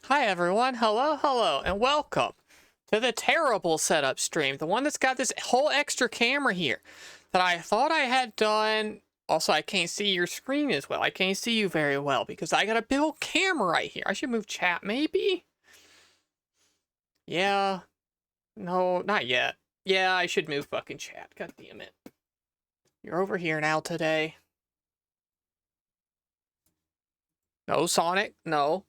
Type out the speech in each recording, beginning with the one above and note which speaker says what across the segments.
Speaker 1: Hi everyone, hello, and welcome to the terrible setup stream. The one that's got this whole extra camera here that I thought I had done. Also, I can't see your screen as well. I can't see you very well because I got a big old camera right here. I should move chat, maybe? Yeah. No, not yet. Yeah, I should move fucking chat. God damn it. You're over here now today. No, Sonic, no.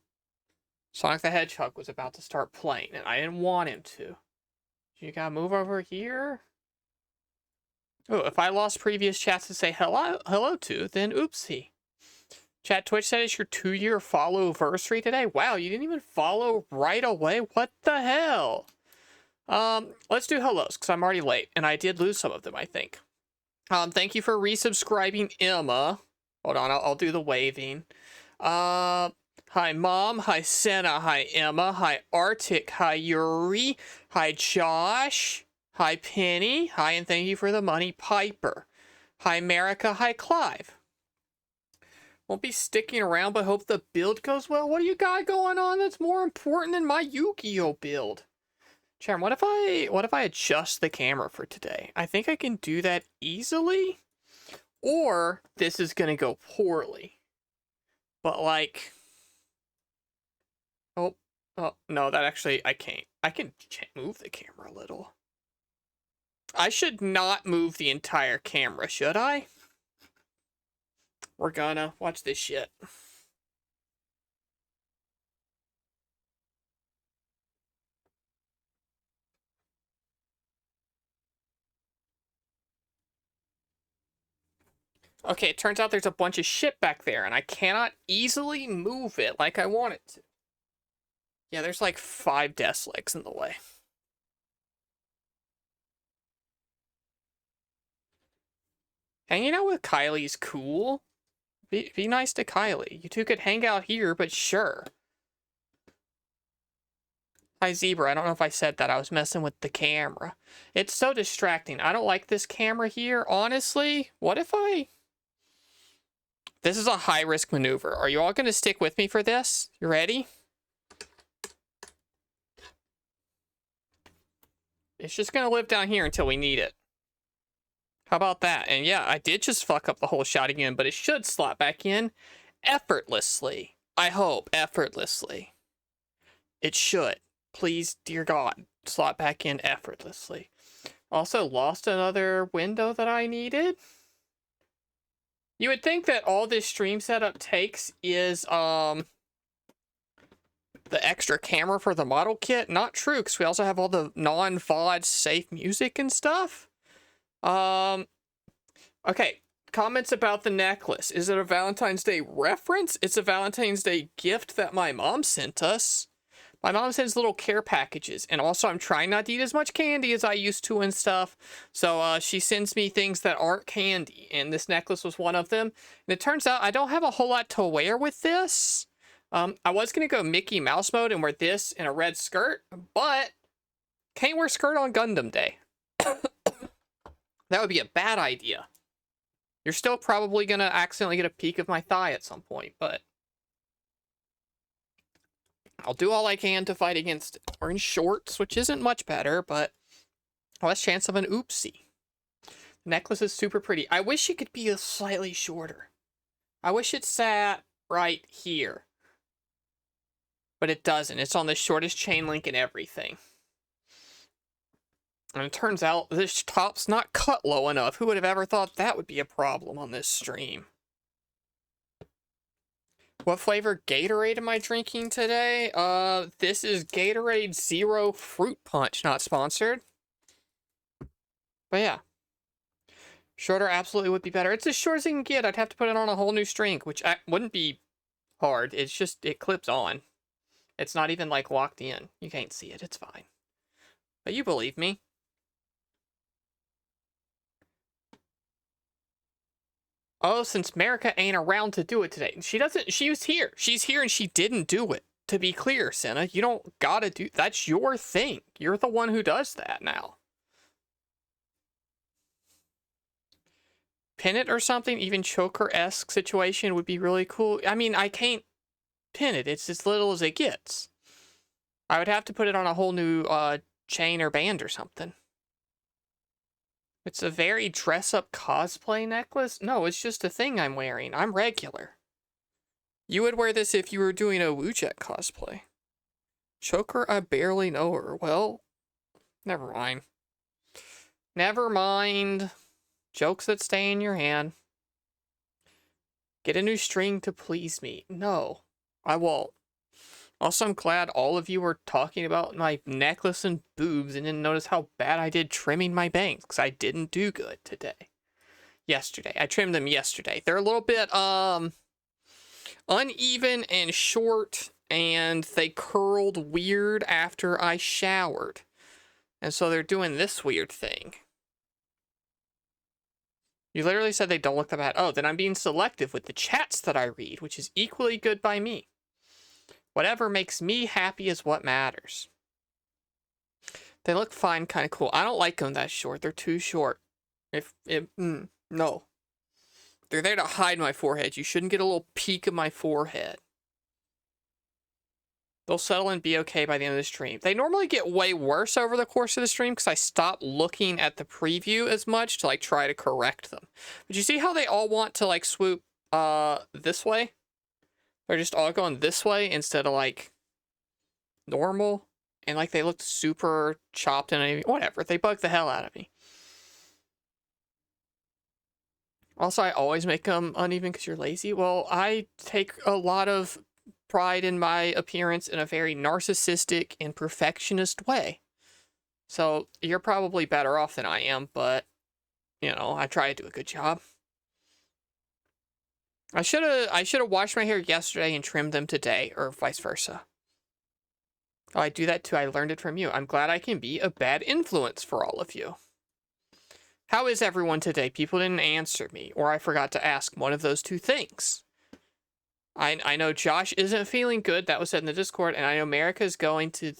Speaker 1: Sonic the Hedgehog was about to start playing, and I didn't want him to. You gotta move over here. Oh, if I lost previous chats to say hello to, then oopsie. Chat Twitch said it's your 2-year follow-versary today. Wow, you didn't even follow right away? What the hell? Let's do hellos, because I'm already late, and I did lose some of them, I think. Thank you for resubscribing, Emma. Hold on, I'll do the waving. Hi, Mom. Hi, Senna. Hi, Emma. Hi, Arctic. Hi, Yuri. Hi, Josh. Hi, Penny. Hi, and thank you for the money, Piper. Hi, America. Hi, Clive. Won't be sticking around, but hope the build goes well. What do you got going on that's more important than my Yu-Gi-Oh build? Sharon, what if I adjust the camera for today? I think I can do that easily. Or this is gonna go poorly. But like, oh no, that actually I can't. I can move the camera a little. I should not move the entire camera, should I? We're gonna watch this shit. Okay, it turns out there's a bunch of shit back there, and I cannot easily move it like I want it to. Yeah, there's like 5 desk legs in the way. Hanging out with Kylie's cool. Be nice to Kylie. You two could hang out here, but sure. Hi, Zebra. I don't know if I said that. I was messing with the camera. It's so distracting. I don't like this camera here. Honestly, what if I... This is a high-risk maneuver. Are you all going to stick with me for this? You ready? It's just going to live down here until we need it. How about that? And yeah, I did just fuck up the whole shot again, but it should slot back in effortlessly. I hope, effortlessly. It should. Please, dear God, slot back in effortlessly. Also, lost another window that I needed. You would think that all this stream setup takes is, the extra camera for the model kit. Not true, because we also have all the non-VOD safe music and stuff. Okay, comments about the necklace. Is it a Valentine's Day reference? It's a Valentine's Day gift that my mom sent us. My mom sends little care packages, and also I'm trying not to eat as much candy as I used to and stuff. So she sends me things that aren't candy, and this necklace was one of them. And it turns out I don't have a whole lot to wear with this. I was gonna go Mickey Mouse mode and wear this in a red skirt, but can't wear skirt on Gundam Day. That would be a bad idea. You're still probably gonna accidentally get a peek of my thigh at some point, but I'll do all I can to fight against it. We're in shorts, which isn't much better, but less chance of an oopsie. The necklace is super pretty. I wish it could be a slightly shorter. I wish it sat right here. But it doesn't. It's on the shortest chain link and everything. And it turns out this top's not cut low enough. Who would have ever thought that would be a problem on this stream? What flavor Gatorade am I drinking today? This is Gatorade Zero Fruit Punch, not sponsored. But yeah. Shorter absolutely would be better. It's as short as you can get. I'd have to put it on a whole new string, which wouldn't be hard. It's just, it clips on. It's not even, like, locked in. You can't see it. It's fine. But you believe me. Oh, since America ain't around to do it today. She was here. She's here and she didn't do it. To be clear, Senna, you don't gotta do, that's your thing. You're the one who does that now. Pin it or something, even choker-esque situation would be really cool. I mean, I can't pin it. It's as little as it gets. I would have to put it on a whole new chain or band or something. It's a very dress-up cosplay necklace? No, it's just a thing I'm wearing. I'm regular. You would wear this if you were doing a wujak cosplay. Choker, I barely know her. Well, never mind. Never mind. Jokes that stay in your hand. Get a new string to please me. No, I won't. Also, I'm glad all of you were talking about my necklace and boobs and didn't notice how bad I did trimming my bangs, because I didn't do good today. Yesterday. I trimmed them yesterday. They're a little bit, uneven and short, and they curled weird after I showered. And so they're doing this weird thing. You literally said they don't look that bad. Oh, then I'm being selective with the chats that I read, which is equally good by me. Whatever makes me happy is what matters. They look fine, kind of cool. I don't like them that short. They're too short. No. They're there to hide my forehead. You shouldn't get a little peek of my forehead. They'll settle and be okay by the end of the stream. They normally get way worse over the course of the stream because I stop looking at the preview as much to like try to correct them. But you see how they all want to like swoop this way? They're just all going this way instead of like normal. And like they look super chopped and whatever. They bug the hell out of me. Also, I always make them uneven because you're lazy. Well, I take a lot of pride in my appearance in a very narcissistic and perfectionist way. So you're probably better off than I am, but, you know, I try to do a good job. I should have washed my hair yesterday and trimmed them today, or vice versa. Oh, I do that too. I learned it from you. I'm glad I can be a bad influence for all of you. How is everyone today? People didn't answer me, or I forgot to ask one of those two things. I know Josh isn't feeling good. That was said in the Discord, and I know America's going to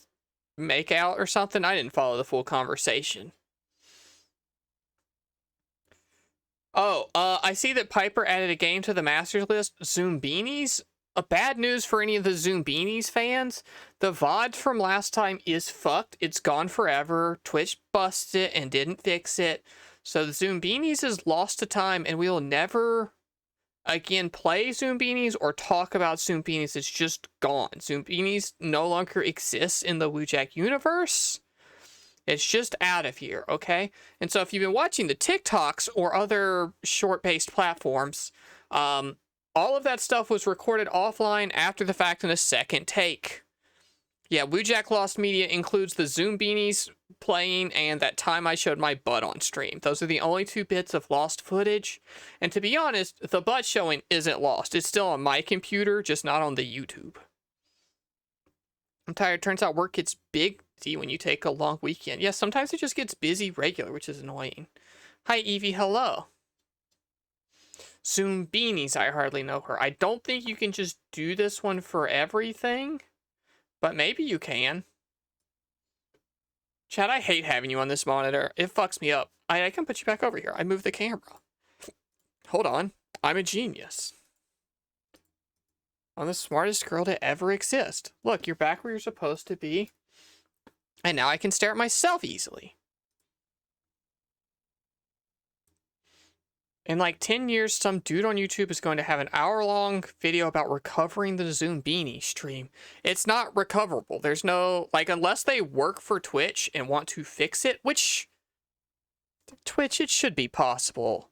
Speaker 1: make out or something. I didn't follow the full conversation. Oh, I see that Piper added a game to the Masters list. Zoombinis? Bad news for any of the Zoombinis fans. The VOD from last time is fucked. It's gone forever. Twitch busted it and didn't fix it. So the Zoombinis is lost to time, and we will never again play Zoombinis or talk about Zoombinis. It's just gone. Zoombinis no longer exists in the wujak universe. It's just out of here, okay? And so if you've been watching the TikToks or other short-based platforms, all of that stuff was recorded offline after the fact in a second take. Yeah, wujak Lost Media includes the Zoombinis playing and that time I showed my butt on stream. Those are the only two bits of lost footage. And to be honest, the butt showing isn't lost. It's still on my computer, just not on the YouTube. I'm tired. Turns out work gets busy when you take a long weekend. Yes, sometimes it just gets busy regular, which is annoying. Hi, Evie. Hello. Zoombinis, I hardly know her. I don't think you can just do this one for everything, but maybe you can. Chad, I hate having you on this monitor. It fucks me up. I can put you back over here. I moved the camera. Hold on. I'm a genius. I'm the smartest girl to ever exist. Look, you're back where you're supposed to be. And now I can stare at myself easily. In like 10 years, some dude on YouTube is going to have an hour-long video about recovering the Zoombini stream. It's not recoverable. There's no, like, unless they work for Twitch and want to fix it, which, Twitch, it should be possible.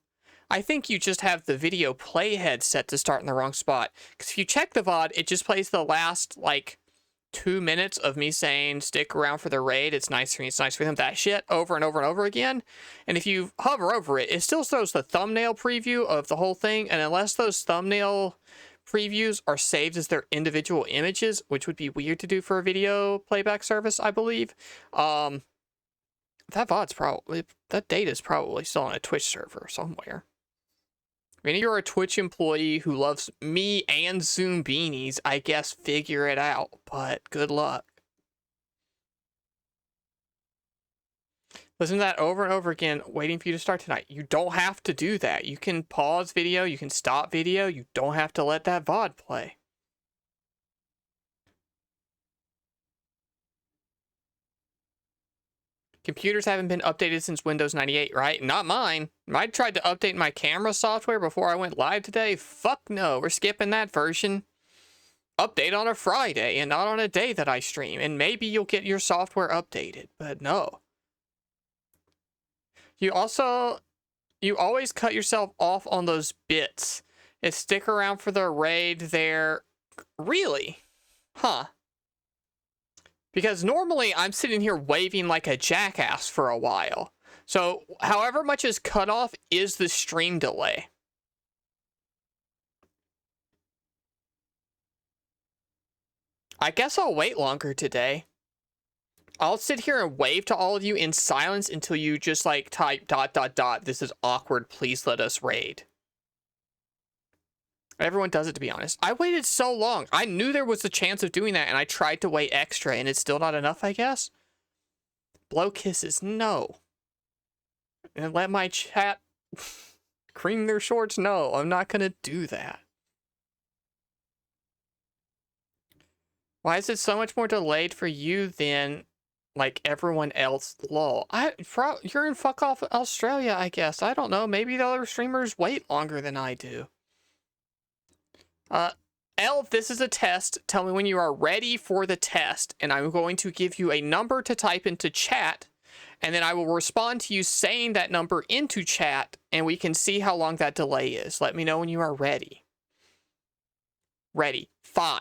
Speaker 1: I think you just have the video playhead set to start in the wrong spot. Because if you check the VOD, it just plays the last, like, 2 minutes of me saying, stick around for the raid, it's nice for me, it's nice for them, that shit, over and over and over again. And if you hover over it, it still shows the thumbnail preview of the whole thing, and unless those thumbnail previews are saved as their individual images, which would be weird to do for a video playback service, I believe, that VOD's probably, that data's probably still on a Twitch server somewhere. I mean, you're a Twitch employee who loves me and Zoombinis, I guess figure it out, but good luck. Listen to that over and over again, waiting for you to start tonight. You don't have to do that. You can pause video, you can stop video, you don't have to let that VOD play. Computers haven't been updated since Windows 98, right? Not mine. I tried to update my camera software before I went live today. Fuck no, we're skipping that version. Update on a Friday and not on a day that I stream, and maybe you'll get your software updated, but no. You always cut yourself off on those bits. And stick around for the raid there. Really? Huh. Because normally I'm sitting here waving like a jackass for a while. So however much is cut off is the stream delay. I guess I'll wait longer today. I'll sit here and wave to all of you in silence until you just like type ... This is awkward. Please let us raid. Everyone does it, to be honest. I waited so long. I knew there was a chance of doing that, and I tried to wait extra, and it's still not enough, I guess? Blow kisses. No. And let my chat cream their shorts. No, I'm not going to do that. Why is it so much more delayed for you than, like, everyone else? Lol. You're in fuck off Australia, I guess. I don't know. Maybe the other streamers wait longer than I do. Elf, this is a test. Tell me when you are ready for the test, and I'm going to give you a number to type into chat, and then I will respond to you saying that number into chat, and we can see how long that delay is. Let me know when you are ready. Ready. 5.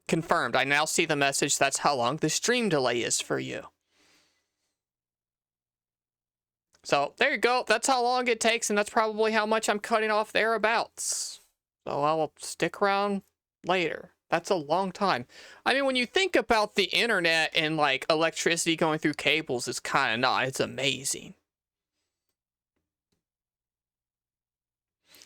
Speaker 1: Confirmed. I now see the message. That's how long the stream delay is for you. So, there you go. That's how long it takes, and that's probably how much I'm cutting off thereabouts. So, I will stick around later. That's a long time. I mean, when you think about the internet and, like, electricity going through cables, it's kind of not. It's amazing.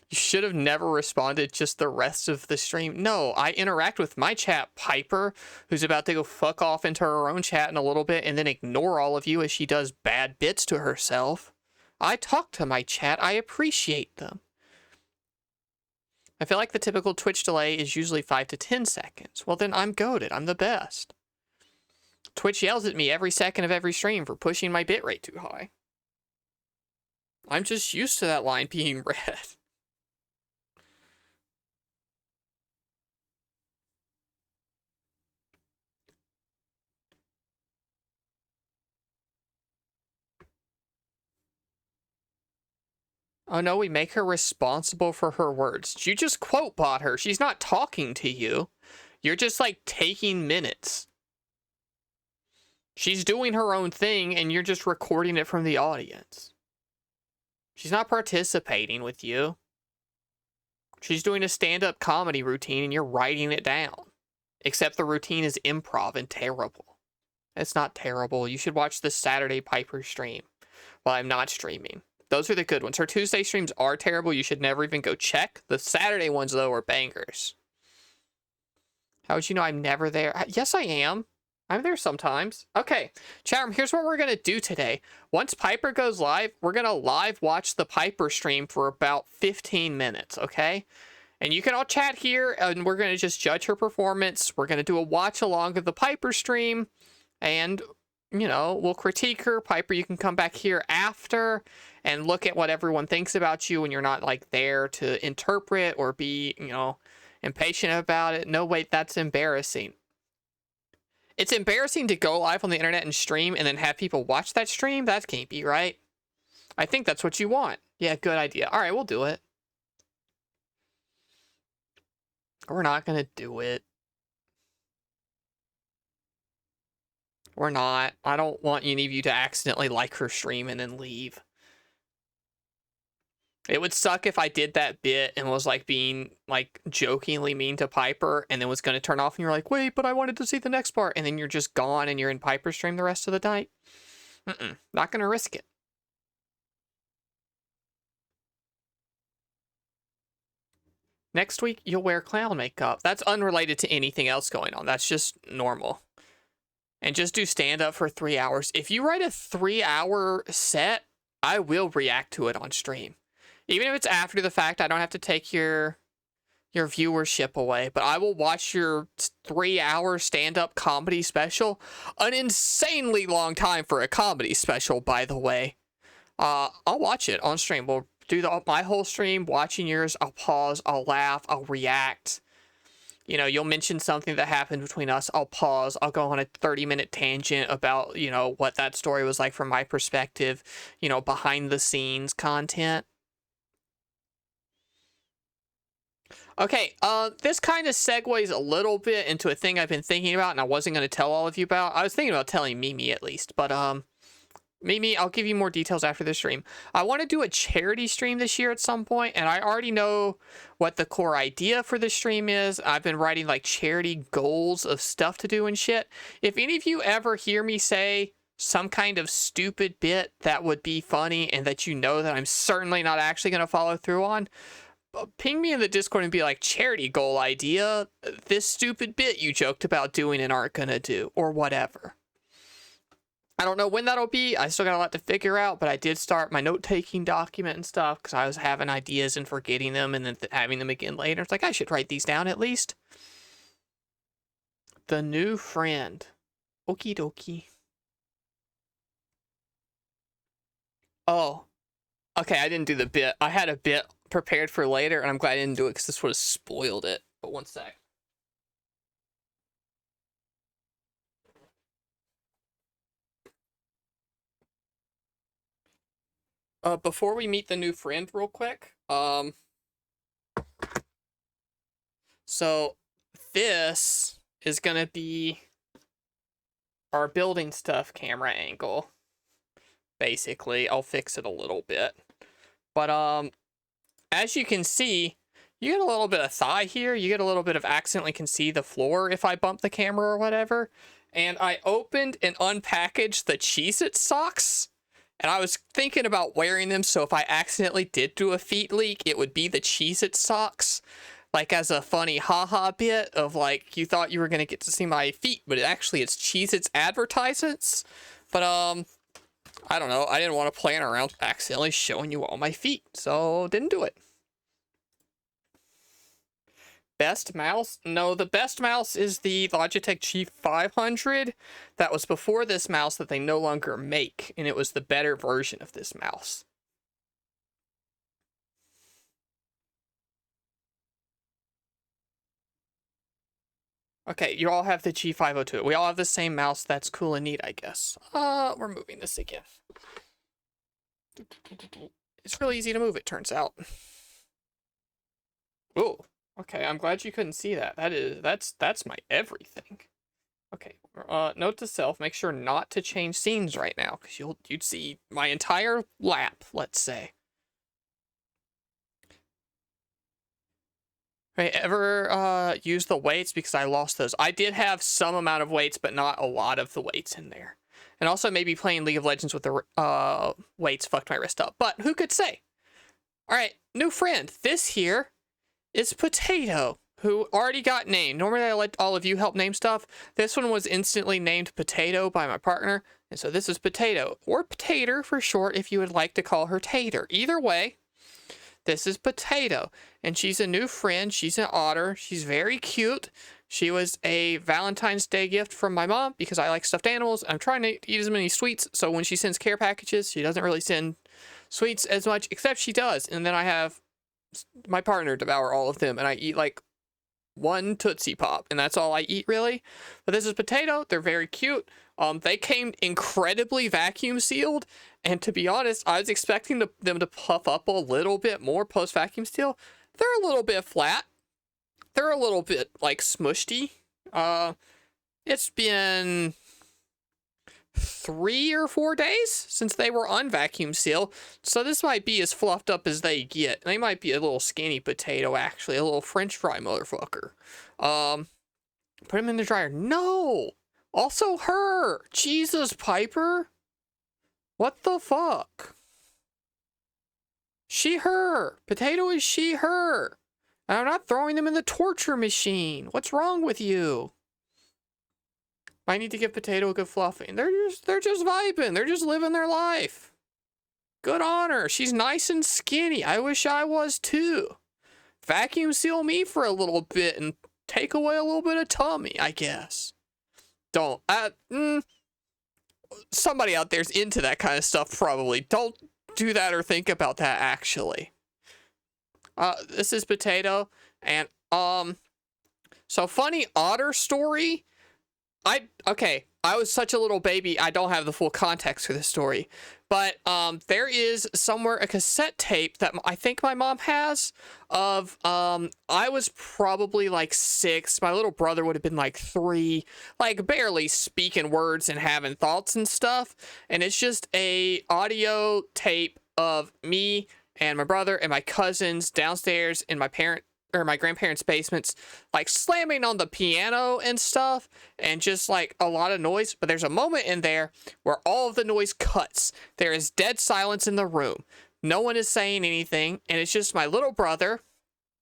Speaker 1: You should have never responded just the rest of the stream. No, I interact with my chat, Piper, who's about to go fuck off into her own chat in a little bit and then ignore all of you as she does bad bits to herself. I talk to my chat. I appreciate them. I feel like the typical Twitch delay is usually 5 to 10 seconds. Well, then I'm goated. I'm the best. Twitch yells at me every second of every stream for pushing my bitrate too high. I'm just used to that line being read. Oh no, we make her responsible for her words. You just quote bot her. She's not talking to you. You're just like taking minutes. She's doing her own thing and you're just recording it from the audience. She's not participating with you. She's doing a stand-up comedy routine and you're writing it down. Except the routine is improv and terrible. It's not terrible. You should watch the Saturday Piper stream while I'm not streaming. Those are the good ones. Her Tuesday streams are terrible. You should never even go check. The Saturday ones, though, are bangers. How would you know I'm never there? Yes, I am. I'm there sometimes. Okay, chat room, here's what we're going to do today. Once Piper goes live, we're going to live watch the Piper stream for about 15 minutes, okay? And you can all chat here, and we're going to just judge her performance. We're going to do a watch along of the Piper stream, and, you know, we'll critique her. Piper, you can come back here after and look at what everyone thinks about you when you're not, like, there to interpret or be, you know, impatient about it. No, wait, that's embarrassing. It's embarrassing to go live on the internet and stream and then have people watch that stream? That can't be right. I think that's what you want. Yeah, good idea. All right, we'll do it. We're not going to do it. We're not. I don't want any of you to accidentally like her stream and then leave. It would suck if I did that bit and was like being like jokingly mean to Piper and then was going to turn off and you're like, wait, but I wanted to see the next part. And then you're just gone and you're in Piper's stream the rest of the night. Not going to risk it. Next week, you'll wear clown makeup. That's unrelated to anything else going on. That's just normal. And just do stand up for 3 hours. If you write a 3-hour set, I will react to it on stream. Even if it's after the fact, I don't have to take your your viewership away, but I will watch your 3-hour stand-up comedy special. An insanely long time for a comedy special, by the way. I'll watch it on stream. We'll do my whole stream, watching yours. I'll pause, I'll laugh, I'll react. You know, you'll mention something that happened between us. I'll pause. I'll go on a 30-minute tangent about, you know, what that story was like from my perspective. You know, behind the scenes content. Okay, this kind of segues a little bit into a thing I've been thinking about, and I wasn't going to tell all of you about. I was thinking about telling Mimi at least, but Mimi, I'll give you more details after the stream. I want to do a charity stream this year at some point, and I already know what the core idea for the stream is. I've been writing like charity goals of stuff to do and shit. If any of you ever hear me say some kind of stupid bit that would be funny and that you know that I'm certainly not actually going to follow through on, ping me in the Discord and be like, charity goal idea, this stupid bit you joked about doing and aren't gonna do, or whatever. I don't know when that'll be. I still got a lot to figure out, but I did start my note-taking document and stuff because I was having ideas and forgetting them and then having them again later. It's like, I should write these down at least. The new friend. Okie dokie. Oh. Okay, I didn't do the bit. I had a bit prepared for later, and I'm glad I didn't do it because this would have spoiled it. But one sec. Before we meet the new friend real quick, so this is gonna be our building stuff camera angle. Basically, I'll fix it a little bit. But, as you can see, you get a little bit of thigh here. You get a little bit of accidentally can see the floor if I bump the camera or whatever. And I opened and unpackaged the Cheez-It socks. And I was thinking about wearing them, so if I accidentally did do a feet leak, it would be the Cheez-It socks. Like, as a funny haha bit of, like, you thought you were going to get to see my feet, but actually it's Cheez-It's advertisements. But, I don't know. I didn't want to play around accidentally showing you all my feet, so didn't do it. Best mouse? No, the best mouse is the Logitech G500. That was before this mouse that they no longer make, and it was the better version of this mouse. Okay, you all have the G502. We all have the same mouse. That's cool and neat, I guess. We're moving this again. It's really easy to move, it turns out. Oh. Okay, I'm glad you couldn't see that. That's my everything. Okay, note to self, make sure not to change scenes right now, because you'd see my entire lap, let's say. Right, ever use the weights? Because I lost those. I did have some amount of weights, but not a lot of the weights in there. And also maybe playing League of Legends with the weights fucked my wrist up. But who could say? Alright, new friend. This here is Potato, who already got named. Normally I let all of you help name stuff. This one was instantly named Potato by my partner, and so this is Potato, or Potater for short if you would like to call her Tater. Either way, this is Potato, and she's a new friend. She's an otter. She's very cute. She was a Valentine's Day gift from my mom because I like stuffed animals. I'm trying to eat as many sweets, so when she sends care packages, she doesn't really send sweets as much, except she does, and then I have my partner devour all of them, and I eat like one Tootsie Pop, and that's all I eat really. But this is Potato. They're very cute. They came incredibly vacuum sealed, and to be honest, I was expecting them to puff up a little bit more post vacuum seal. They're a little bit flat. They're a little bit like smushy. It's been 3 or 4 days since they were on vacuum seal, so this might be as fluffed up as they get. They might be a little skinny potato, actually, a little French fry motherfucker. Put him in the dryer. No! Also her! Jesus, Piper! What the fuck? She, her! Potato is she, her! And I'm not throwing them in the torture machine. What's wrong with you? I need to give Potato a good fluffing. They're just vibing. They're just living their life. Good on her. She's nice and skinny. I wish I was too. vacuum seal me for a little bit and take away a little bit of tummy, I guess. Don't. Somebody out there's into that kind of stuff, probably. Don't do that or think about that, actually. This is Potato, and, so funny otter story. Okay, I was such a little baby, I don't have the full context for this story. But, there is somewhere a cassette tape that I think my mom has of, I was probably like 6. My little brother would have been like 3, like barely speaking words and having thoughts and stuff. And it's just a audio tape of me and my brother and my cousins downstairs in my grandparents' basements, like slamming on the piano and stuff, and just like a lot of noise. But there's a moment in there where all of the noise cuts. There is dead silence in the room. No one is saying anything, and it's just my little brother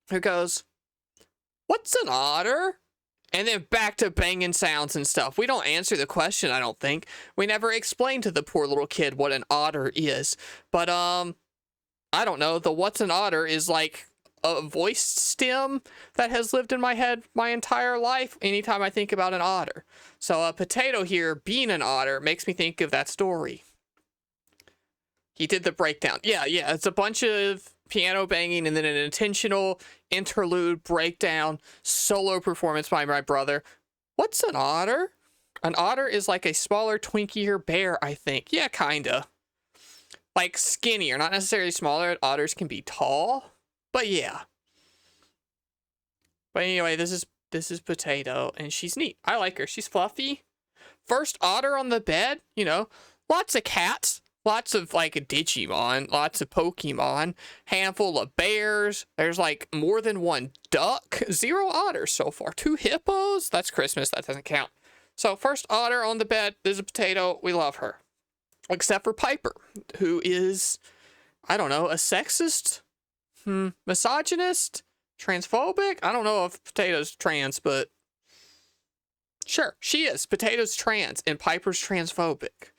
Speaker 1: who goes, "What's an otter?" And then back to banging sounds and stuff. We don't answer the question, I don't think. We never explain to the poor little kid what an otter is. But, I don't know. The what's an otter is like a voice stem that has lived in my head my entire life anytime I think about an otter. So a Potato here being an otter makes me think of that story. He did the breakdown. Yeah, it's a bunch of piano banging and then an intentional interlude breakdown solo performance by my brother. What's an otter? An otter is like a smaller, twinkier bear, I think. Yeah, kinda. Like skinnier, not necessarily smaller. Otters can be tall. But yeah. But anyway, this is Potato, and she's neat. I like her. She's fluffy. First otter on the bed, you know. Lots of cats. Lots of, like, Digimon. Lots of Pokemon. Handful of bears. There's, like, more than one duck. 0 otters so far. 2 hippos. That's Christmas. That doesn't count. So, first otter on the bed. This is Potato. We love her. Except for Piper, who is, I don't know, a sexist? Misogynist? Transphobic? I don't know if Potato's trans, but sure, she is. Potato's trans, and Piper's transphobic.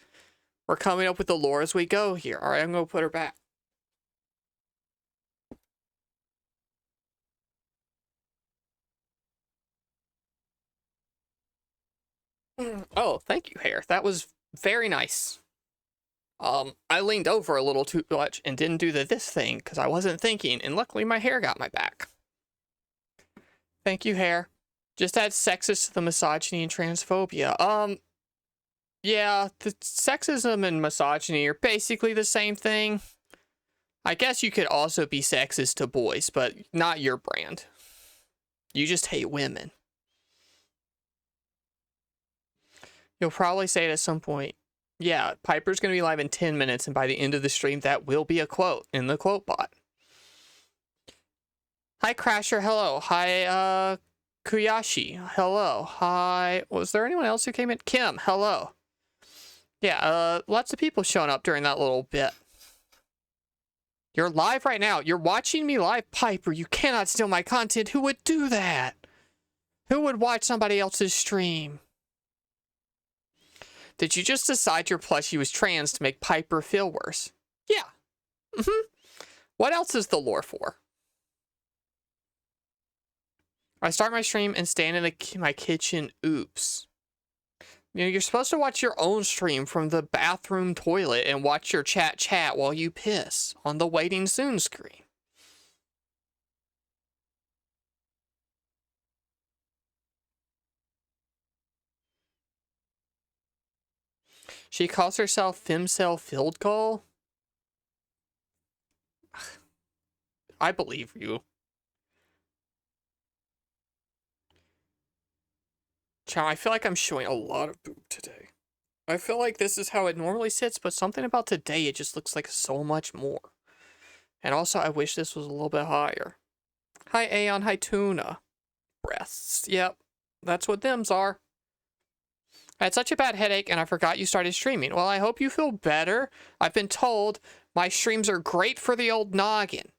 Speaker 1: We're coming up with the lore as we go here. All right, I'm going to put her back. Oh, thank you, hair. That was very nice. I leaned over a little too much and didn't do this thing because I wasn't thinking, and luckily my hair got my back. Thank you, hair. Just add sexist to the misogyny and transphobia. Yeah, the sexism and misogyny are basically the same thing. I guess you could also be sexist to boys, but not your brand. You just hate women. You'll probably say it at some point. Yeah, Piper's going to be live in 10 minutes, and by the end of the stream, that will be a quote in the quote bot. Hi, Crasher. Hello. Hi, Kuyashi. Hello. Hi. Was there anyone else who came in? Kim. Hello. Yeah, lots of people showing up during that little bit. You're live right now. You're watching me live, Piper. You cannot steal my content. Who would do that? Who would watch somebody else's stream? Did you just decide your plushie was trans to make Piper feel worse? Yeah. What else is the lore for? I start my stream and stand in my kitchen. Oops. You know, you're supposed to watch your own stream from the bathroom toilet and watch your chat while you piss on the waiting soon screen. She calls herself Femcell Field Goal. I believe you. Chow, I feel like I'm showing a lot of boob today. I feel like this is how it normally sits, but something about today, it just looks like so much more. And also, I wish this was a little bit higher. Hi, Aeon. Hi, Tuna. Breasts. Yep. That's what thems are. I had such a bad headache, and I forgot you started streaming. Well, I hope you feel better. I've been told my streams are great for the old noggin.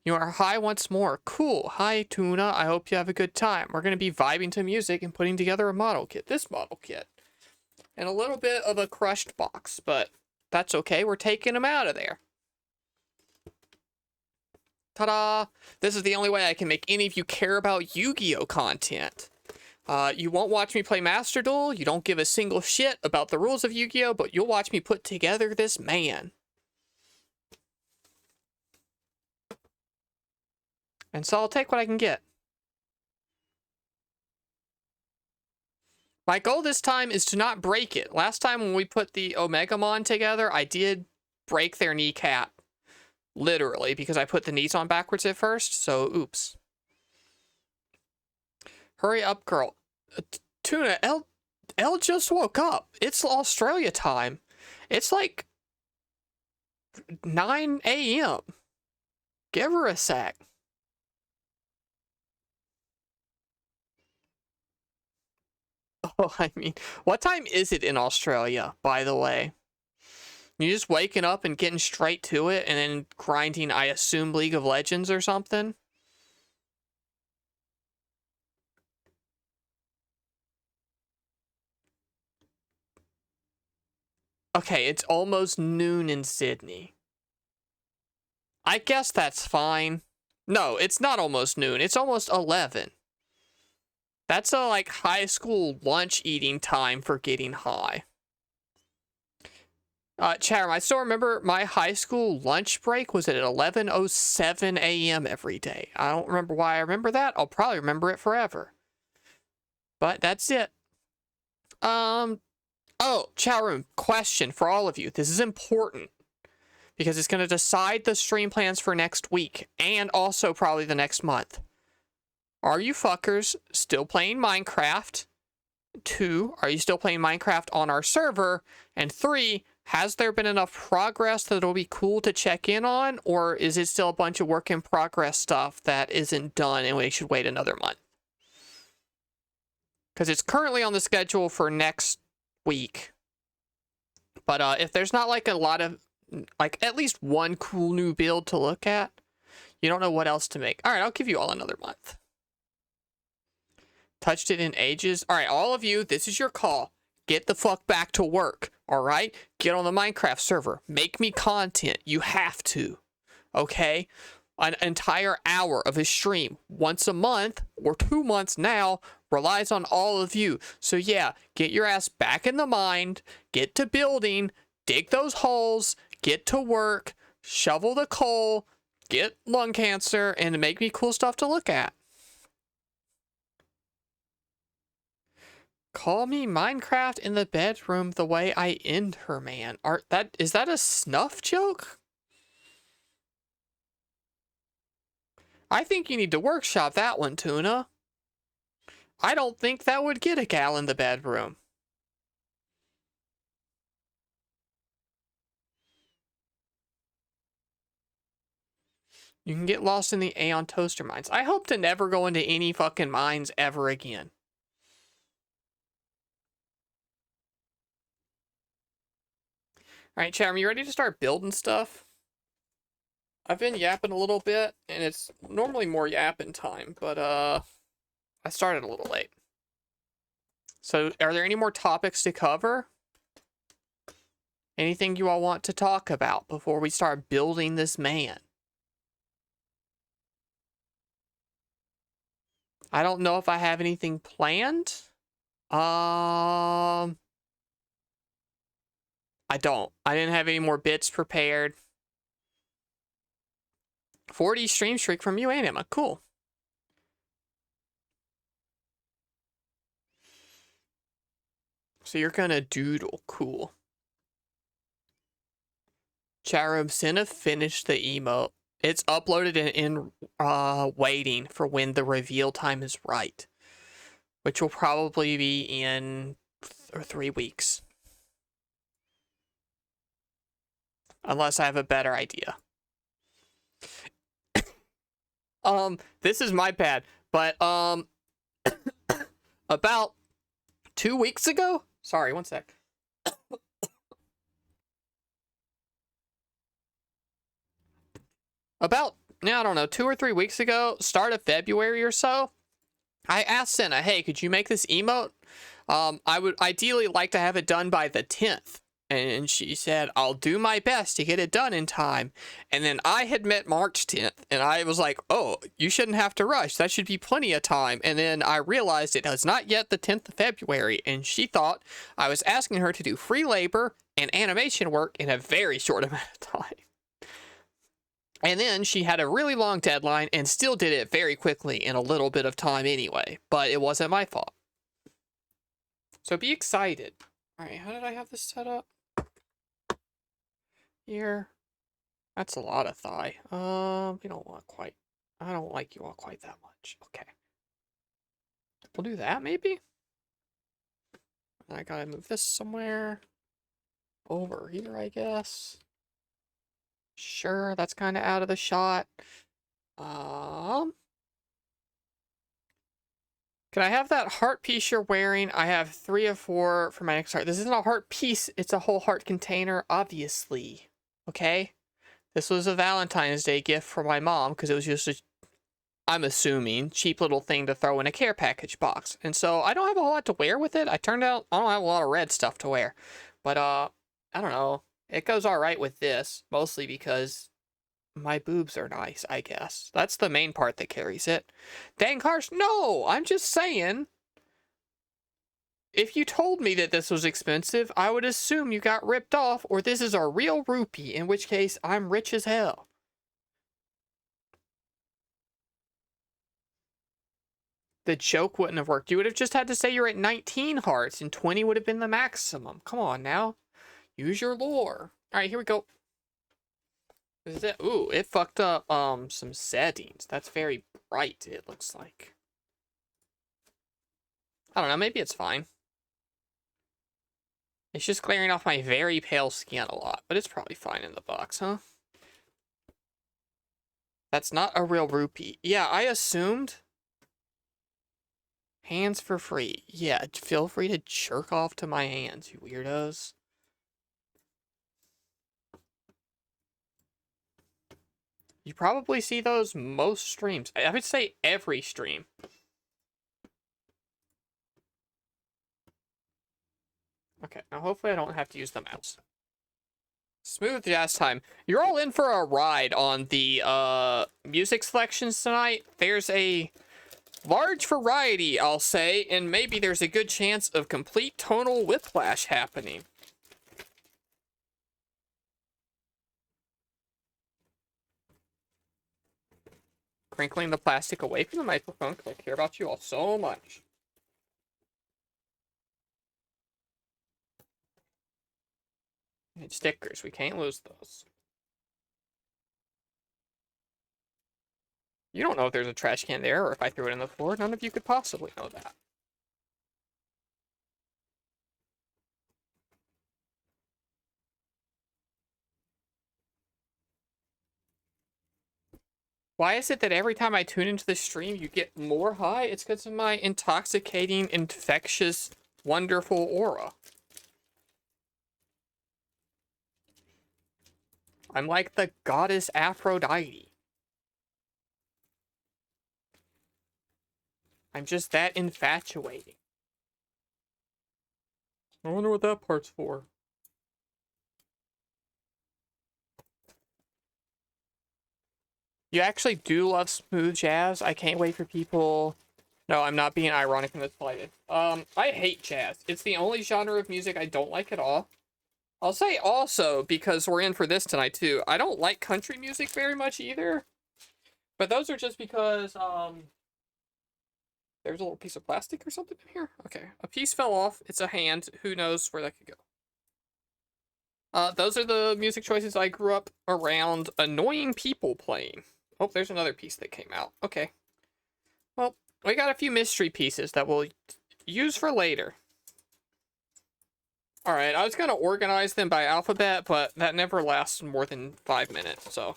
Speaker 1: You are high once more. Cool. Hi, Tuna. I hope you have a good time. We're going to be vibing to music and putting together a model kit. This model kit. And a little bit of a crushed box, but that's okay. We're taking them out of there. Ta-da! This is the only way I can make any of you care about Yu-Gi-Oh content. You won't watch me play Master Duel, you don't give a single shit about the rules of Yu-Gi-Oh, but you'll watch me put together this man. And so I'll take what I can get. My goal this time is to not break it. Last time when we put the Omegamon together, I did break their kneecap. Literally, because I put the knees on backwards at first, so oops. Hurry up, girl. Tuna, Elle just woke up. It's Australia time. It's like 9 a.m. Give her a sec. Oh, I mean, what time is it in Australia, by the way? You just waking up and getting straight to it and then grinding, I assume, League of Legends or something? Okay, it's almost noon in Sydney. I guess that's fine. No, it's not almost noon. It's almost 11. That's a, like, high school lunch eating time for getting high. Chatham, I still remember my high school lunch break was at 11:07 a.m. every day. I don't remember why I remember that. I'll probably remember it forever. But that's it. Oh, chat room, question for all of you. This is important because it's going to decide the stream plans for next week and also probably the next month. Are you fuckers still playing Minecraft? 2, are you still playing Minecraft on our server? And 3, has there been enough progress that it'll be cool to check in on? Or is it still a bunch of work in progress stuff that isn't done and we should wait another month? Because it's currently on the schedule for next week. But if there's not like a lot of, like at least one cool new build to look at, you don't know what else to make. All right, I'll give you all another month. Touched it in ages. All right, all of you, this is your call. Get the fuck back to work, all right? Get on the Minecraft server. Make me content. You have to, okay? An entire hour of a stream once a month, or 2 months now, relies on all of you. So yeah, get your ass back in the mine, get to building, dig those holes, get to work, shovel the coal, get lung cancer, and make me cool stuff to look at. Call me Minecraft in the bedroom the way I end her, man. Is that a snuff joke? I think you need to workshop that one, Tuna. I don't think that would get a gal in the bedroom. You can get lost in the Aeon toaster mines. I hope to never go into any fucking mines ever again. Alright, chat, are you ready to start building stuff? I've been yapping a little bit, and it's normally more yapping time, but I started a little late. So, are there any more topics to cover? Anything you all want to talk about before we start building this man? I don't know if I have anything planned. I don't. I didn't have any more bits prepared. 40 stream streak from you and Emma. Cool. So you're gonna doodle. Cool. Chatroom, Senna finished the emote. It's uploaded in waiting for when the reveal time is right. Which will probably be in 3 weeks. Unless I have a better idea. This is my bad, but, about 2 weeks ago? Sorry, one sec. About, I don't know, 2 or 3 weeks ago, start of February or so, I asked Senna, hey, could you make this emote? I would ideally like to have it done by the 10th. And she said, I'll do my best to get it done in time. And then I had met March 10th, and I was like, oh, you shouldn't have to rush. That should be plenty of time. And then I realized it was not yet the 10th of February, and she thought I was asking her to do free labor and animation work in a very short amount of time. And then she had a really long deadline and still did it very quickly in a little bit of time anyway. But it wasn't my fault. So be excited. All right, how did I have this set up? Here. That's a lot of thigh. We don't want quite. I don't like you all quite that much. Okay. We'll do that maybe? I gotta move this somewhere. Over here, I guess. Sure, that's kind of out of the shot. Can I have that heart piece you're wearing? I have 3 of 4 for my next heart. This isn't a heart piece, it's a whole heart container, obviously. Okay? This was a Valentine's Day gift for my mom, because it was just a, I'm assuming, cheap little thing to throw in a care package box. And so I don't have a whole lot to wear with it. I turned out, I don't have a lot of red stuff to wear. But, I don't know. It goes alright with this, mostly because my boobs are nice, I guess. That's the main part that carries it. Dang harsh, no! I'm just saying. If you told me that this was expensive, I would assume you got ripped off, or this is a real rupee, in which case I'm rich as hell. The joke wouldn't have worked. You would have just had to say you're at 19 hearts, and 20 would have been the maximum. Come on now. Use your lore. Alright, here we go. Is it? Ooh, it fucked up some settings. That's very bright, it looks like. I don't know, maybe it's fine. It's just glaring off my very pale skin a lot, but it's probably fine in the box, huh? That's not a real rupee. Yeah, I assumed. Hands for free. Yeah, feel free to jerk off to my hands, you weirdos. You probably see those most streams. I would say every stream. Okay, now hopefully I don't have to use the mouse. Smooth jazz time. You're all in for a ride on the music selections tonight. There's a large variety, I'll say, and maybe there's a good chance of complete tonal whiplash happening. Crinkling the plastic away from the microphone because I care about you all so much. And stickers, we can't lose those. You don't know if there's a trash can there or if I threw it in the floor. None of you could possibly know that. Why is it that every time I tune into the stream, you get more high? It's because of my intoxicating, infectious, wonderful aura. I'm like the goddess Aphrodite. I'm just that infatuating. I wonder what that part's for. You actually do love smooth jazz? I can't wait for people... No, I'm not being ironic in the slightest. I hate jazz. It's the only genre of music I don't like at all. I'll say also, because we're in for this tonight too, I don't like country music very much either. But those are just because, there's a little piece of plastic or something in here? Okay, a piece fell off. It's a hand. Who knows where that could go. Those are the music choices I grew up around annoying people playing. Oh, there's another piece that came out. Okay. Well, we got a few mystery pieces that we'll use for later. Alright, I was going to organize them by alphabet, but that never lasts more than 5 minutes, so.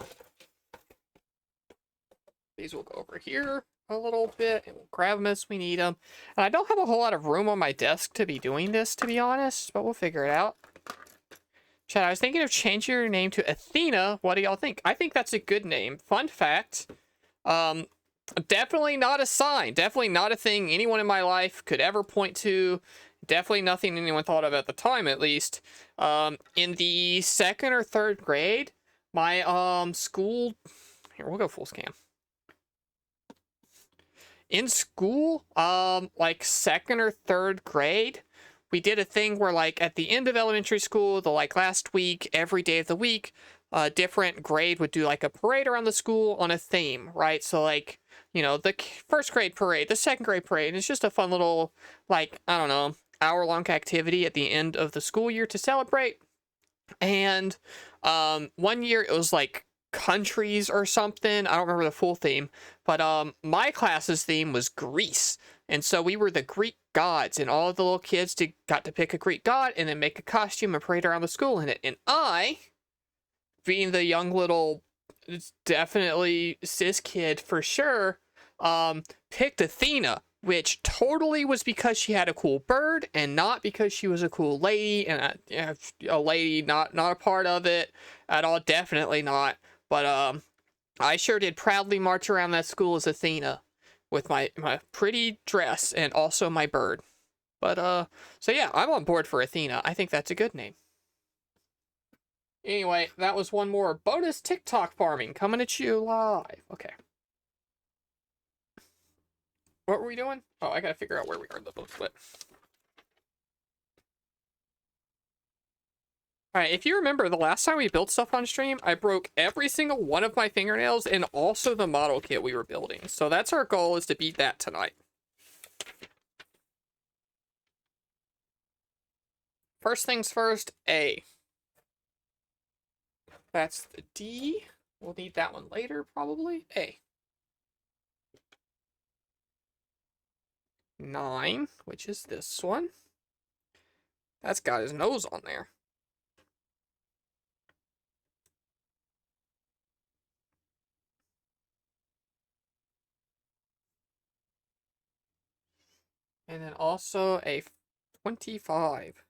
Speaker 1: These will go over here a little bit, and we'll grab them as we need them. And I don't have a whole lot of room on my desk to be doing this, to be honest, but we'll figure it out. Chad, I was thinking of changing your name to Athena. What do y'all think? I think that's a good name. Fun fact, definitely not a sign. Definitely not a thing anyone in my life could ever point to definitely nothing anyone thought of at the time, at least. In the 2nd or 3rd grade, my school. Here, we'll go full scan. In school, like 2nd or 3rd grade, we did a thing where, like, at the end of elementary school, the like last week, every day of the week, a different grade would do like a parade around the school on a theme, right? So like, you know, the 1st grade parade, the 2nd grade parade, and it's just a fun little, like, I don't know, hour-long activity at the end of the school year to celebrate. And one year it was like countries or something. I don't remember the full theme, but my class's theme was Greece. And so we were the Greek gods, and all of the little kids got to pick a Greek god and then make a costume and parade around the school in it. And I, being the young little, definitely cis kid for sure, picked Athena, which totally was because she had a cool bird and not because she was a cool lady, and a lady not a part of it at all, definitely not. But I sure did proudly march around that school as Athena with my pretty dress and also my bird. But so yeah, I'm on board for Athena. I think that's a good name. Anyway, that was one more bonus TikTok farming coming at you live. Okay. What were we doing? Oh, I gotta figure out where we are in the booklet. Alright, if you remember, the last time we built stuff on stream, I broke every single one of my fingernails and also the model kit we were building. So that's our goal, is to beat that tonight. First things first, A. That's the D. We'll need that one later, probably. A. 9, which is this one. That's got his nose on there. And then also a 25.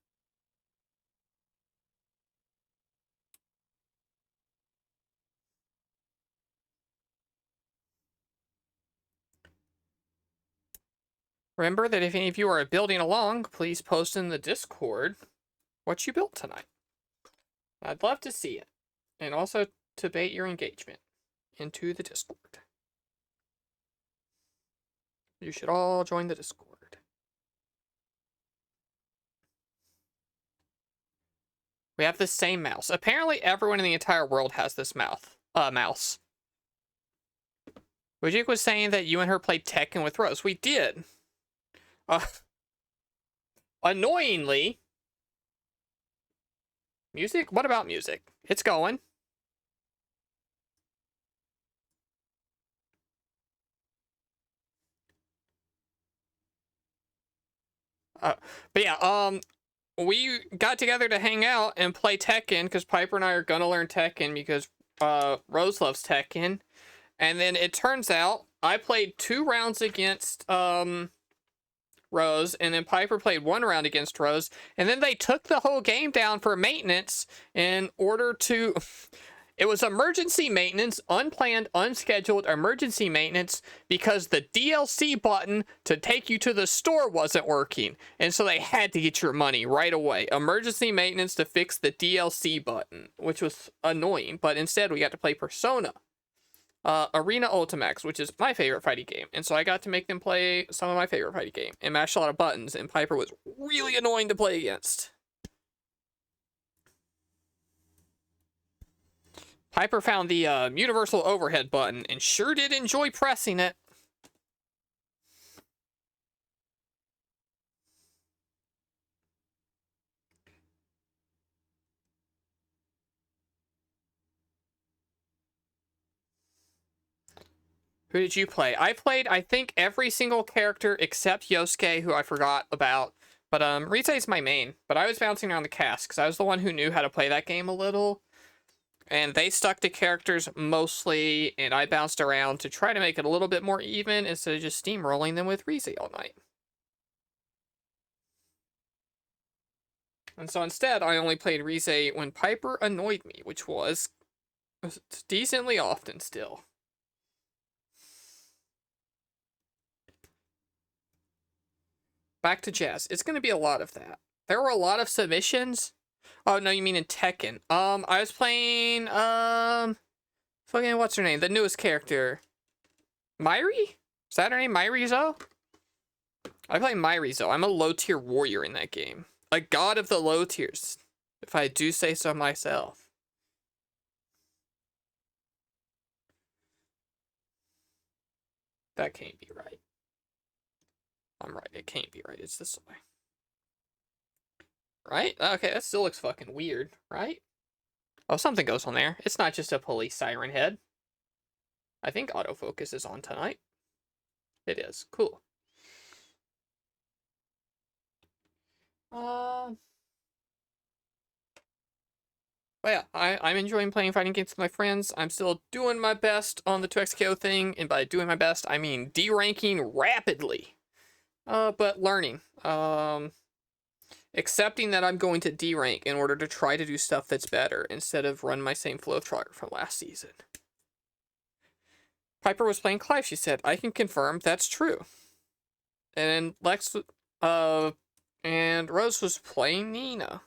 Speaker 1: Remember that if any of you are building along, please post in the Discord what you built tonight. I'd love to see it. And also to bait your engagement into the Discord. You should all join the Discord. We have the same mouse. Apparently everyone in the entire world has this mouse. Wujak was saying that you and her played Tekken with Rose. We did. Annoyingly. Music? What about music? It's going. But yeah, we got together to hang out and play Tekken because Piper and I are gonna learn Tekken because Rose loves Tekken. And then it turns out I played 2 rounds against Rose, and then Piper played 1 round against Rose, and then they took the whole game down for maintenance in order to... It was emergency maintenance, unplanned, unscheduled emergency maintenance, because the DLC button to take you to the store wasn't working. And so they had to get your money right away. Emergency maintenance to fix the DLC button, which was annoying. But instead, we got to play Persona. Arena Ultimax, which is my favorite fighting game. And so I got to make them play some of my favorite fighting game and mash a lot of buttons. And Piper was really annoying to play against. Piper found the universal overhead button and sure did enjoy pressing it. Who did you play? I played, I think, every single character except Yosuke, who I forgot about. But Rizai's my main. But I was bouncing around the cast because I was the one who knew how to play that game a little. And they stuck to characters mostly, and I bounced around to try to make it a little bit more even instead of just steamrolling them with Rizai all night. And so instead, I only played Rizai when Piper annoyed me, which was decently often still. back to jazz. It's gonna be a lot of that. There were a lot of submissions. Oh no, you mean in Tekken. I was playing fucking what's her name? The newest character. Myri? Is that her name? Myrizo? I play Myrizo. I'm a low tier warrior in that game. A god of the low tiers, if I do say so myself. That can't be right. I'm right. It can't be right. It's this way. Right? Okay, that still looks fucking weird, right? Oh, something goes on there. It's not just a police siren head. I think autofocus is on tonight. It is. Cool. But yeah, I'm enjoying playing fighting games with my friends. I'm still doing my best on the 2xKO thing, and by doing my best, I mean D-ranking rapidly. But learning. Accepting that I'm going to D-rank in order to try to do stuff that's better, instead of run my same flow chart from last season. Piper was playing Clive, she said. I can confirm that's true. And Lex, and Rose was playing Nina.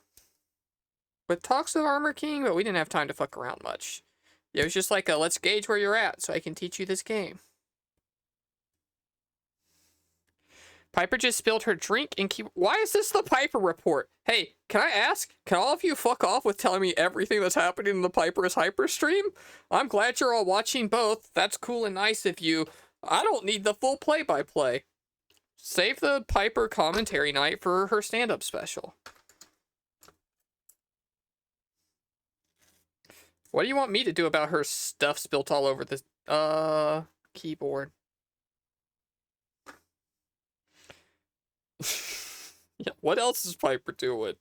Speaker 1: With talks of Armor King, but we didn't have time to fuck around much. It was just like a, let's gauge where you're at so I can teach you this game. Piper just spilled her drink and keep... Why is this the Piper report? Hey, can I ask? Can all of you fuck off with telling me everything that's happening in the Piper's Hyper stream? I'm glad you're all watching both. That's cool and nice of you. I don't need the full play-by-play. Save the Piper commentary night for her stand-up special. What do you want me to do about her stuff spilt all over the, keyboard? Yeah, what else is Piper doing?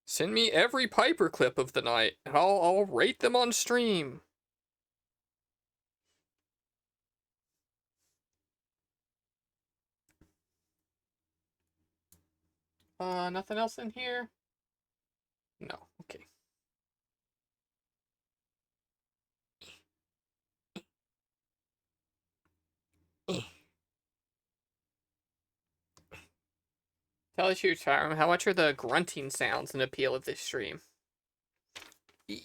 Speaker 1: Send me every Piper clip of the night, and I'll rate them on stream. Nothing else in here? No, okay. Tell us your charm. How much are the grunting sounds and appeal of this stream? E.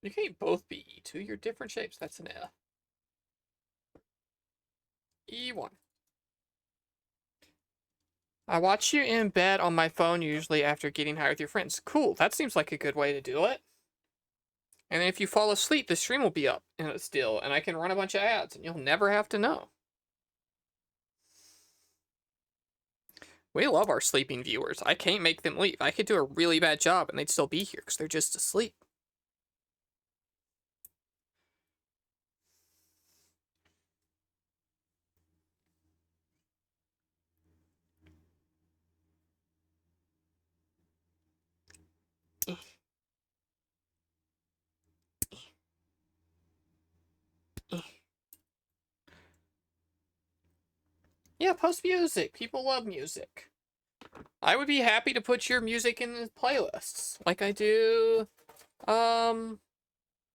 Speaker 1: You can't both be E2. You're different shapes. That's an F. E1. I watch you in bed on my phone usually after getting high with your friends. Cool. That seems like a good way to do it. And then if you fall asleep, the stream will be up and still, and I can run a bunch of ads, and you'll never have to know. We love our sleeping viewers. I can't make them leave. I could do a really bad job, and they'd still be here because they're just asleep. Yeah, post music. People love music. I would be happy to put your music in the playlists, like I do,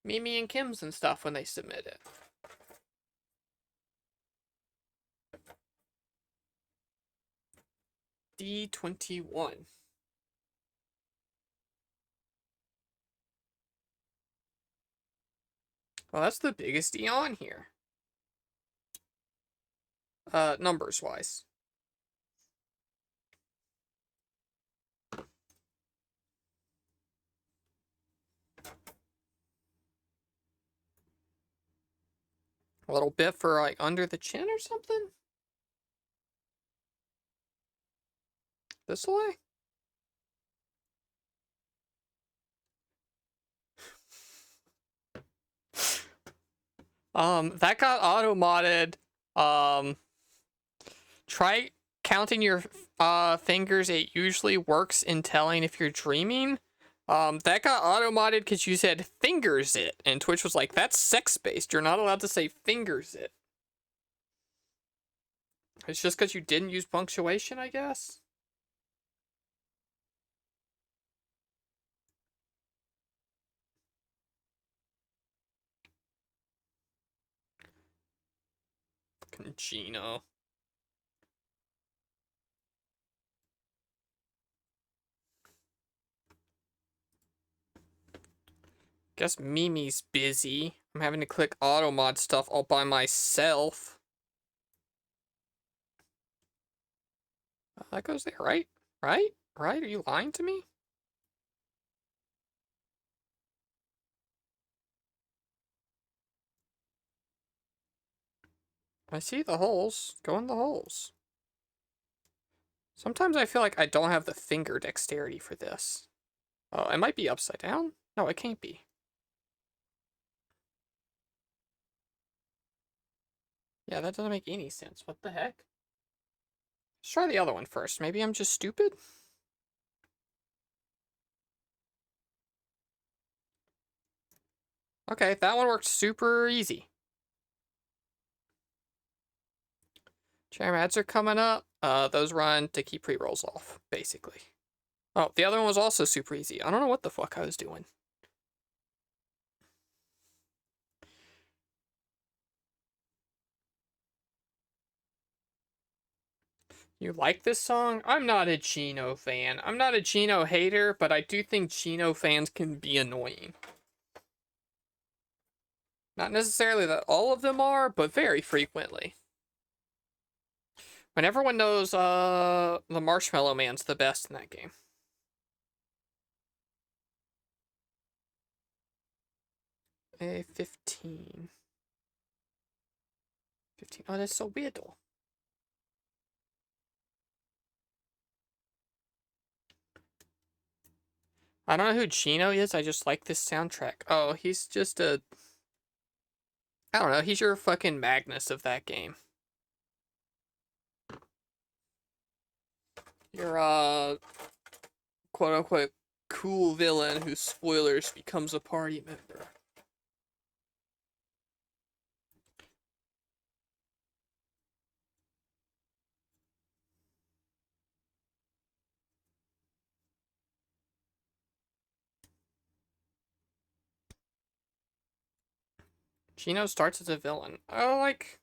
Speaker 1: Mimi and Kim's and stuff when they submit it. D21. Well, that's the biggest D on here. Numbers wise. A little bit for like under the chin or something? This way? That got auto-modded. Try counting your fingers. It usually works in telling if you're dreaming. That got auto-modded because you said fingers it, and Twitch was like, that's sex-based. You're not allowed to say fingers it. It's just because you didn't use punctuation, I guess? Fucking Gino. Guess Mimi's busy. I'm having to click auto mod stuff all by myself. That goes there, right? Right? Right? Are you lying to me? I see the holes. Go in the holes. Sometimes I feel like I don't have the finger dexterity for this. Oh, it might be upside down? No, it can't be. Yeah, that doesn't make any sense. What the heck? Let's try the other one first. Maybe I'm just stupid? Okay, that one worked super easy. Chair ads are coming up. Those run to keep pre-rolls off, basically. Oh, the other one was also super easy. I don't know what the fuck I was doing. You like this song? I'm not a Gino fan. I'm not a Gino hater, but I do think Gino fans can be annoying. Not necessarily that all of them are, but very frequently. When everyone knows the Marshmallow Man's the best in that game. A 15. 15. Oh, that's so weird though. I don't know who Gino is, I just like this soundtrack. Oh, he's just a... I don't know, he's your fucking Magnus of that game. You're a quote-unquote cool villain who, spoilers, becomes a party member. Gino starts as a villain. Oh, like...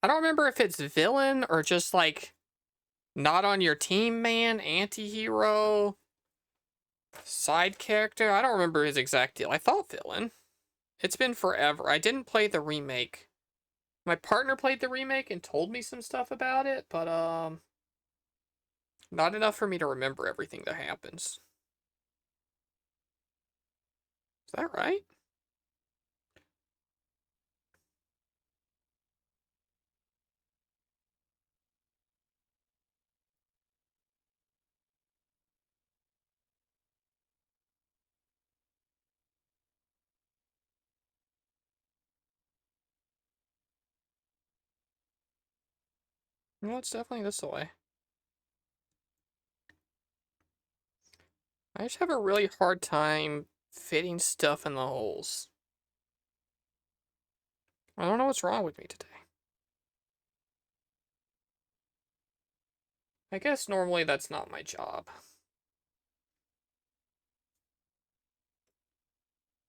Speaker 1: I don't remember if it's villain or just, like, not on your team man, anti-hero, side character. I don't remember his exact deal. I thought villain. It's been forever. I didn't play the remake. My partner played the remake and told me some stuff about it, but, not enough for me to remember everything that happens. Is that right? No, it's definitely this way. I just have a really hard time fitting stuff in the holes. I don't know what's wrong with me today. I guess normally that's not my job.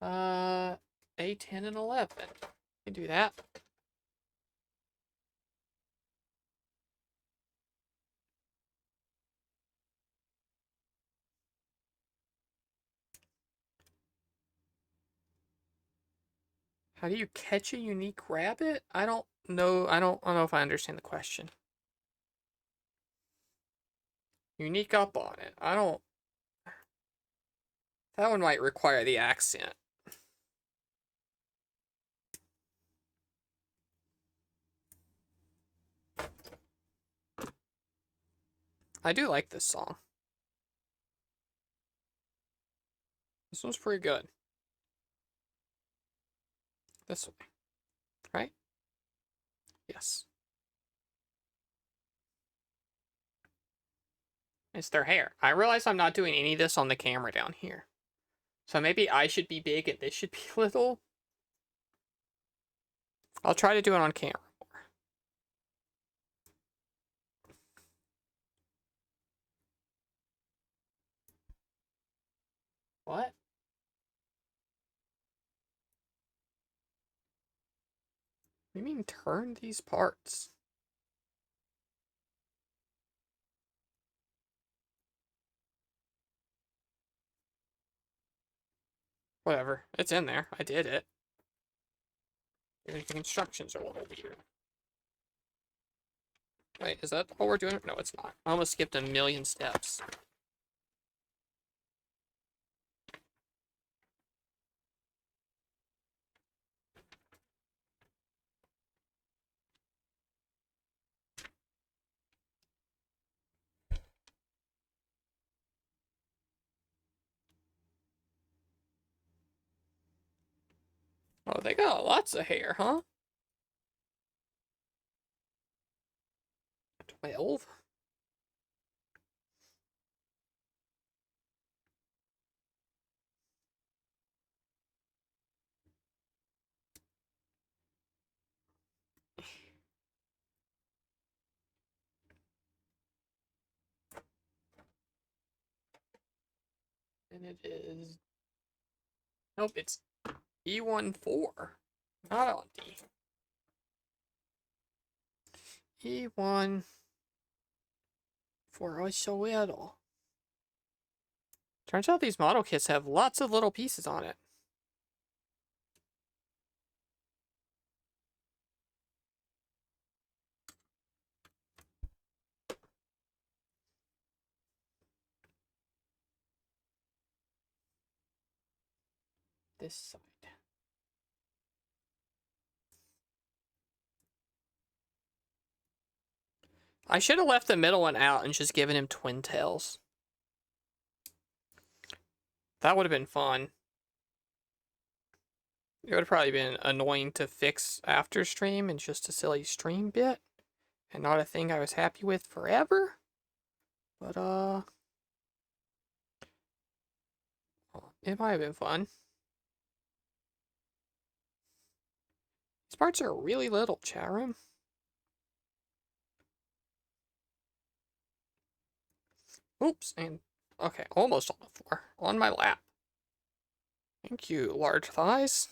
Speaker 1: A10 and 11. I can do that. How do you catch a unique rabbit? I don't know. I don't know if I understand the question. Unique up on it. I don't. That one might require the accent. I do like this song. This one's pretty good. This way. Right? Yes. It's their hair. I realize I'm not doing any of this on the camera down here. So maybe I should be big and this should be little. I'll try to do it on camera more. What? do you mean turn these parts? Whatever. It's in there. I did it. The instructions are a little weird. Wait, is that all we're doing? No, it's not. I almost skipped a million steps. Oh, they got lots of hair, huh? 12? And it is... Nope, it's E14. Not on D. E1 for Osoedo. Turns out these model kits have lots of little pieces on it. This side. I should have left the middle one out and just given him twin tails. That would have been fun. It would have probably been annoying to fix after stream and just a silly stream bit. And not a thing I was happy with forever. But, it might have been fun. These parts are really little, chat room. Oops, and okay, almost on the floor. On my lap. Thank you, large thighs.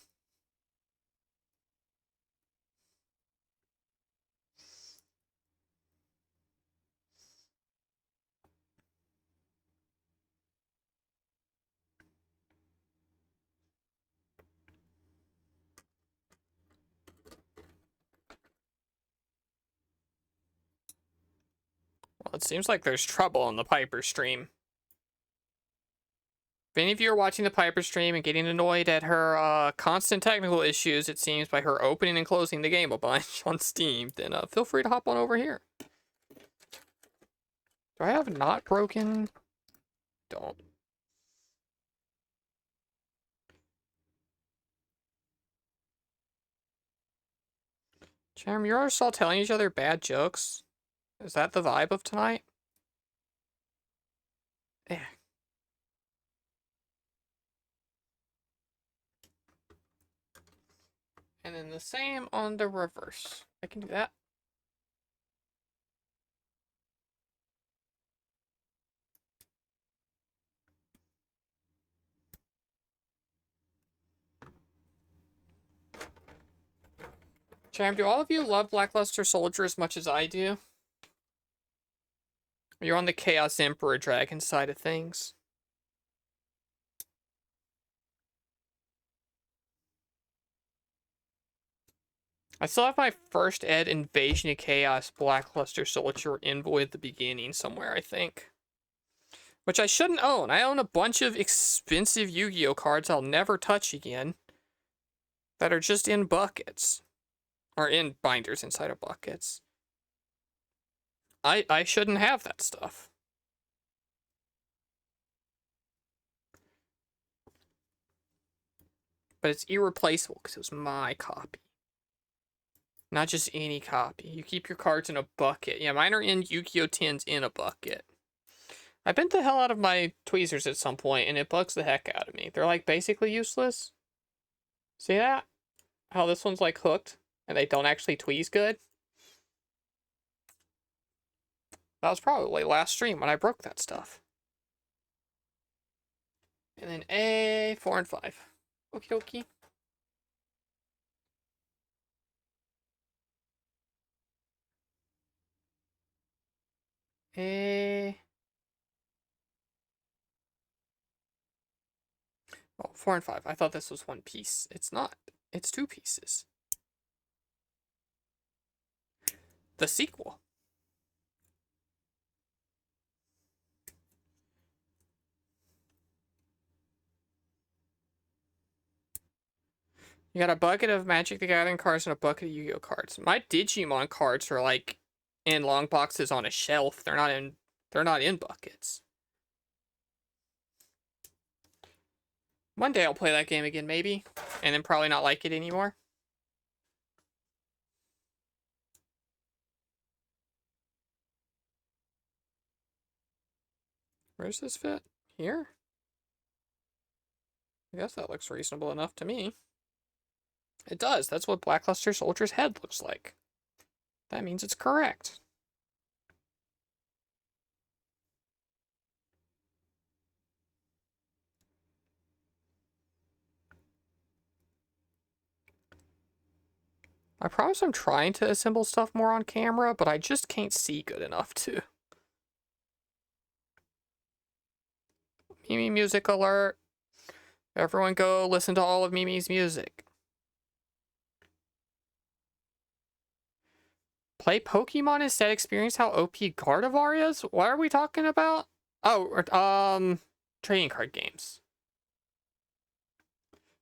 Speaker 1: Well, it seems like there's trouble on the Piper stream. If any of you are watching the Piper stream and getting annoyed at her constant technical issues, it seems, by her opening and closing the game a bunch on Steam, then feel free to hop on over here. Do I have not broken? Don't. Jeremy, you're all telling each other bad jokes? Is that the vibe of tonight? Yeah. And then the same on the reverse. I can do that. Cham, do all of you love Blackluster Soldier as much as I do? You're on the Chaos Emperor Dragon side of things. I still have my first ed Invasion of Chaos Blackluster Soldier envoy at the beginning somewhere, I think. Which I shouldn't own. I own a bunch of expensive Yu-Gi-Oh cards I'll never touch again that are just in buckets. Or in binders inside of buckets. I shouldn't have that stuff. But it's irreplaceable because it was my copy. Not just any copy. You keep your cards in a bucket. Yeah, mine are in Yu-Gi-Oh! 10s in a bucket. I bent the hell out of my tweezers at some point, and it bugs the heck out of me. They're, like, basically useless. See that? How this one's, like, hooked, and they don't actually tweeze good? That was probably last stream when I broke that stuff. And then A, 4 and 5. Okie dokie. Eh. Oh, 4 and 5. I thought this was one piece. It's not. It's 2 pieces. The sequel. You got a bucket of Magic the Gathering cards and a bucket of Yu-Gi-Oh cards. My Digimon cards are like in long boxes on a shelf. They're not in buckets. One day I'll play that game again, maybe, and then probably not like it anymore. Where's this fit? Here? I guess that looks reasonable enough to me. It does. That's what Blackluster Soldier's head looks like. That means it's correct. I promise I'm trying to assemble stuff more on camera, but I just can't see good enough to. Mimi music alert. Everyone go listen to all of Mimi's music. Play Pokemon instead, experience how OP Gardevoir is? What are we talking about? Oh, trading card games.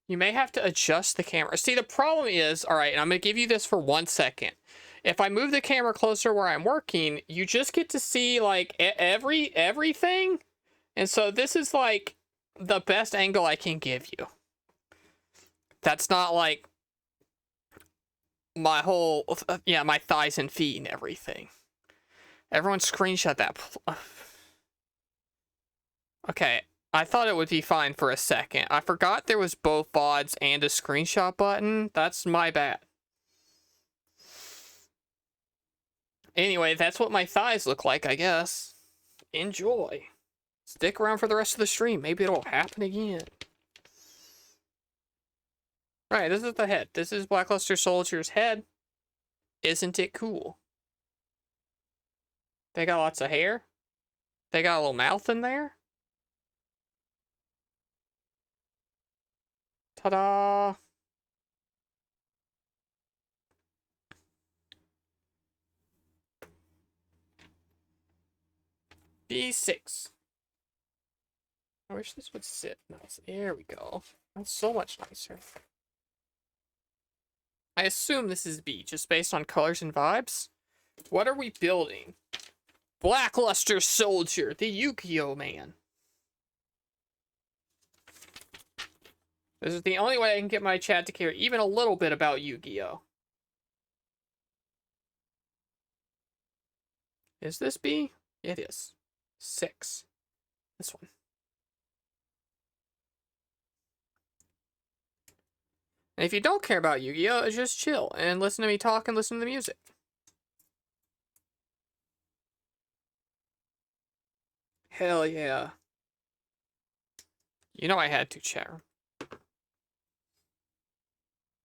Speaker 1: You may have to adjust the camera. See, the problem is, all right, and I'm going to give you this for 1 second. If I move the camera closer where I'm working, you just get to see, like, everything. And so this is, like, the best angle I can give you. That's not, like, my whole, yeah, my thighs and feet and everything. Everyone screenshot that. Okay, I thought it would be fine for a second. I forgot there was both VODs and a screenshot button. That's my bad. Anyway, that's what my thighs look like, I guess. Enjoy. Stick around for the rest of the stream. Maybe it'll happen again. Alright, this is the head. This is Blackluster Soldier's head. Isn't it cool? They got lots of hair. They got a little mouth in there. Ta-da! D6. I wish this would sit nice. There we go. That's so much nicer. I assume this is B, just based on colors and vibes. What are we building? Blackluster Soldier, the Yugioh man. This is the only way I can get my chat to care even a little bit about Yu-Gi-Oh! Is this B? It is. 6. This one. And if you don't care about Yu-Gi-Oh!, just chill and listen to me talk and listen to the music. Hell yeah. You know I had to, chat.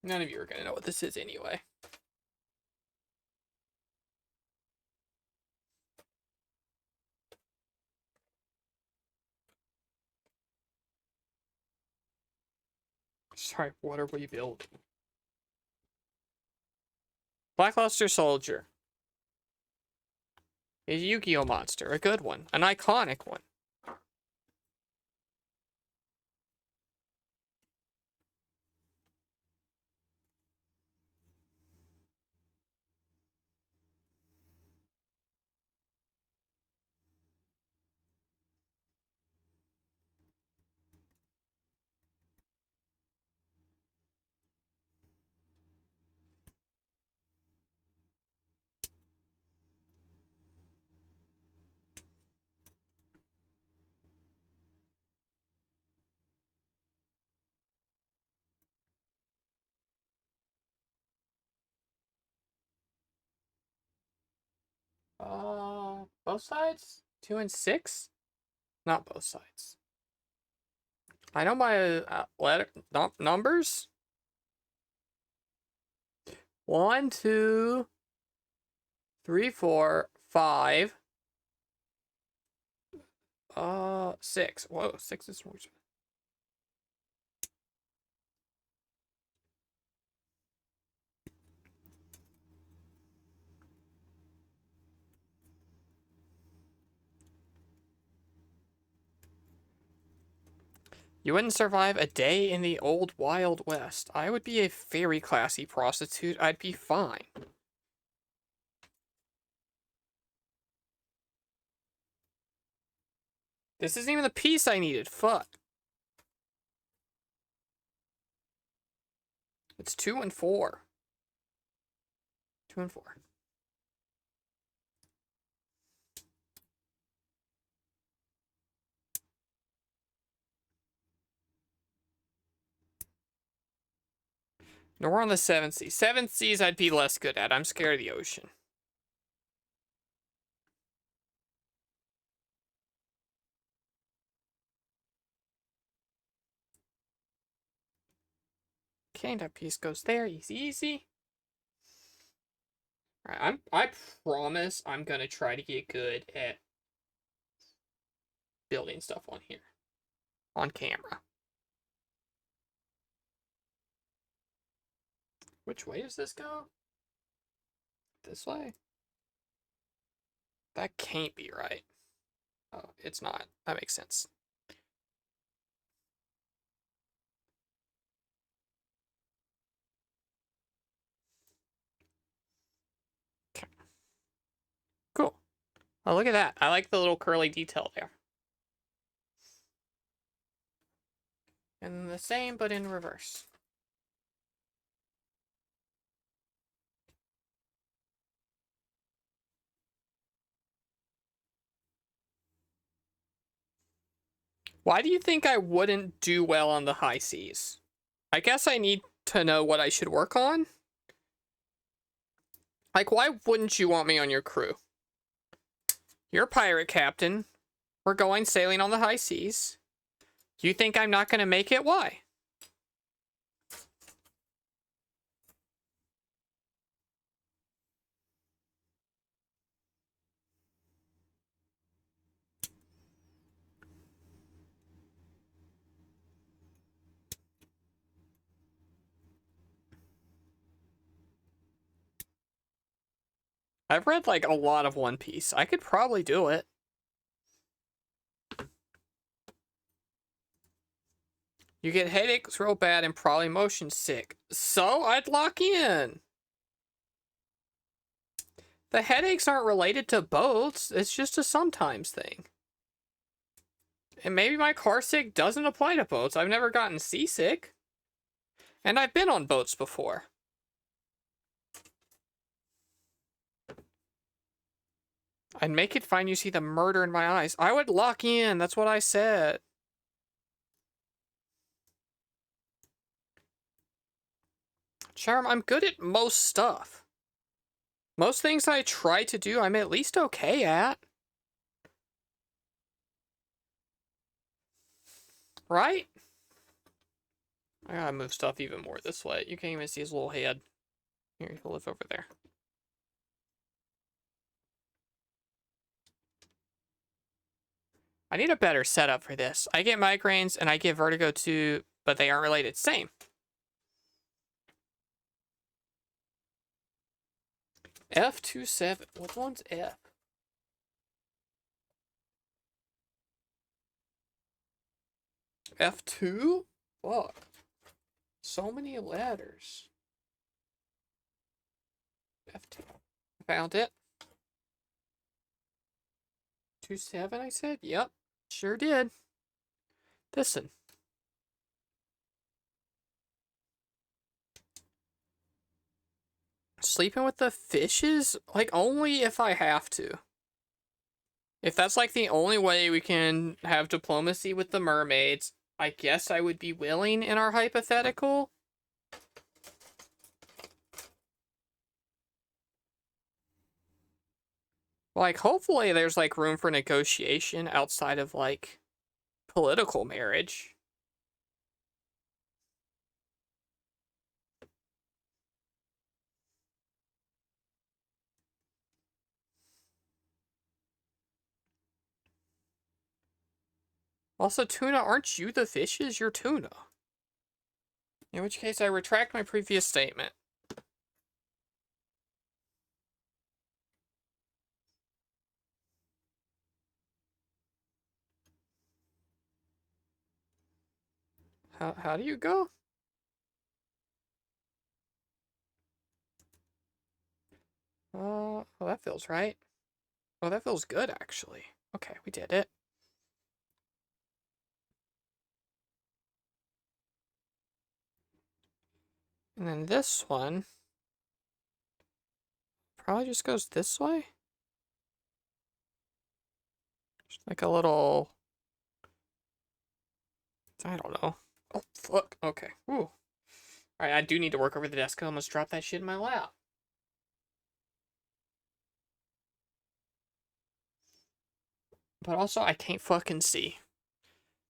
Speaker 1: None of you are gonna know what this is anyway. Sorry, what are we building? Blackluster Soldier. A Yu-Gi-Oh! Monster. A good one. An iconic one. Both sides? 2 and 6? Not both sides. I know my numbers. 1, 2, 3, 4, 5, 6. Whoa, 6 is more. You wouldn't survive a day in the old Wild West. I would be a very classy prostitute. I'd be fine. This isn't even the piece I needed. Fuck. It's 2 and 4. 2 and 4. No, we're on the 7th sea. 7th seas I'd be less good at. I'm scared of the ocean. Okay, that piece goes there. Easy, easy. Alright, I promise I'm gonna try to get good at building stuff on here. On camera. Which way does this go? This way? That can't be right. Oh, it's not. That makes sense. Okay. Cool. Oh, look at that. I like the little curly detail there. And the same, but in reverse. Why do you think I wouldn't do well on the high seas? I guess I need to know what I should work on. Like, why wouldn't you want me on your crew? You're a pirate captain. We're going sailing on the high seas. You think I'm not going to make it? Why? I've read, like, a lot of One Piece. I could probably do it. You get headaches real bad and probably motion sick. So I'd lock in. The headaches aren't related to boats. It's just a sometimes thing. And maybe my car sick doesn't apply to boats. I've never gotten seasick. And I've been on boats before. I'd make it fine you see the murder in my eyes. I would lock in. That's what I said. Charm, I'm good at most stuff. Most things I try to do, I'm at least okay at. Right? I gotta move stuff even more this way. You can't even see his little head. Here, he'll live over there. I need a better setup for this. I get migraines and I get vertigo too, but they aren't related. Same. F27. What one's F? F2? Fuck. So many letters. F2. Found it. 27, I said? Yep. Sure did. Listen. Sleeping with the fishes? Like, only if I have to. If that's, like, the only way we can have diplomacy with the mermaids, I guess I would be willing in our hypothetical. Like, hopefully there's, like, room for negotiation outside of, like, political marriage. Also, tuna, aren't you the fishes? You're tuna. In which case, I retract my previous statement. How do you go? Oh, that feels right. Oh, that feels good, actually. Okay, we did it. And then this one probably just goes this way. Just like a little... I don't know. Oh, fuck. Okay. Ooh. Alright, I do need to work over the desk. I almost dropped that shit in my lap. But also, I can't fucking see.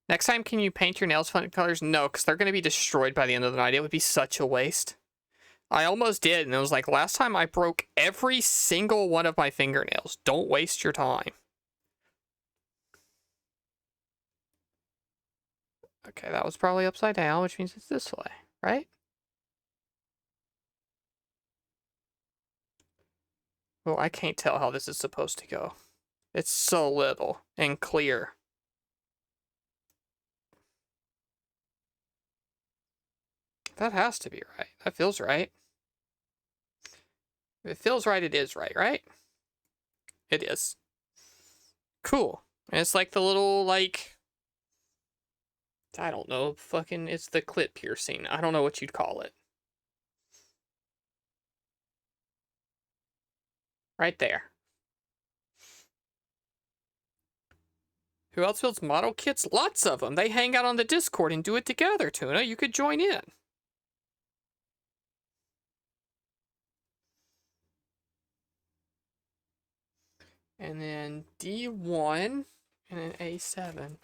Speaker 1: Next time, can you paint your nails fun colors? No, because they're going to be destroyed by the end of the night. It would be such a waste. I almost did, and it was like, last time I broke every single one of my fingernails. Don't waste your time. Okay, that was probably upside down, which means it's this way, right? Oh, I can't tell how this is supposed to go. It's so little and clear. That has to be right. That feels right. If it feels right, it is right, right? It is. Cool. And it's like the little, like... I don't know. Fucking, it's the clit piercing. I don't know what you'd call it. Right there. Who else builds model kits? Lots of them. They hang out on the Discord and do it together, Tuna. You could join in. And then D1 and an A7.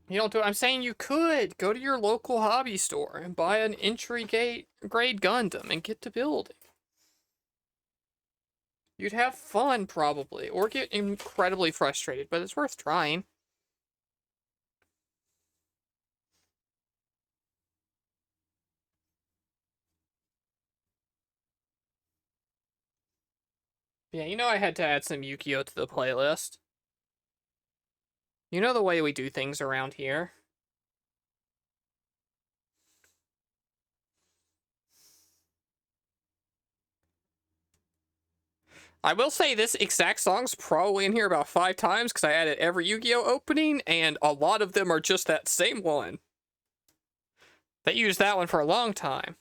Speaker 1: You don't do it. I'm saying you could go to your local hobby store and buy an entry grade Gundam and get to building. You'd have fun, probably, or get incredibly frustrated, but it's worth trying. Yeah, you know I had to add some Yukio to the playlist. You know the way we do things around here. I will say this exact song's probably in here about 5 times because I added every Yu-Gi-Oh opening, and a lot of them are just that same one. They used that one for a long time.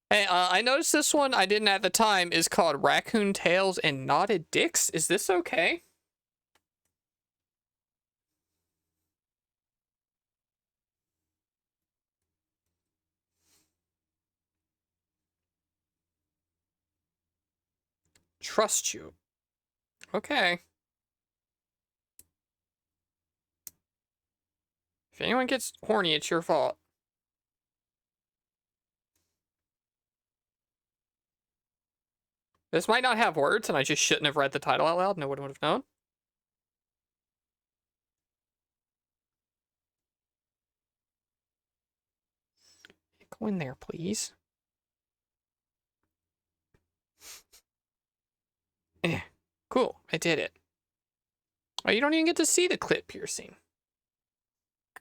Speaker 1: Hey, I noticed this one I didn't at the time is called Raccoon Tails and Knotted Dicks. Is this okay? Trust you. Okay. If anyone gets horny, it's your fault. This might not have words, and I just shouldn't have read the title out loud. No one would have known. Go in there, please. Cool, I did it. Oh, you don't even get to see the clit piercing.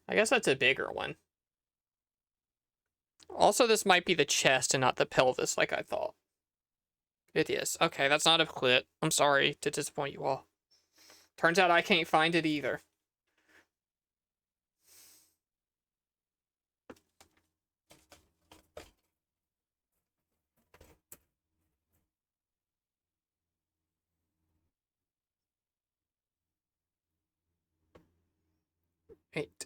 Speaker 1: I guess that's a bigger one. Also, this might be the chest and not the pelvis like I thought. It is. Okay, that's not a clit. I'm sorry to disappoint you all. Turns out I can't find it either. Eight.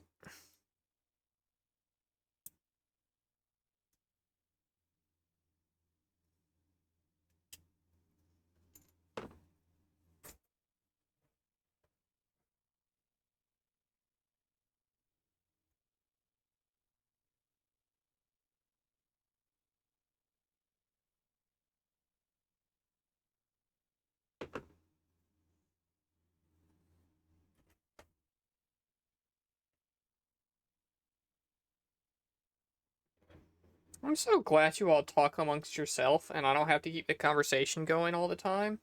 Speaker 1: I'm so glad you all talk amongst yourself and I don't have to keep the conversation going all the time.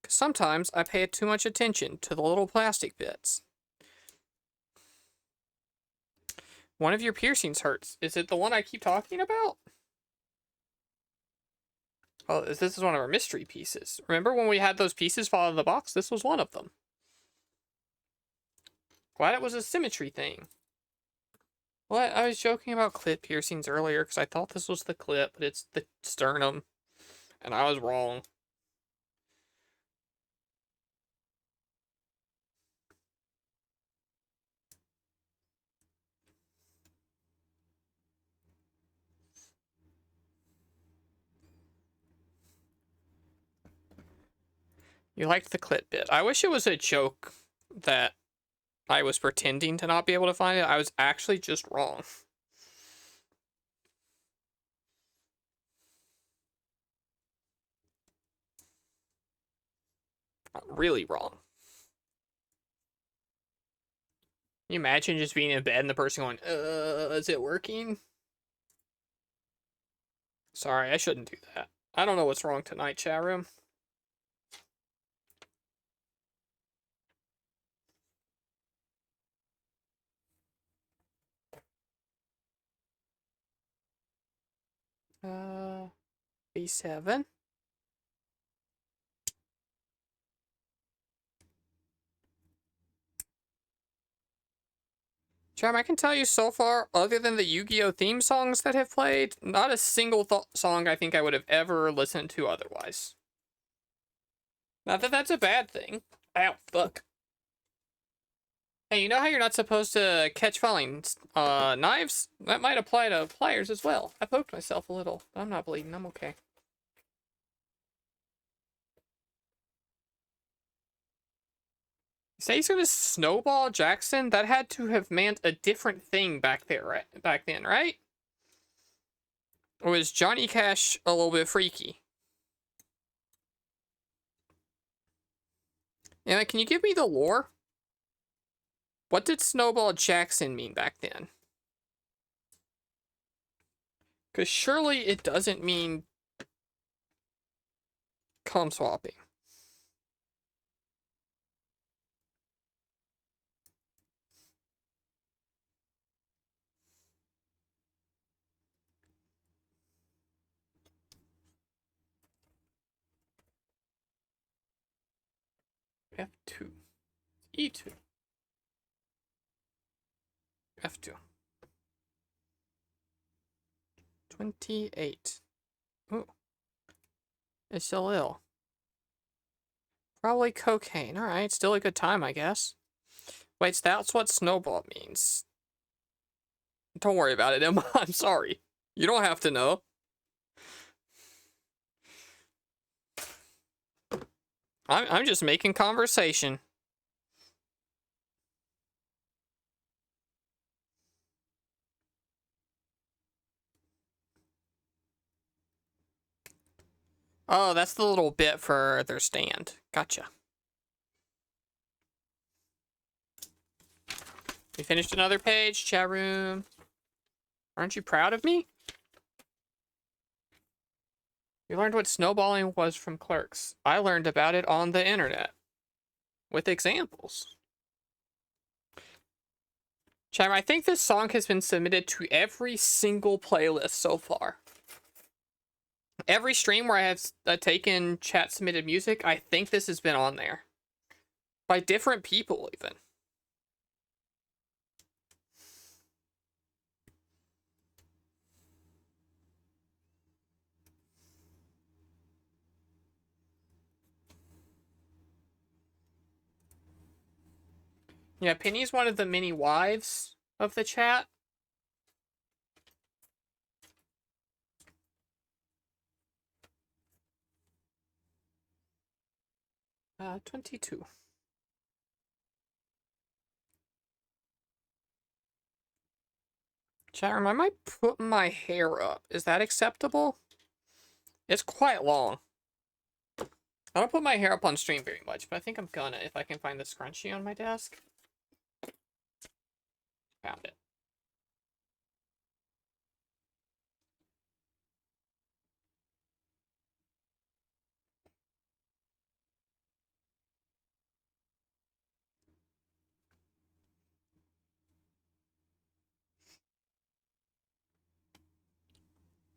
Speaker 1: Because sometimes I pay too much attention to the little plastic bits. One of your piercings hurts. Is it the one I keep talking about? Oh, this is one of our mystery pieces. Remember when we had those pieces fall out of the box? This was one of them. Glad it was a symmetry thing. Well, I was joking about clip piercings earlier because I thought this was the clip, but it's the sternum. And I was wrong. You liked the clip bit. I wish it was a joke that I was pretending to not be able to find it. I was actually just wrong. Really wrong. Can you imagine just being in bed and the person going, is it working? Sorry, I shouldn't do that. I don't know what's wrong tonight, chat room. B7. Cham, I can tell you so far, other than the Yu-Gi-Oh theme songs that have played, not a single song I think I would have ever listened to otherwise. Not that that's a bad thing. Ow, fuck. Hey, you know how you're not supposed to catch falling knives? That might apply to pliers as well. I poked myself a little. I'm not bleeding. I'm okay. You say he's gonna snowball Jackson? That had to have meant a different thing back there, right? Back then, right? Or was Johnny Cash a little bit freaky? Anna, can you give me the lore? What did Snowball Jackson mean back then? Because surely it doesn't mean cum swapping. F2. E2. F2. 28. Ooh. It's still ill. Probably cocaine. Alright, still a good time, I guess. Wait, so that's what snowball means. Don't worry about it, Emma. I'm sorry. You don't have to know. I'm just making conversation. Oh, that's the little bit for their stand. Gotcha. We finished another page, chat room. Aren't you proud of me? You learned what snowballing was from Clerks. I learned about it on the internet. With examples. Chat room, I think this song has been submitted to every single playlist so far. Every stream where I have taken chat submitted music, I think this has been on there. By different people, even. Yeah, Penny's one of the many wives of the chat. 22. Chat room, I might put my hair up. Is that acceptable? It's quite long. I don't put my hair up on stream very much, but I think I'm gonna if I can find the scrunchie on my desk. Found it.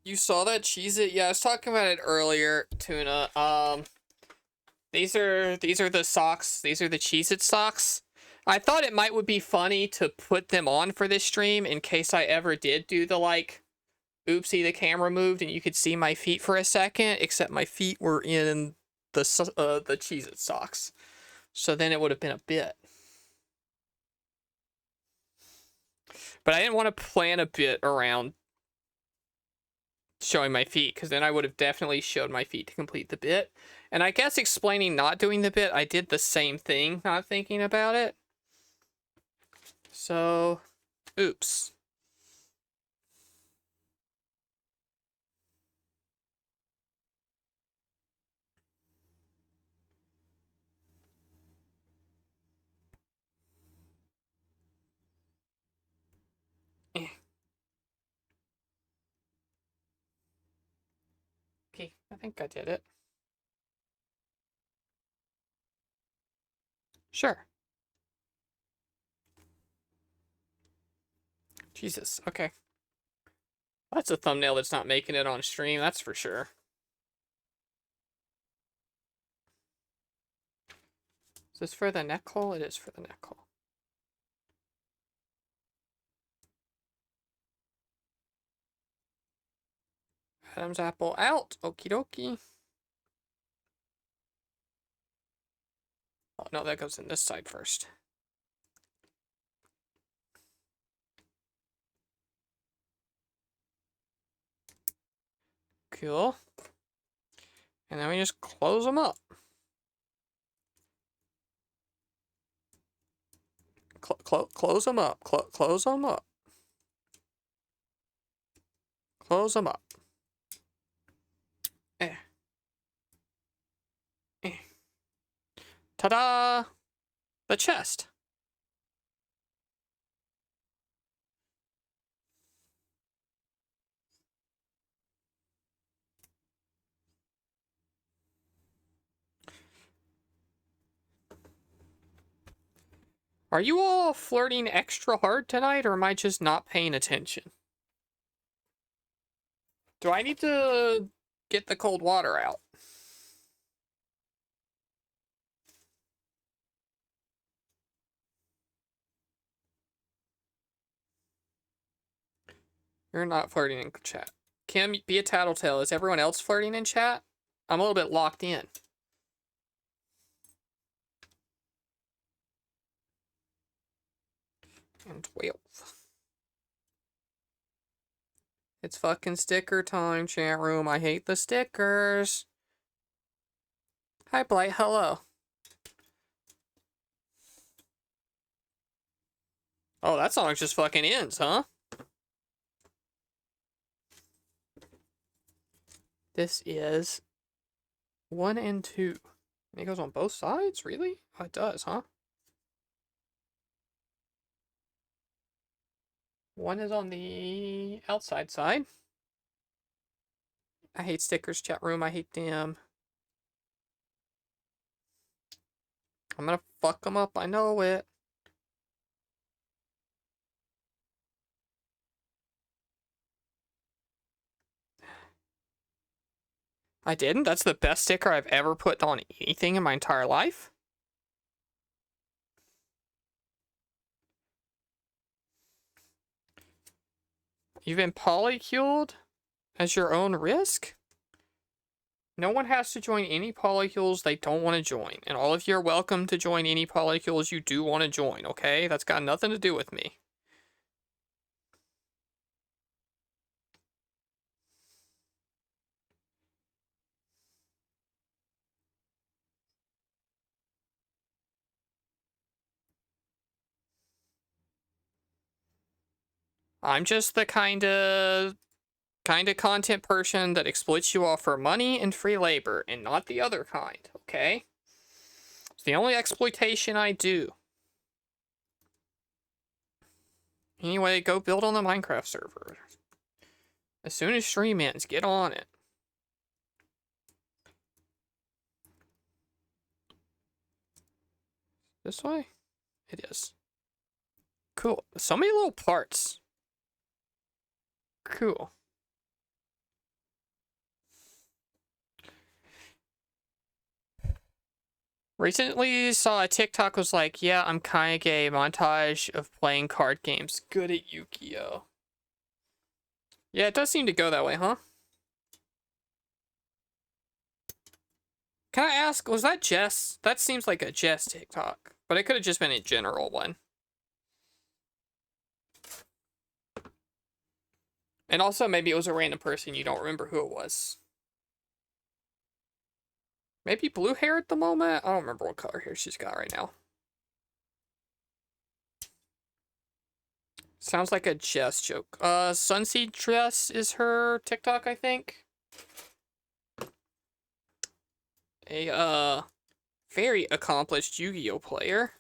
Speaker 1: You saw that Cheez-It? Yeah, I was talking about it earlier, Tuna. These are the socks. These are the Cheez-It socks. I thought it would be funny to put them on for this stream in case I ever did do the like, oopsie, the camera moved and you could see my feet for a second, except my feet were in the Cheez-It socks. So then it would have been a bit. But I didn't want to plan a bit around showing my feet, because then I would have definitely showed my feet to complete the bit. And I guess explaining not doing the bit, I did the same thing, not thinking about it. So, oops. Okay, I think I did it. Sure. Jesus, okay. That's a thumbnail that's not making it on stream, that's for sure. Is this for the neck hole? It is for the neck hole. Adam's apple out. Okie dokie. Oh, no, that goes in this side first. Cool. And then we just close them up. Close them up. Close them up. Close them up. Eh. Eh. Ta-da! The chest. Are you all flirting extra hard tonight, or am I just not paying attention? Do I need to get the cold water out? You're not flirting in chat. Kim, be a tattletale. Is everyone else flirting in chat? I'm a little bit locked in. And 12. It's fucking sticker time, chat room. I hate the stickers. Hi, Blight. Hello. Oh, that song just fucking ends, huh? This is 1 and 2. And it goes on both sides? Really? Oh, it does, huh? 1 is on the outside side. I hate stickers, chat room. I hate them. I'm gonna fuck them up. I know it. I didn't? That's the best sticker I've ever put on anything in my entire life? You've been polyculed as your own risk? No one has to join any polycules they don't want to join. And all of you are welcome to join any polycules you do want to join, okay? That's got nothing to do with me. I'm just the kind of content person that exploits you all for money and free labor, and not the other kind, okay? It's the only exploitation I do. Anyway, go build on the Minecraft server. As soon as stream ends, get on it. This way? It is. Cool. So many little parts. Cool. Recently saw a TikTok was like, yeah, I'm kinda gay, montage of playing card games. Good at Yugioh. Yeah, it does seem to go that way, huh? Can I ask, was that Jess? That seems like a Jess TikTok, but it could have just been a general one. And also, maybe it was a random person, you don't remember who it was. Maybe blue hair at the moment? I don't remember what color hair she's got right now. Sounds like a Jess joke. Sunseed Dress is her TikTok, I think. A, very accomplished Yu-Gi-Oh player.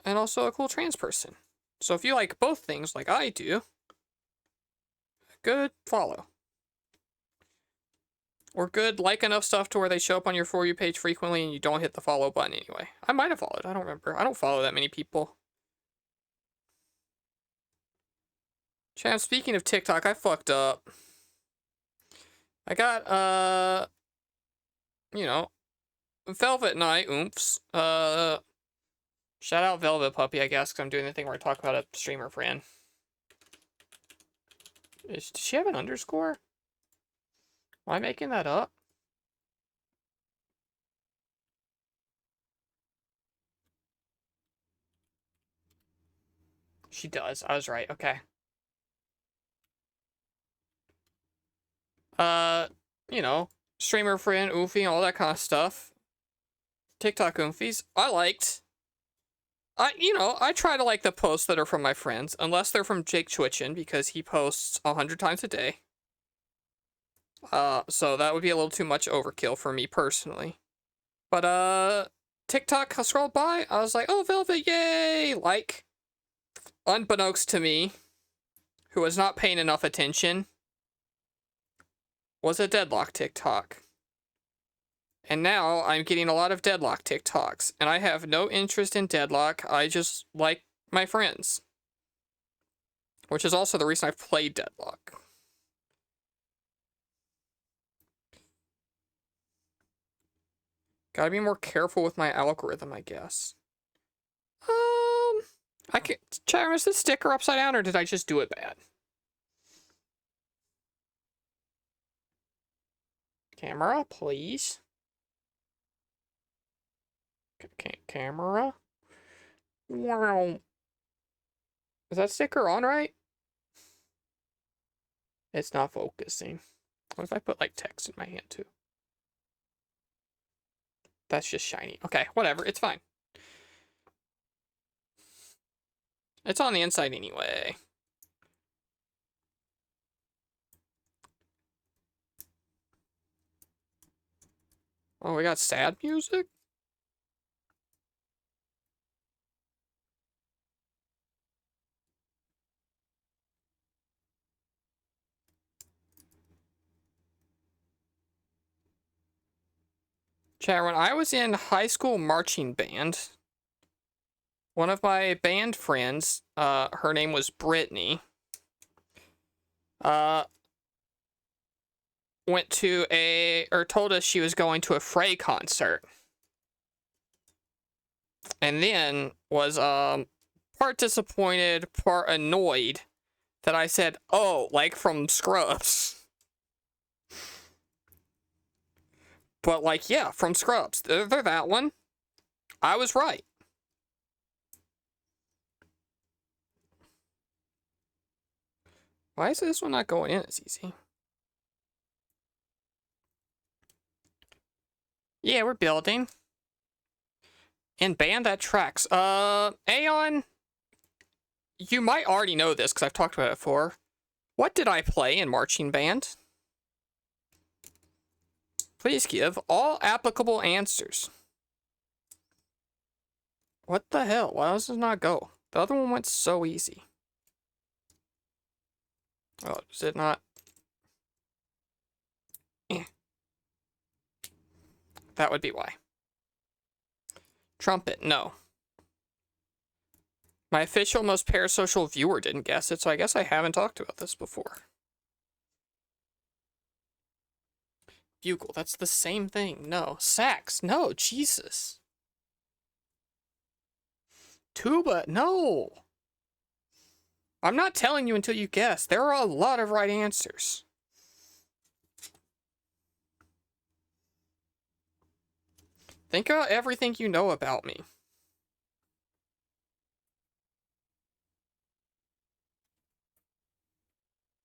Speaker 1: And also a cool trans person. So if you like both things like I do, good follow. Or good like enough stuff to where they show up on your For You page frequently and you don't hit the follow button anyway. I might have followed, I don't remember. I don't follow that many people. Chat, speaking of TikTok, I fucked up. I got, you know, Velvet Night oomphs. Shout out Velvet Puppy, I guess, because I'm doing the thing where I talk about a streamer friend. Does she have an underscore? Am I making that up? She does. I was right. Okay. You know, streamer friend, Oofy, all that kind of stuff. TikTok Oomfies. I liked. I try to like the posts that are from my friends, unless they're from Jake Twitchin, because he posts 100 times a day. So that would be a little too much overkill for me personally. But, TikTok scrolled by, I was like, oh, Velvet, yay! Like, unbeknownst to me, who was not paying enough attention, was a Deadlock TikTok. And now I'm getting a lot of Deadlock TikToks, and I have no interest in Deadlock, I just like my friends. Which is also the reason I've played Deadlock. Gotta be more careful with my algorithm, I guess. I can Chat, is this sticker upside down, or did I just do it bad? Camera, please. Camera. Wow. Is that sticker on right? It's not focusing. What if I put like text in my hand too? That's just shiny. Okay, whatever. It's fine. It's on the inside anyway. Oh, we got sad music? Chat, when I was in high school marching band, one of my band friends, her name was Brittany, went to told us she was going to a Frey concert. And then was, part disappointed, part annoyed that I said, oh, like from Scrubs. But, like, yeah, from Scrubs. They're that one. I was right. Why is this one not going in as easy? Yeah, we're building. In band, that tracks. Aeon, you might already know this because I've talked about it before. What did I play in marching band? Please give all applicable answers. What the hell? Why does this not go? The other one went so easy. Oh, is it not? Eh. That would be why. Trumpet, no. My official most parasocial viewer didn't guess it, so I guess I haven't talked about this before. Bugle, that's the same thing. No. Sax, no, Jesus. Tuba, no. I'm not telling you until you guess. There are a lot of right answers. Think about everything you know about me.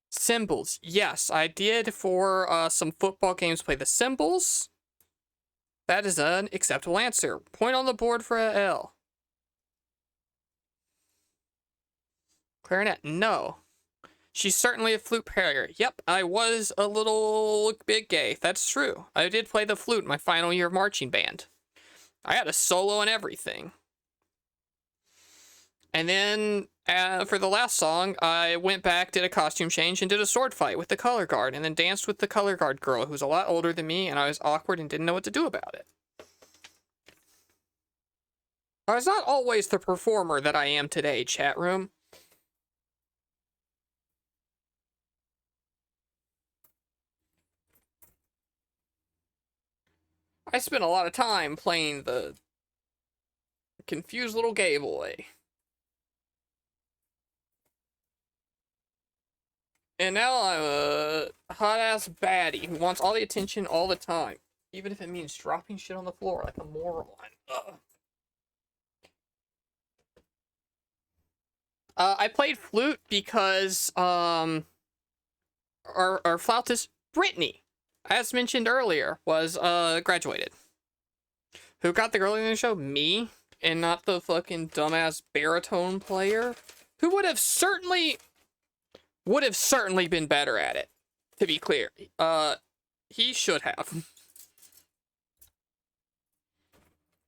Speaker 1: Cymbals. Yes, I did for some football games play the cymbals. That is an acceptable answer. Point on the board for a L. Clarinet. No. She's certainly a flute player. Yep, I was a little bit gay. That's true. I did play the flute my final year of marching band. I had a solo and everything. And then for the last song, I went back, did a costume change, and did a sword fight with the color guard, and then danced with the color guard girl, who's a lot older than me, and I was awkward and didn't know what to do about it. I was not always the performer that I am today, chat room. I spent a lot of time playing the confused little gay boy. And now I'm a hot-ass baddie who wants all the attention all the time. Even if it means dropping shit on the floor like a moron. Ugh. I played flute because, our flautist, Brittany, as mentioned earlier, was, graduated. Who got the girl in the show? Me, and not the fucking dumbass baritone player, who would have certainly been better at it, to be clear. He should have.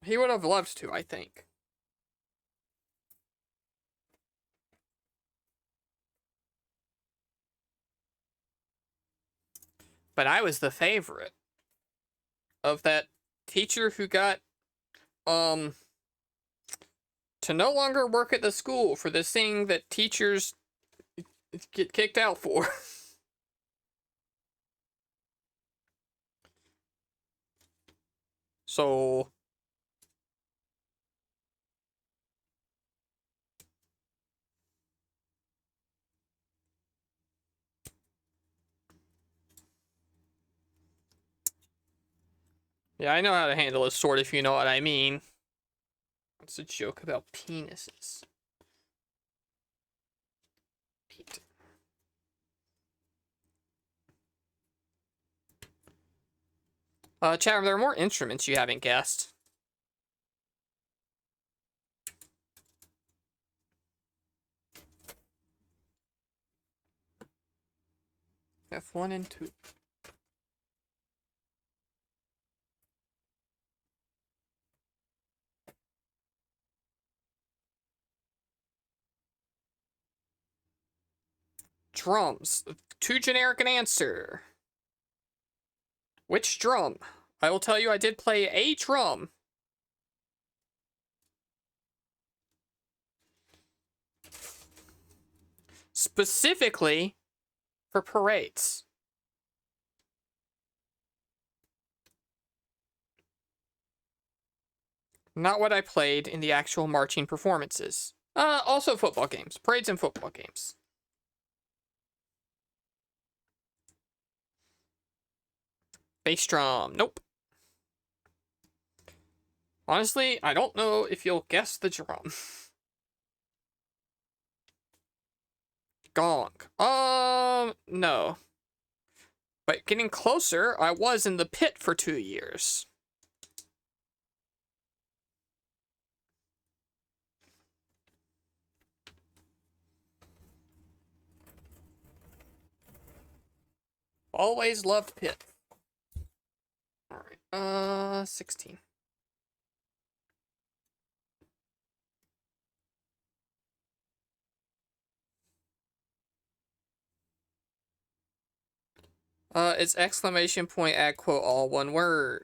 Speaker 1: He would have loved to, I think. But I was the favorite of that teacher who got, to no longer work at the school for this thing that teachers get kicked out for. So... yeah, I know how to handle a sword if you know what I mean. It's a joke about penises. Pete. Chat, there are more instruments you haven't guessed. F1 and 2. Drums. Too generic an answer. Which drum? I will tell you I did play a drum. Specifically for parades. Not what I played in the actual marching performances. Also football games. Parades and football games. Bass drum. Nope. Honestly, I don't know if you'll guess the drum. Gong. No. But getting closer, I was in the pit for 2 years. Always loved pit. Alright, 16. It's exclamation point add quote all one word.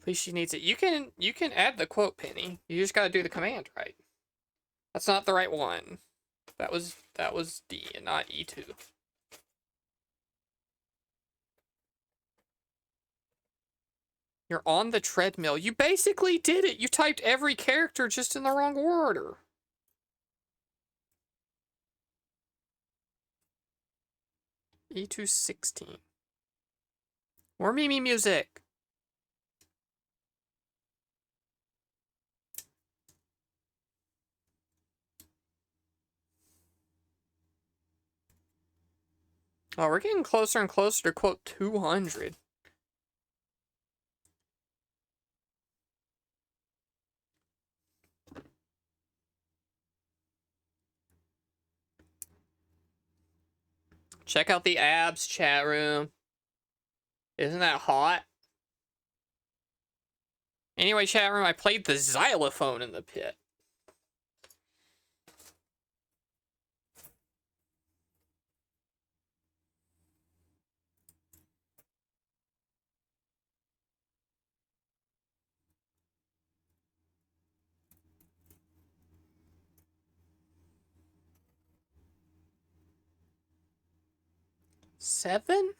Speaker 1: Please, she needs it. You can add the quote, Penny. You just gotta do the command right. That's not the right one. That was D and not E2. You're on the treadmill. You basically did it. You typed every character just in the wrong order. E216. More Mimi music. Oh, we're getting closer and closer to quote 200. Check out the abs chat room. Isn't that hot? Anyway, chat room, I played the xylophone in the pit. Seven?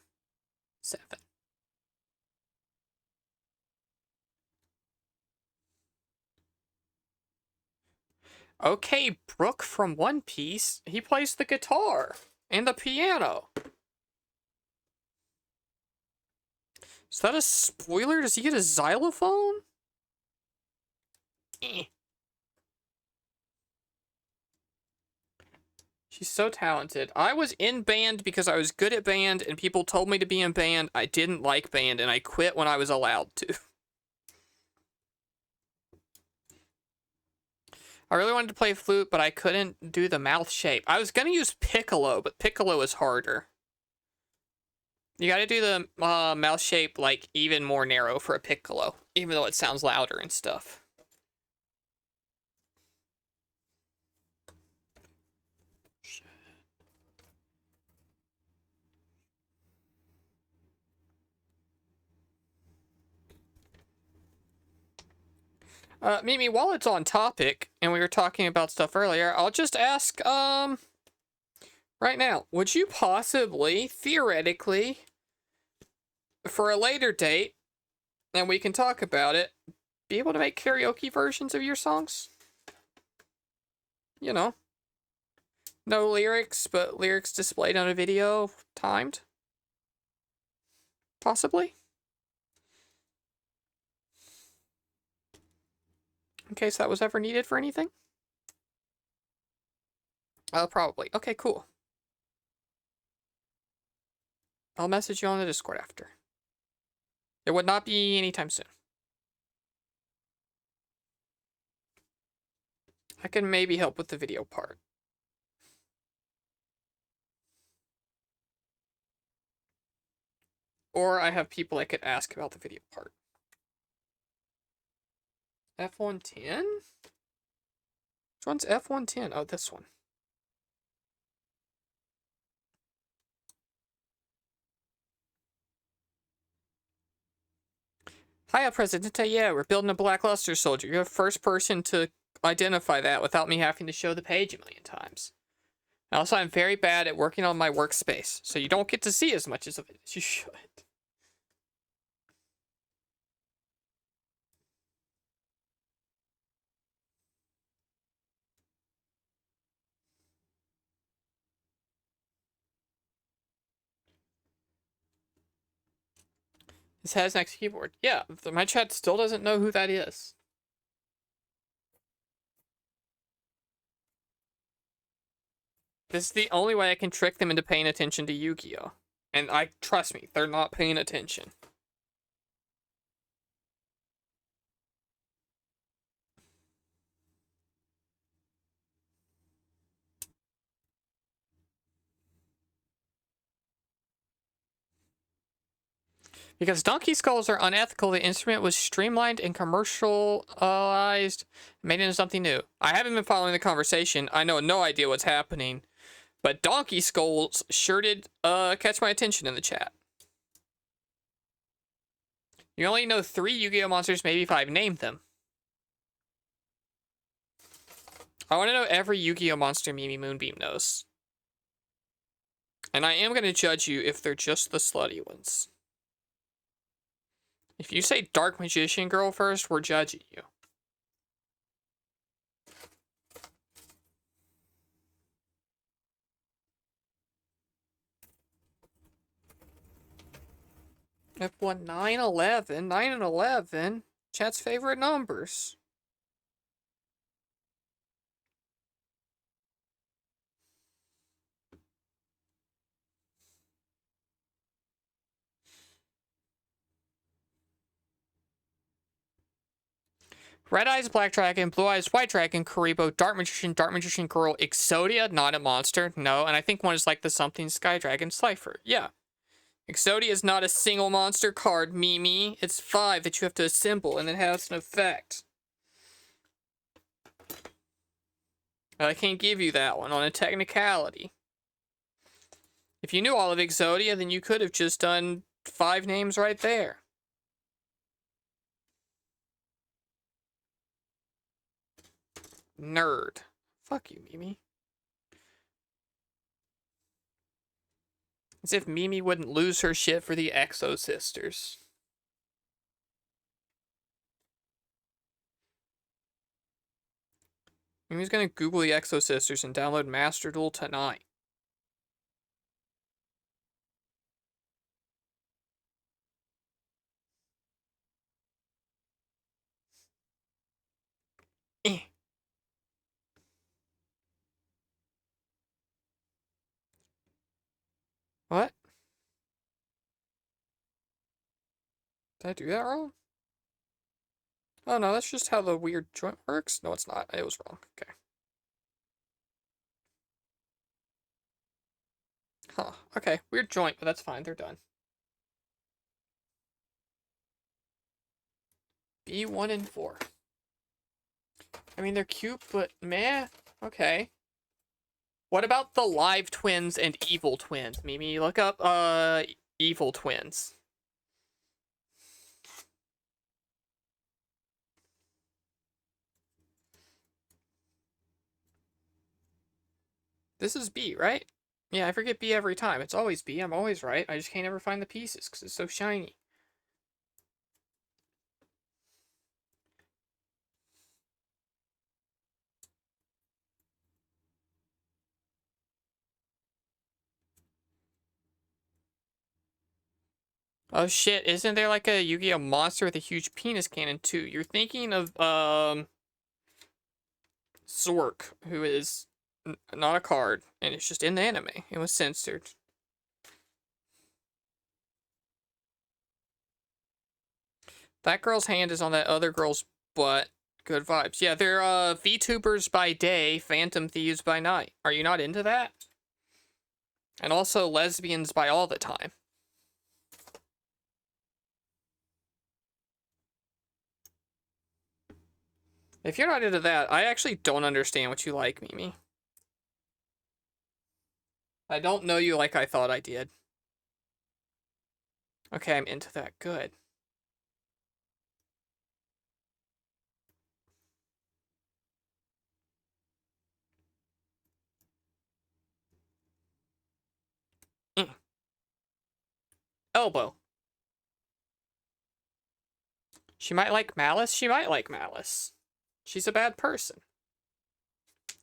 Speaker 1: Okay, Brooke from One Piece. He plays the guitar and the piano. Is that a spoiler? Does he get a xylophone? Eh. She's so talented. I was in band because I was good at band and people told me to be in band. I didn't like band and I quit when I was allowed to. I really wanted to play flute, but I couldn't do the mouth shape. I was going to use piccolo, but piccolo is harder. You got to do the mouth shape like even more narrow for a piccolo, even though it sounds louder and stuff. Mimi, while it's on topic, and we were talking about stuff earlier, I'll just ask, right now, would you possibly, theoretically, for a later date, and we can talk about it, be able to make karaoke versions of your songs? You know. No lyrics, but lyrics displayed on a video, timed? Possibly? In case that was ever needed for anything? Probably. Okay, cool. I'll message you on the Discord after. It would not be anytime soon. I can maybe help with the video part. Or I have people I could ask about the video part. F110? Which one's F110? Oh, this one. Hiya, Presidente. Yeah, we're building a Black Luster soldier. You're the first person to identify that without me having to show the page a million times. Also, I'm very bad at working on my workspace, so you don't get to see as much of it as you should. His head's next to keyboard. Yeah, my chat still doesn't know who that is. This is the only way I can trick them into paying attention to Yu-Gi-Oh! And trust me, they're not paying attention. Because donkey skulls are unethical, the instrument was streamlined and commercialized, made into something new. I haven't been following the conversation. I know no idea what's happening. But donkey skulls sure did catch my attention in the chat. You only know 3 Yu-Gi-Oh monsters, maybe 5. Name them. I want to know every Yu-Gi-Oh monster Mimi Moonbeam knows. And I am going to judge you if they're just the slutty ones. If you say Dark Magician Girl first, we're judging you. F1 9, 11. 9 and 11. Chat's favorite numbers. Red Eyes Black Dragon, Blue Eyes White Dragon, Karibo, Dark Magician Girl, Exodia, not a monster, no, and I think one is like the something Sky Dragon Slifer, yeah. Exodia is not a single monster card, Mimi. It's 5 that you have to assemble and it has an effect. I can't give you that one on a technicality. If you knew all of Exodia, then you could have just done 5 names right there. Nerd. Fuck you, Mimi. As if Mimi wouldn't lose her shit for the Exo Sisters. Mimi's gonna Google the Exo Sisters and download Master Duel tonight. Eh. What? Did I do that wrong? Oh no, that's just how the weird joint works. No, it's not. It was wrong. Okay. Huh. Okay. Weird joint, but that's fine. They're done. B1 and 4. I mean, they're cute, but meh. Okay. What about the live twins and evil twins? Mimi, look up, evil twins. This is B, right? Yeah, I forget B every time. It's always B. I'm always right. I just can't ever find the pieces because it's so shiny. Oh shit, isn't there like a Yu-Gi-Oh monster with a huge penis cannon too? You're thinking of, Zork, who is not a card, and it's just in the anime. It was censored. That girl's hand is on that other girl's butt. Good vibes. Yeah, they're VTubers by day, Phantom Thieves by night. Are you not into that? And also lesbians by all the time. If you're not into that, I actually don't understand what you like, Mimi. I don't know you like I thought I did. Okay, I'm into that. Good. Mm. Elbow. She might like Malice. She might like Malice. She's a bad person.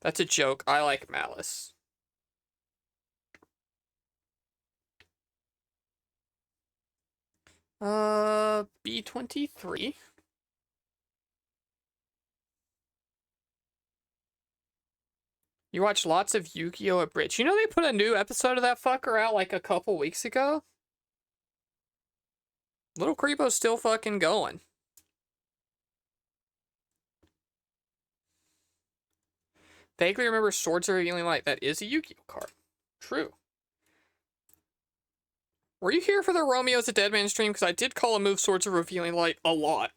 Speaker 1: That's a joke. I like Malice. B23. You watch lots of Yu-Gi-Oh! Abridged. You know they put a new episode of that fucker out like a couple weeks ago? Little Creepo's still fucking going. Vaguely remember Swords of Revealing Light. That is a Yu-Gi-Oh! Card. True. Were you here for the Romeo's a Dead Man stream? Because I did call a move Swords of Revealing Light a lot.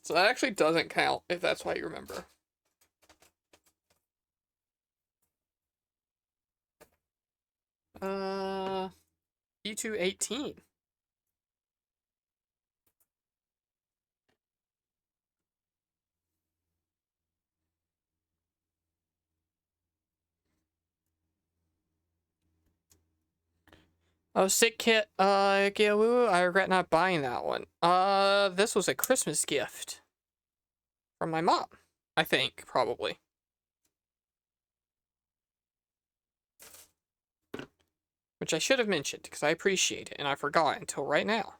Speaker 1: So that actually doesn't count, if that's why you remember. E218. Oh, sick kit, yugioh, I regret not buying that one. This was a Christmas gift. From my mom, I think, probably. Which I should have mentioned, because I appreciate it, and I forgot until right now.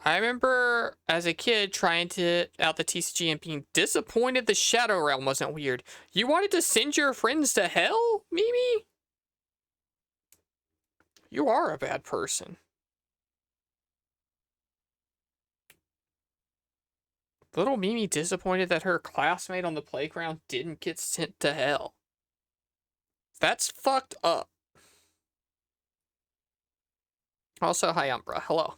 Speaker 1: I remember as a kid trying to out the TCG and being disappointed the Shadow Realm wasn't weird. You wanted to send your friends to hell, Mimi? You are a bad person. Little Mimi disappointed that her classmate on the playground didn't get sent to hell. That's fucked up. Also, hi Umbra. Hello.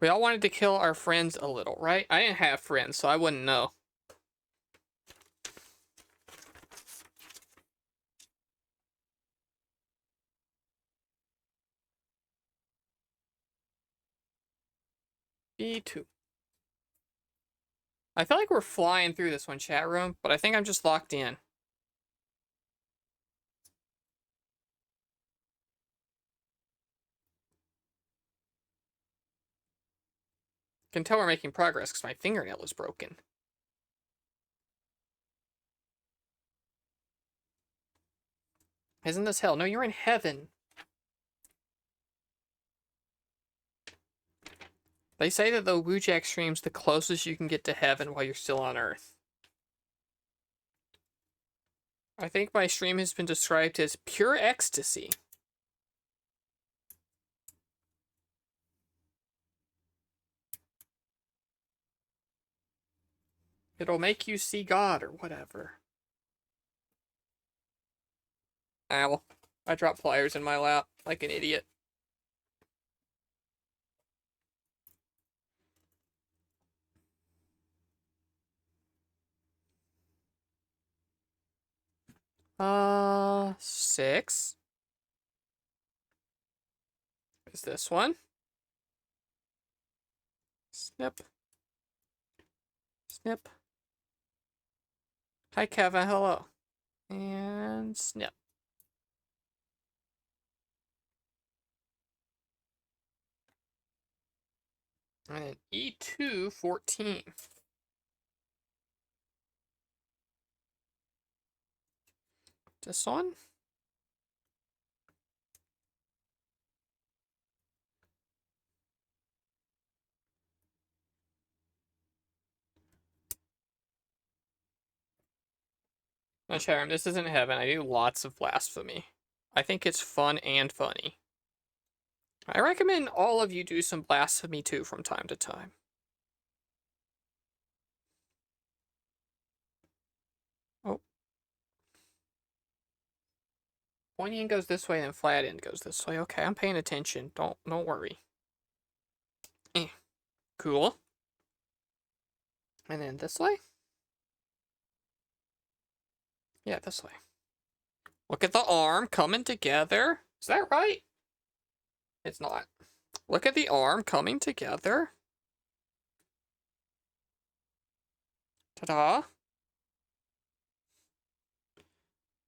Speaker 1: We all wanted to kill our friends a little, right? I didn't have friends, so I wouldn't know. B2. I feel like we're flying through this one, chat room, but I think I'm just locked in. Can tell we're making progress because my fingernail is broken. Isn't this hell? No, you're in heaven. They say that the wujak stream's the closest you can get to heaven while you're still on Earth. I think my stream has been described as pure ecstasy. It'll make you see God or whatever. Ow. I dropped pliers in my lap like an idiot. Six. Is this one? Snip. Snip. Hi, Kevin. Hello. And snip. And then E2, 14. This one? No, Chatham, this isn't heaven. I do lots of blasphemy. I think it's fun and funny. I recommend all of you do some blasphemy too from time to time. Oh. Pointy end goes this way and flat end goes this way. Okay, I'm paying attention. Don't worry. Cool. And then this way? Yeah, this way. Look at the arm coming together. Is that right? It's not. Look at the arm coming together. Ta-da.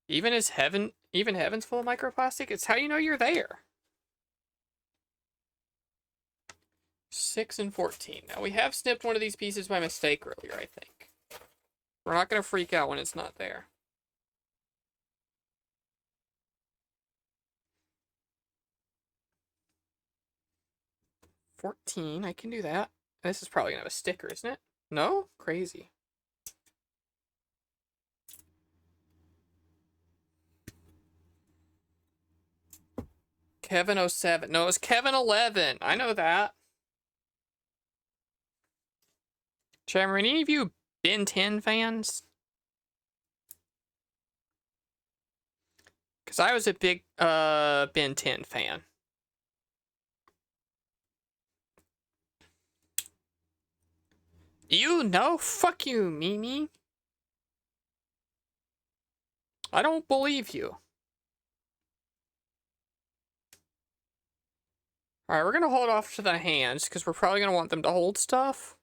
Speaker 1: Even heaven's full of microplastic? It's how you know you're there. 6 and 14. Now we have snipped one of these pieces by mistake earlier, I think. We're not gonna freak out when it's not there. $14, I can do that. This is probably gonna have a sticker, isn't it? No? Crazy. Kevin 07. No, it's Kevin 11. I know that. Chat, are any of you Ben 10 fans? Because I was a big Ben 10 fan. You know? Fuck you, Mimi. I don't believe you. Alright, we're gonna hold off to the hands, because we're probably gonna want them to hold stuff.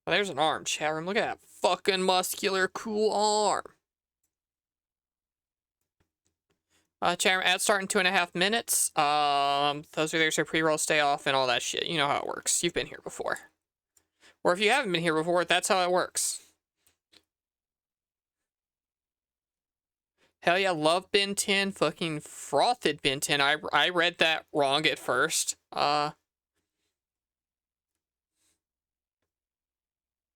Speaker 1: Oh, there's an arm, chat room. Look at that fucking muscular, cool arm. Chat room, ad start in 2.5 minutes. Those are there's your pre-roll, stay off, and all that shit. You know how it works. You've been here before. Or if you haven't been here before, that's how it works. Hell yeah, love Ben 10, fucking frothed Ben 10. I read that wrong at first.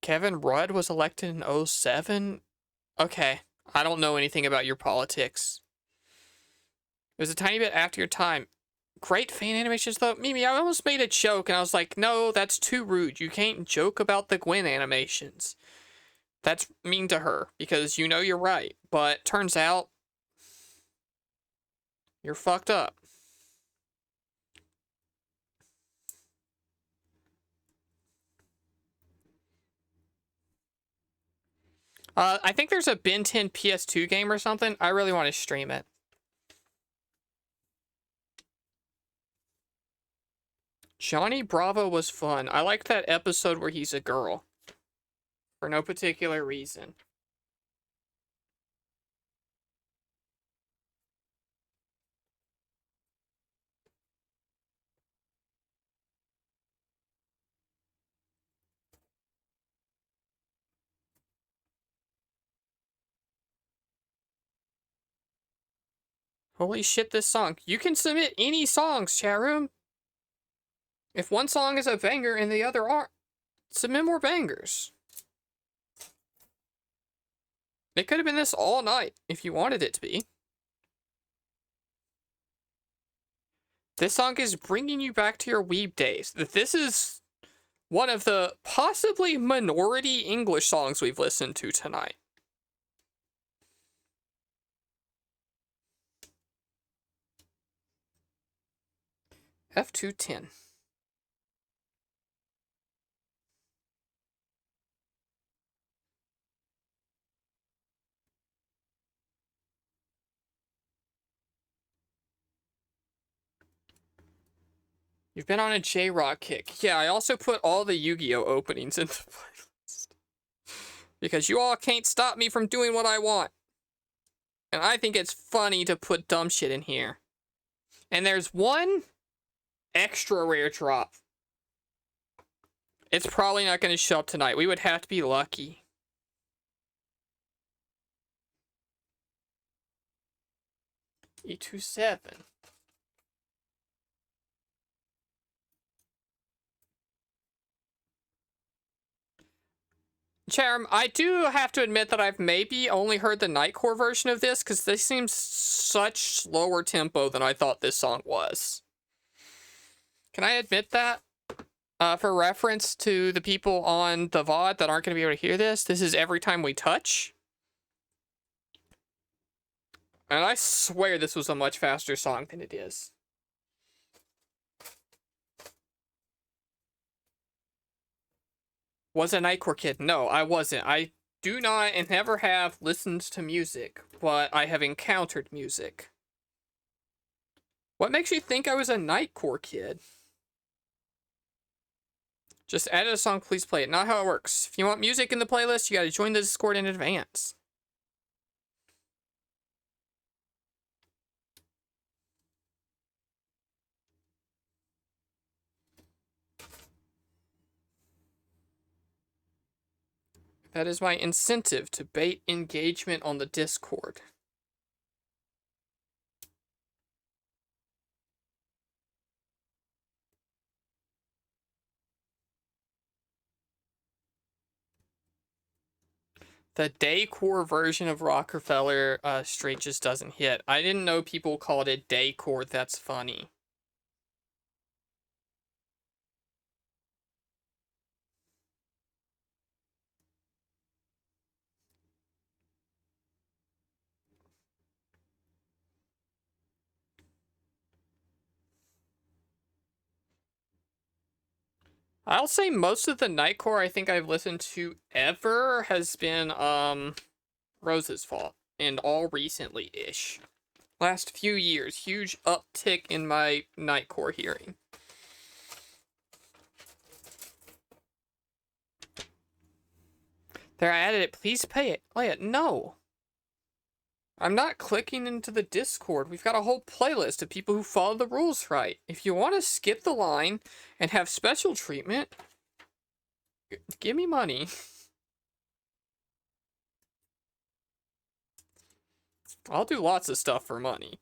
Speaker 1: Kevin Rudd was elected in 07? Okay, I don't know anything about your politics. It was a tiny bit after your time. Great fan animations though. Mimi, I almost made a joke and I was like, no, that's too rude. You can't joke about the Gwen animations. That's mean to her, because you know you're right. But turns out, you're fucked up. I think there's a Ben 10 PS2 game or something. I really want to stream it. Johnny Bravo was fun. I liked that episode where he's a girl. For no particular reason. Holy shit, this song. You can submit any songs, chat room. If one song is a banger and the other aren't, submit more bangers. It could have been this all night if you wanted it to be. This song is bringing you back to your weeb days. This is one of the possibly minority English songs we've listened to tonight. F210. You've been on a J-Rock kick. Yeah, I also put all the Yu-Gi-Oh openings in the playlist. Because you all can't stop me from doing what I want. And I think it's funny to put dumb shit in here. And there's one extra rare drop. It's probably not going to show up tonight. We would have to be lucky. E27. Charm, I do have to admit that I've maybe only heard the Nightcore version of this, because this seems such slower tempo than I thought this song was. Can I admit that? For reference to the people on the VOD that aren't going to be able to hear this, this is Every Time We Touch. And I swear this was a much faster song than it is. Was a Nightcore kid? No, I wasn't. I do not and never have listened to music, but I have encountered music. What makes you think I was a Nightcore kid? Just added a song, please play it. Not how it works. If you want music in the playlist, you gotta join the Discord in advance. That is my incentive to bait engagement on the Discord. The Daycore version of Rockefeller Street just doesn't hit. I didn't know people called it Daycore. That's funny. I'll say most of the Nightcore I think I've listened to ever has been Rose's Fault, and all recently-ish. Last few years, huge uptick in my night core hearing. There, I added it. Please play it. No. I'm not clicking into the Discord. We've got a whole playlist of people who follow the rules right. If you want to skip the line and have special treatment, give me money. I'll do lots of stuff for money.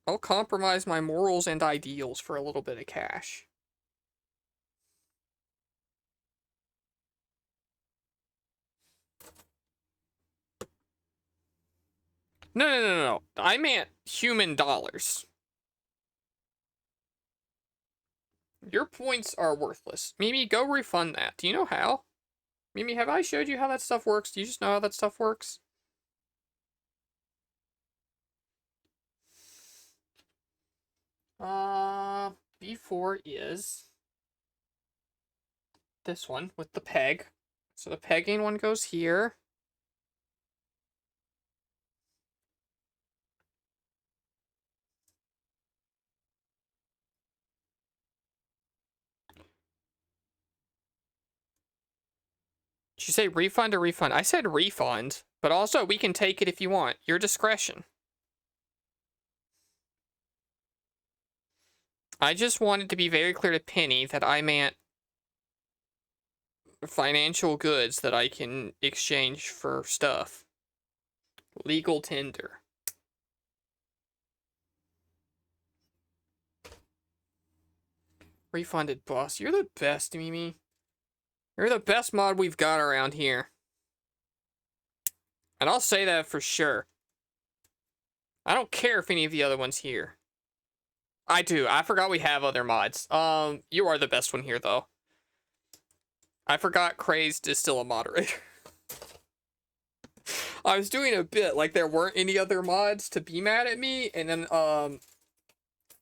Speaker 1: I'll compromise my morals and ideals for a little bit of cash. No. I meant human dollars. Your points are worthless. Mimi, go refund that. Do you know how? Mimi, have I showed you how that stuff works? Do you just know how that stuff works? B4 is this one with the peg. So the pegging one goes here. Did you say refund or refund? I said refund, but also we can take it if you want. Your discretion. I just wanted to be very clear to Penny that I meant financial goods that I can exchange for stuff. Legal tender. Refunded boss. You're the best, Mimi. You're the best mod we've got around here. And I'll say that for sure. I don't care if any of the other ones here. I do. I forgot we have other mods. You are the best one here, though. I forgot Crazed is still a moderator. I was doing a bit like there weren't any other mods to be mad at me, and then,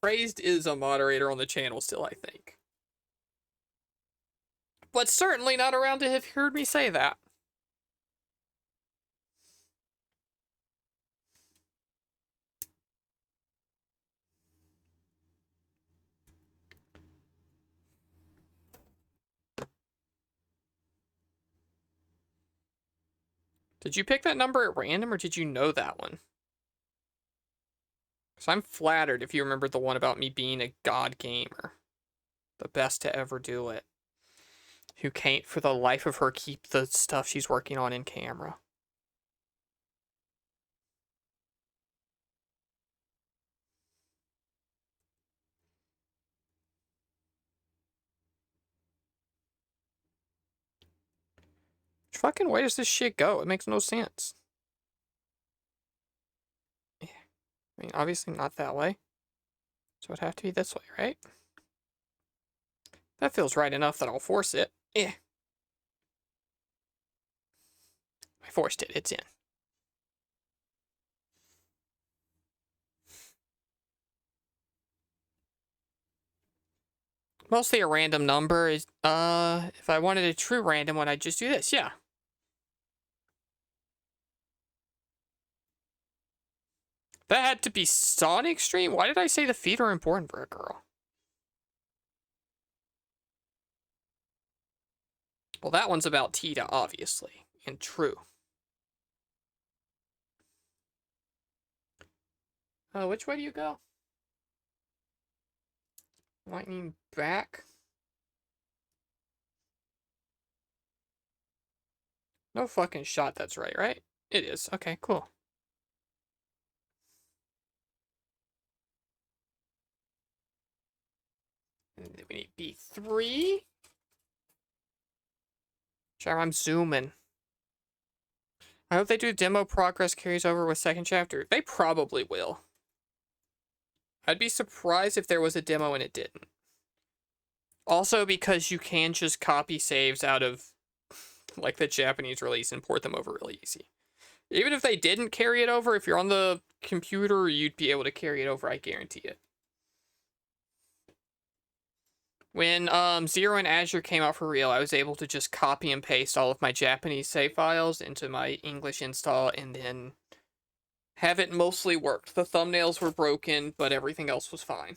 Speaker 1: Crazed is a moderator on the channel still, I think. But certainly not around to have heard me say that. Did you pick that number at random, or did you know that one? Because I'm flattered if you remembered the one about me being a god gamer. The best to ever do it. Who can't for the life of her keep the stuff she's working on in camera. Which fucking way does this shit go? It makes no sense. Yeah. I mean, obviously not that way. So it'd have to be this way, right? That feels right enough that I'll force it. Yeah. I forced it. It's in. Mostly a random number is, if I wanted a true random one, I'd just do this. Yeah. That had to be Sonic Stream? Why did I say the feet are important for a girl? Well, that one's about Tita, obviously. And true. Which way do you go? Lightning back? No fucking shot that's right? It is. Okay, cool. And then we need B3. Sure, I'm zooming. I hope they do demo progress carries over with second chapter. They probably will. I'd be surprised if there was a demo and it didn't. Also because you can just copy saves out of like the Japanese release and port them over really easy. Even if they didn't carry it over, if you're on the computer, you'd be able to carry it over, I guarantee it. When Zero and Azure came out for real, I was able to just copy and paste all of my Japanese save files into my English install and then have it mostly worked. The thumbnails were broken, but everything else was fine.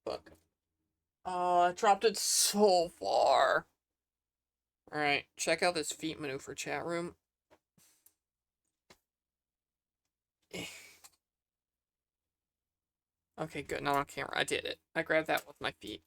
Speaker 1: Fuck. I dropped it so far. Alright, check out this feet menu for chat room. Okay, good. Not on camera. I did it. I grabbed that with my feet.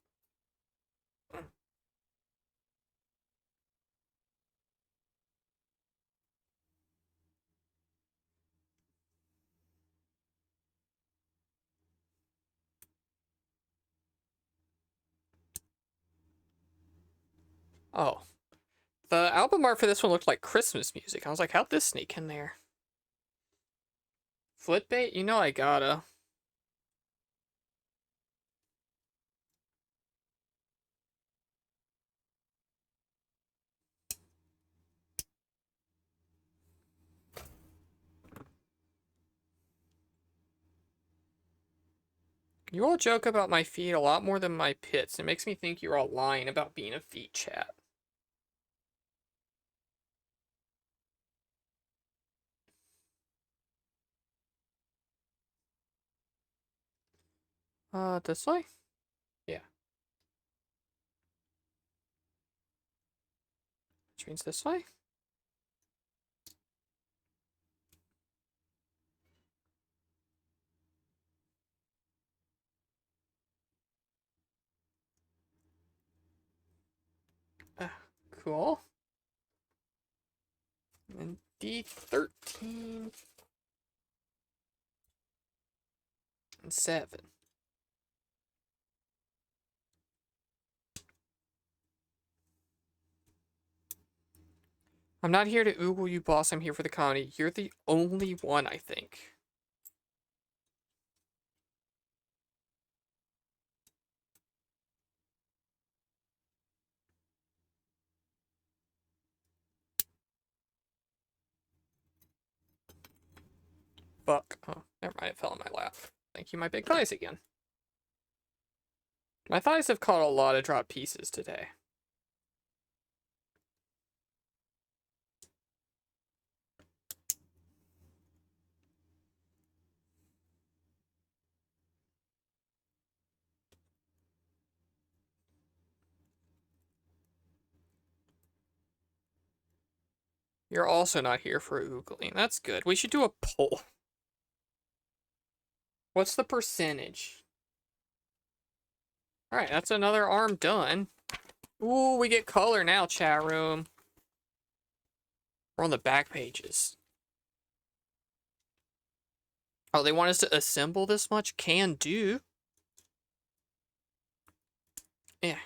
Speaker 1: Oh. The album art for this one looked like Christmas music. I was like, how'd this sneak in there? Flip bait? You know I gotta. You all joke about my feet a lot more than my pits. It makes me think you're all lying about being a feet chat. This way? Yeah. Which means this way? Cool. And D13 and 7. I'm not here to oogle you, boss. I'm here for the comedy. You're the only one, I think. Fuck. Oh, never mind. It fell in my lap. Thank you, my big thighs again. My thighs have caught a lot of drop pieces today. You're also not here for oogling. That's good. We should do a poll. What's the percentage? Alright, that's another arm done. Ooh, we get color now, chat room. We're on the back pages. Oh, they want us to assemble this much? Can do. Yeah.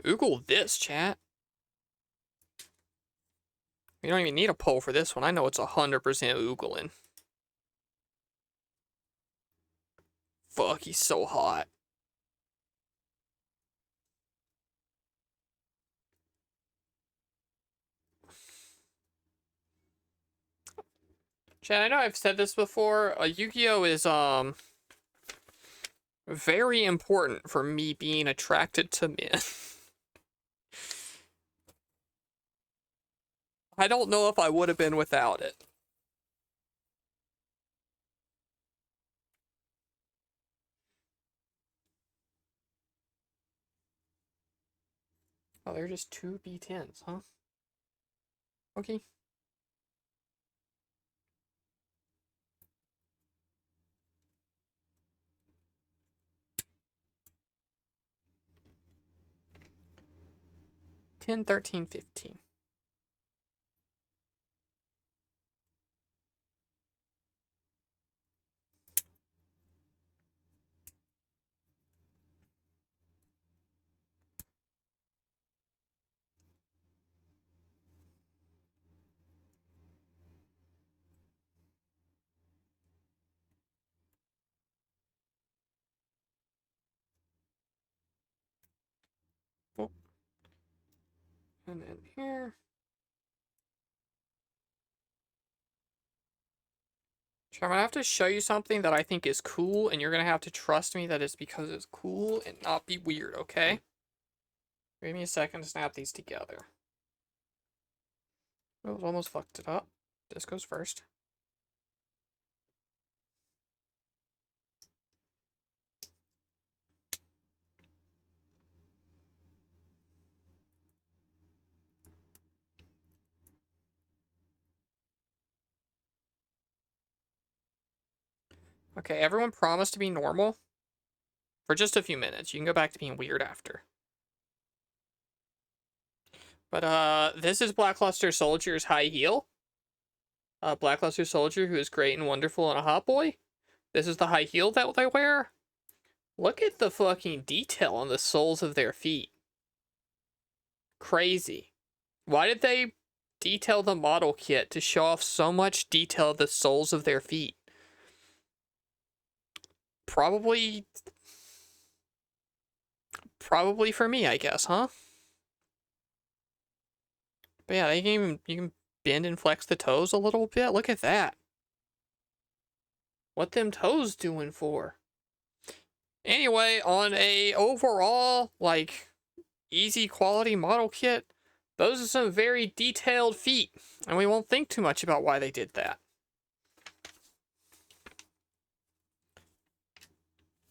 Speaker 1: Oogle this, chat. We don't even need a poll for this one. I know it's 100% oogling. Fuck, he's so hot. Chat, I know I've said this before. Yu-Gi-Oh is, very important for me being attracted to men. I don't know if I would have been without it. Oh, they're just two B10s, huh? Okay. Ten, 13, 15. Oh. And then here. So I'm gonna have to show you something that I think is cool, and you're gonna have to trust me that it's because it's cool and not be weird, okay? Give me a second to snap these together. Oh, almost fucked it up. This goes first. Okay, everyone promise to be normal for just a few minutes. You can go back to being weird after. But this is Blackluster Soldier's high heel. Blackluster Soldier, who is great and wonderful and a hot boy. This is the high heel that they wear. Look at the fucking detail on the soles of their feet. Crazy. Why did they detail the model kit to show off so much detail of the soles of their feet? Probably for me, I guess, huh? But yeah, you can bend and flex the toes a little bit. Look at that. What them toes doing for? Anyway, on a overall, like, easy quality model kit, those are some very detailed feet, and we won't think too much about why they did that.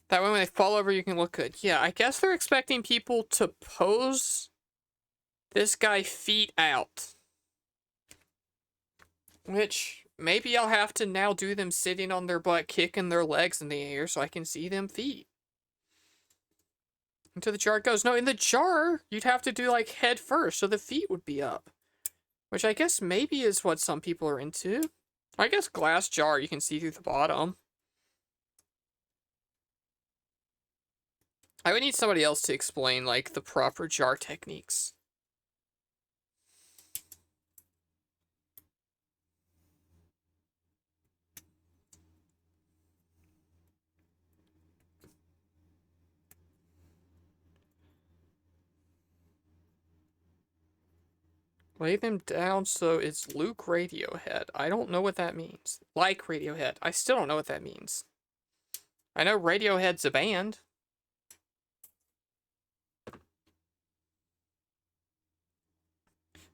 Speaker 1: That way when they fall over, you can look good. Yeah, I guess they're expecting people to pose this guy feet out. Which, maybe I'll have to now do them sitting on their butt, kicking their legs in the air so I can see them feet. Until the jar goes. No, in the jar, you'd have to do like head first, so the feet would be up. Which I guess maybe is what some people are into. I guess glass jar, you can see through the bottom. I would need somebody else to explain, like, the proper jar techniques. Lay them down so it's Luke Radiohead. I don't know what that means. Like Radiohead. I still don't know what that means. I know Radiohead's a band.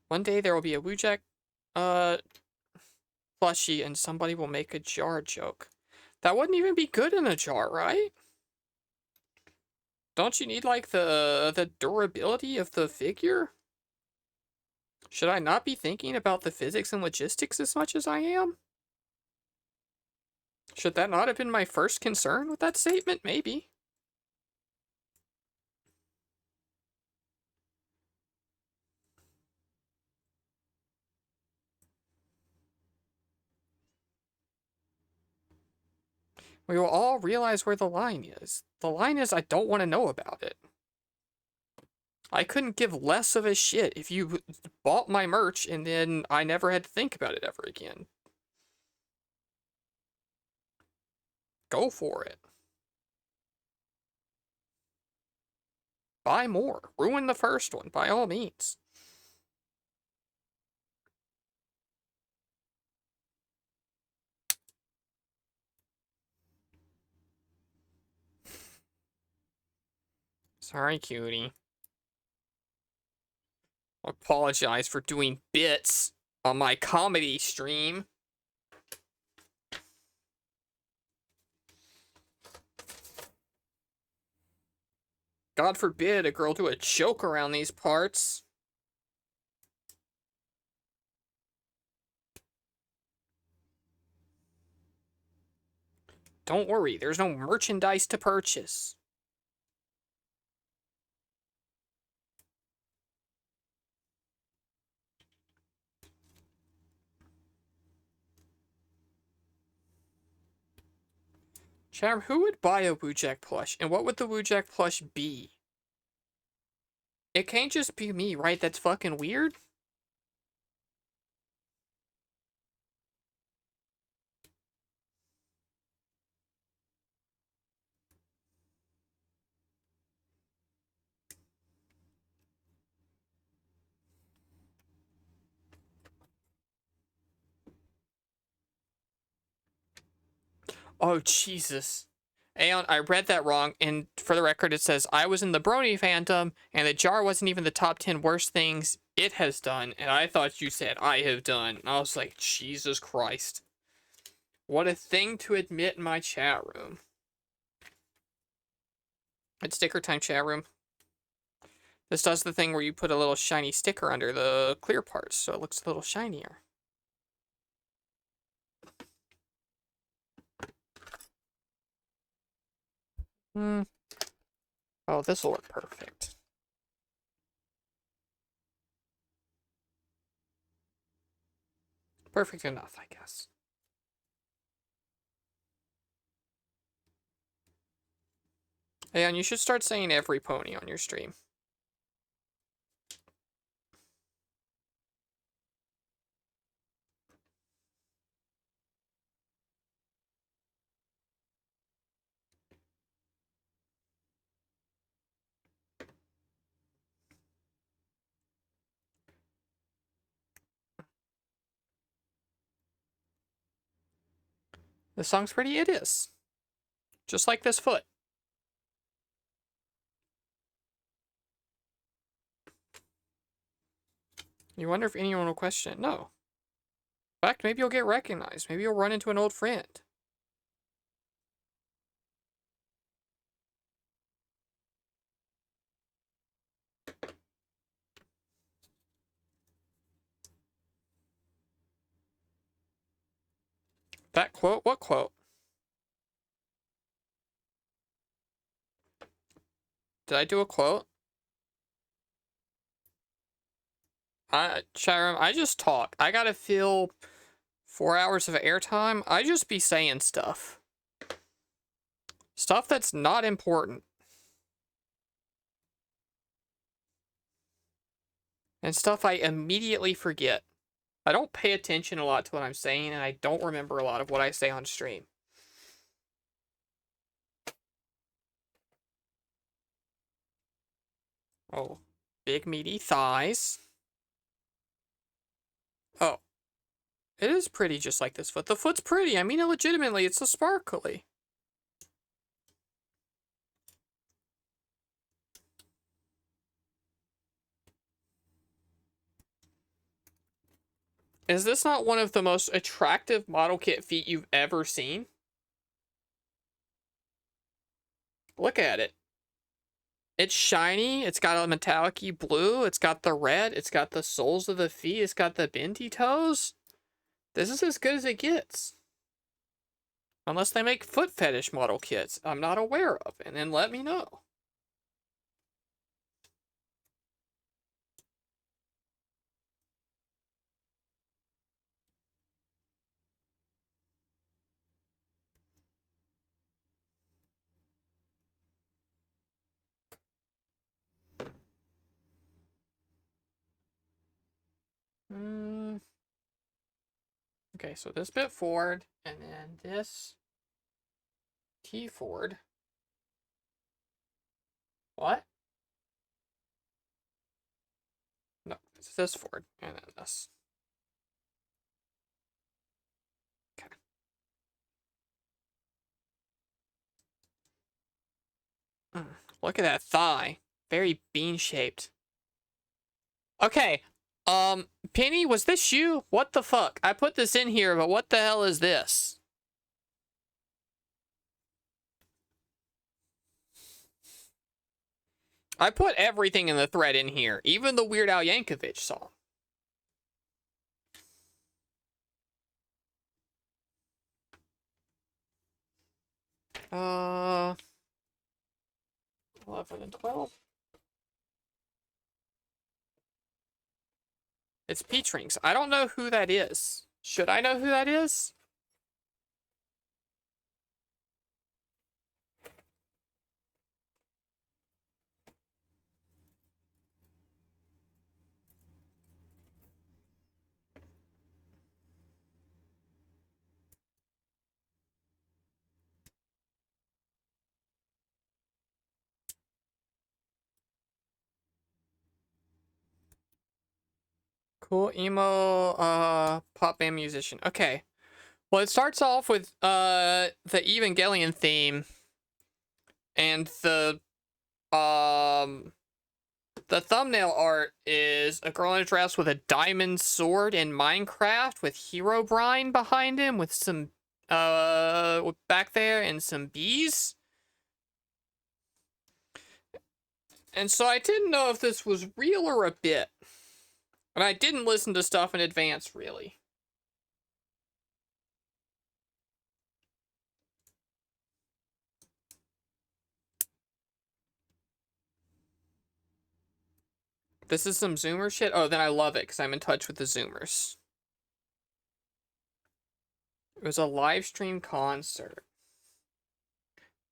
Speaker 1: One day there will be a wujak plushie and somebody will make a jar joke. That wouldn't even be good in a jar, right? Don't you need, like, the durability of the figure? Should I not be thinking about the physics and logistics as much as I am? Should that not have been my first concern with that statement? Maybe. We will all realize where the line is. The line is I don't want to know about it. I couldn't give less of a shit if you bought my merch and then I never had to think about it ever again. Go for it. Buy more. Ruin the first one, by all means. Sorry, cutie. I apologize for doing bits on my comedy stream. God forbid a girl do a joke around these parts. Don't worry, there's no merchandise to purchase. Cham, who would buy a wujak plush, and what would the wujak plush be? It can't just be me, right? That's fucking weird. Oh, Jesus. Aeon, I read that wrong, and for the record, it says I was in the Brony fandom, and the jar wasn't even the top 10 worst things it has done, and I thought you said I have done. And I was like, Jesus Christ. What a thing to admit in my chat room. It's sticker time, chat room. This does the thing where you put a little shiny sticker under the clear parts, so it looks a little shinier. Oh, this will work perfect. Perfect enough, I guess. Hey, and you should start saying every pony on your stream. This song's pretty, it is. Just like this foot. You wonder if anyone will question it. No. In fact, maybe you'll get recognized. Maybe you'll run into an old friend. That quote? What quote? Did I do a quote? Chat room, I just talk. I gotta fill 4 hours of airtime. I just be saying stuff. Stuff that's not important. And stuff I immediately forget. I don't pay attention a lot to what I'm saying, and I don't remember a lot of what I say on stream. Oh, big meaty thighs. Oh, it is pretty just like this foot. The foot's pretty. I mean it legitimately. It's so sparkly. Is this not one of the most attractive model kit feet you've ever seen? Look at it. It's shiny. It's got a metallic-y blue. It's got the red. It's got the soles of the feet. It's got the bendy toes. This is as good as it gets. Unless they make foot fetish model kits I'm not aware of, and then let me know. Okay, so this bit forward, and then this T forward. What? No, it's this forward, and then this. Okay. Look at that thigh. Very bean-shaped. Okay, Penny, was this you? What the fuck? I put this in here, but what the hell is this? I put everything in the thread in here, even the Weird Al Yankovic song. Uh, 11 and 12. It's Peach Rings. I don't know who that is. Should I know who that is? Cool emo pop band musician. Okay. Well, it starts off with the Evangelion theme and the thumbnail art is a girl in a dress with a diamond sword in Minecraft with Herobrine behind him with some back there and some bees. And so I didn't know if this was real or a bit. And I didn't listen to stuff in advance, really. This is some Zoomer shit? Oh, then I love it, because I'm in touch with the Zoomers. It was a live stream concert.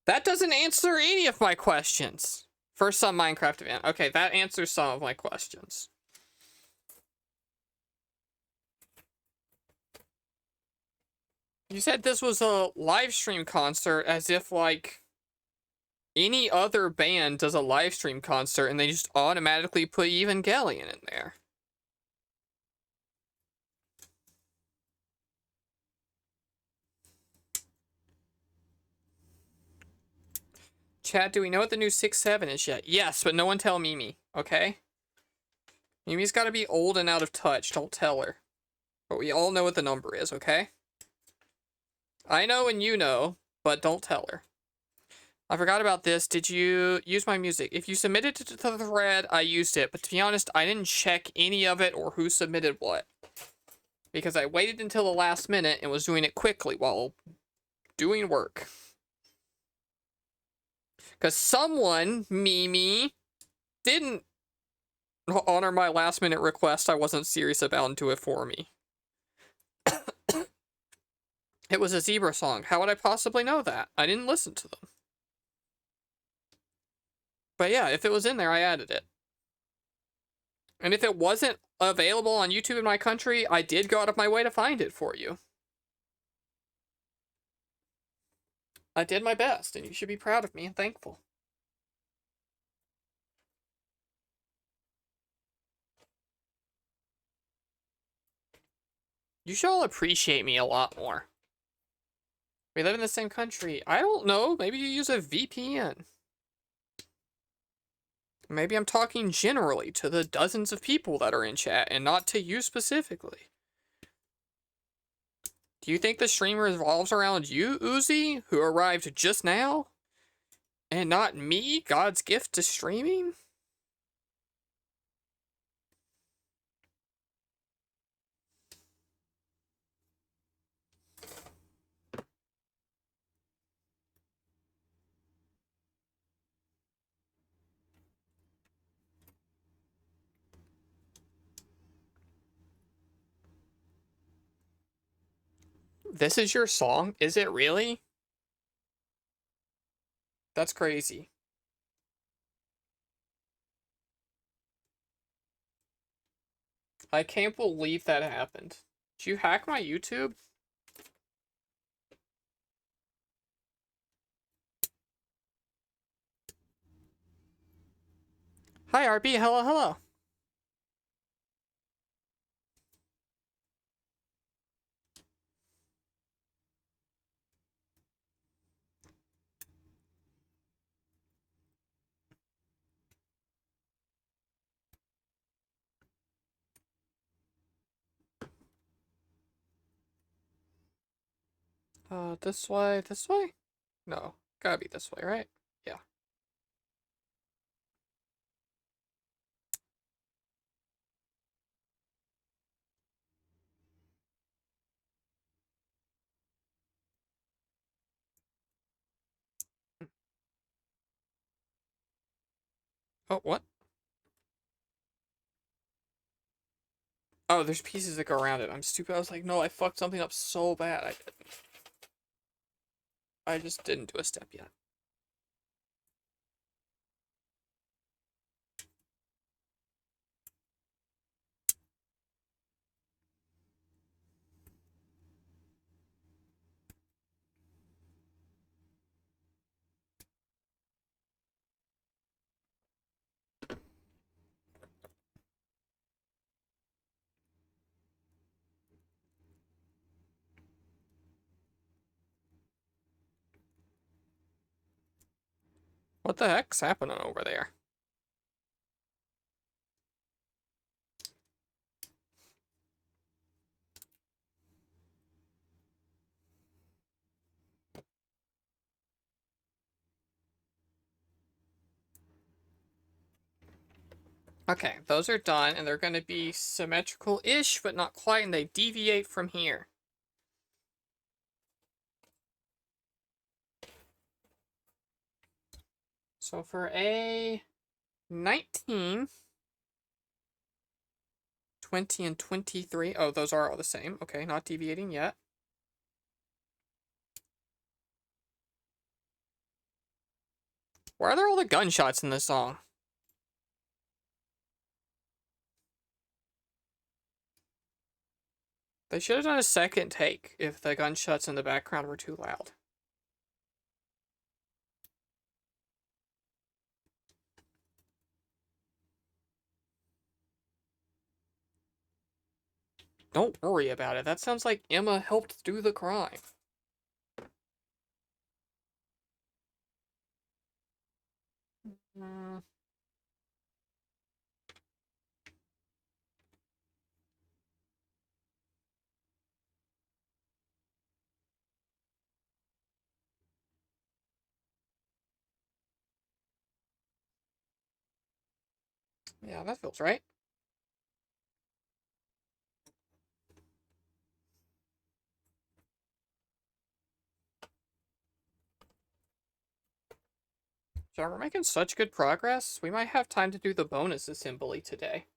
Speaker 1: That doesn't answer any of my questions. For some Minecraft event. Okay, that answers some of my questions. You said this was a live stream concert as if, like, any other band does a live stream concert and they just automatically put Evangelion in there. Chad, do we know what the new 6-7 is yet? Yes, but no one tell Mimi, okay? Mimi's gotta be old and out of touch, don't tell her. But we all know what the number is, okay? I know and you know, but don't tell her. I forgot about this. Did you use my music? If you submitted it to the thread, I used it. But to be honest, I didn't check any of it or who submitted what. Because I waited until the last minute and was doing it quickly while doing work. Because someone, Mimi, didn't honor my last minute request I wasn't serious about and do it for me. It was a zebra song. How would I possibly know that? I didn't listen to them. But yeah, if it was in there, I added it. And if it wasn't available on YouTube in my country, I did go out of my way to find it for you. I did my best, and you should be proud of me and thankful. You should all appreciate me a lot more. We live in the same country. I don't know. Maybe you use a VPN. Maybe I'm talking generally to the dozens of people that are in chat and not to you specifically. Do you think the stream revolves around you, Uzi, who arrived just now? And not me, God's gift to streaming? This is your song? Is it really? That's crazy. I can't believe that happened. Did you hack my YouTube? Hi, RB. Hello, hello. This way, this way? No, gotta be this way, right? Yeah. Oh, what? Oh, there's pieces that go around it. I'm stupid. I was like, no, I fucked something up so bad. I just didn't do a step yet. What the heck's happening over there? Okay, those are done, and they're going to be symmetrical-ish, but not quite, and they deviate from here. So for a 19, 20, and 23, oh, those are all the same. Okay, not deviating yet. Why are there all the gunshots in this song? They should have done a second take if the gunshots in the background were too loud. Don't worry about it. That sounds like Emma helped do the crime. Mm. Yeah, that feels right. So we're making such good progress, we might have time to do the bonus assembly today.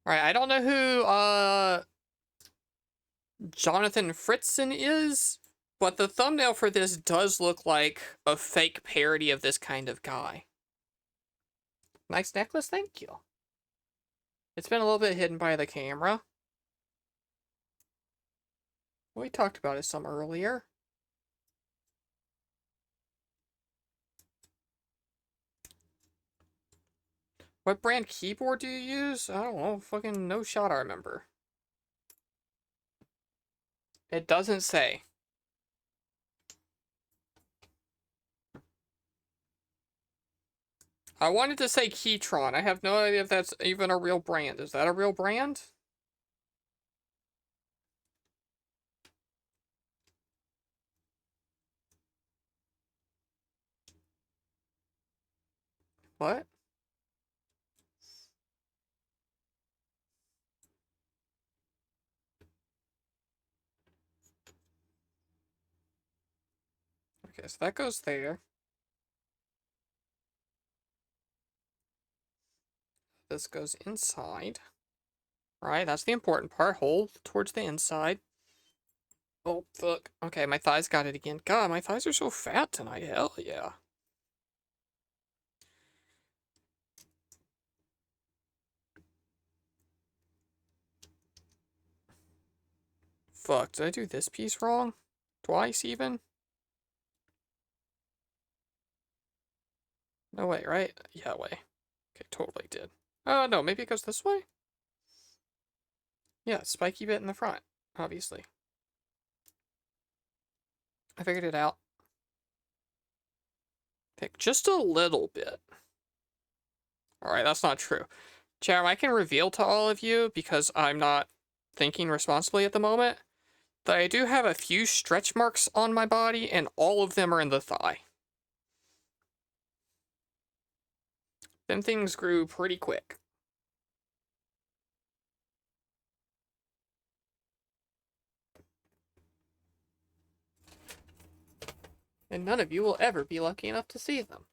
Speaker 1: Alright, I don't know who, Jonathan Fritzen is, but the thumbnail for this does look like a fake parody of this kind of guy. Nice necklace, thank you. It's been a little bit hidden by the camera. We talked about it some earlier. What brand keyboard do you use? I don't know. Fucking no shot I remember. It doesn't say. I wanted to say Keytron. I have no idea if that's even a real brand. Is that a real brand? What? Okay, so that goes there. This goes inside. Right, that's the important part. Hole towards the inside. Oh, fuck. Okay, my thighs got it again. God, my thighs are so fat tonight. Hell yeah. Fuck, did I do this piece wrong? Twice, even? No way, right? Yeah, way. Okay, totally did. No, maybe it goes this way? Yeah, spiky bit in the front, obviously. I figured it out. Pick just a little bit. Alright, that's not true. Chatham, I can reveal to all of you, because I'm not thinking responsibly at the moment, that I do have a few stretch marks on my body, and all of them are in the thigh. Them things grew pretty quick. And none of you will ever be lucky enough to see them.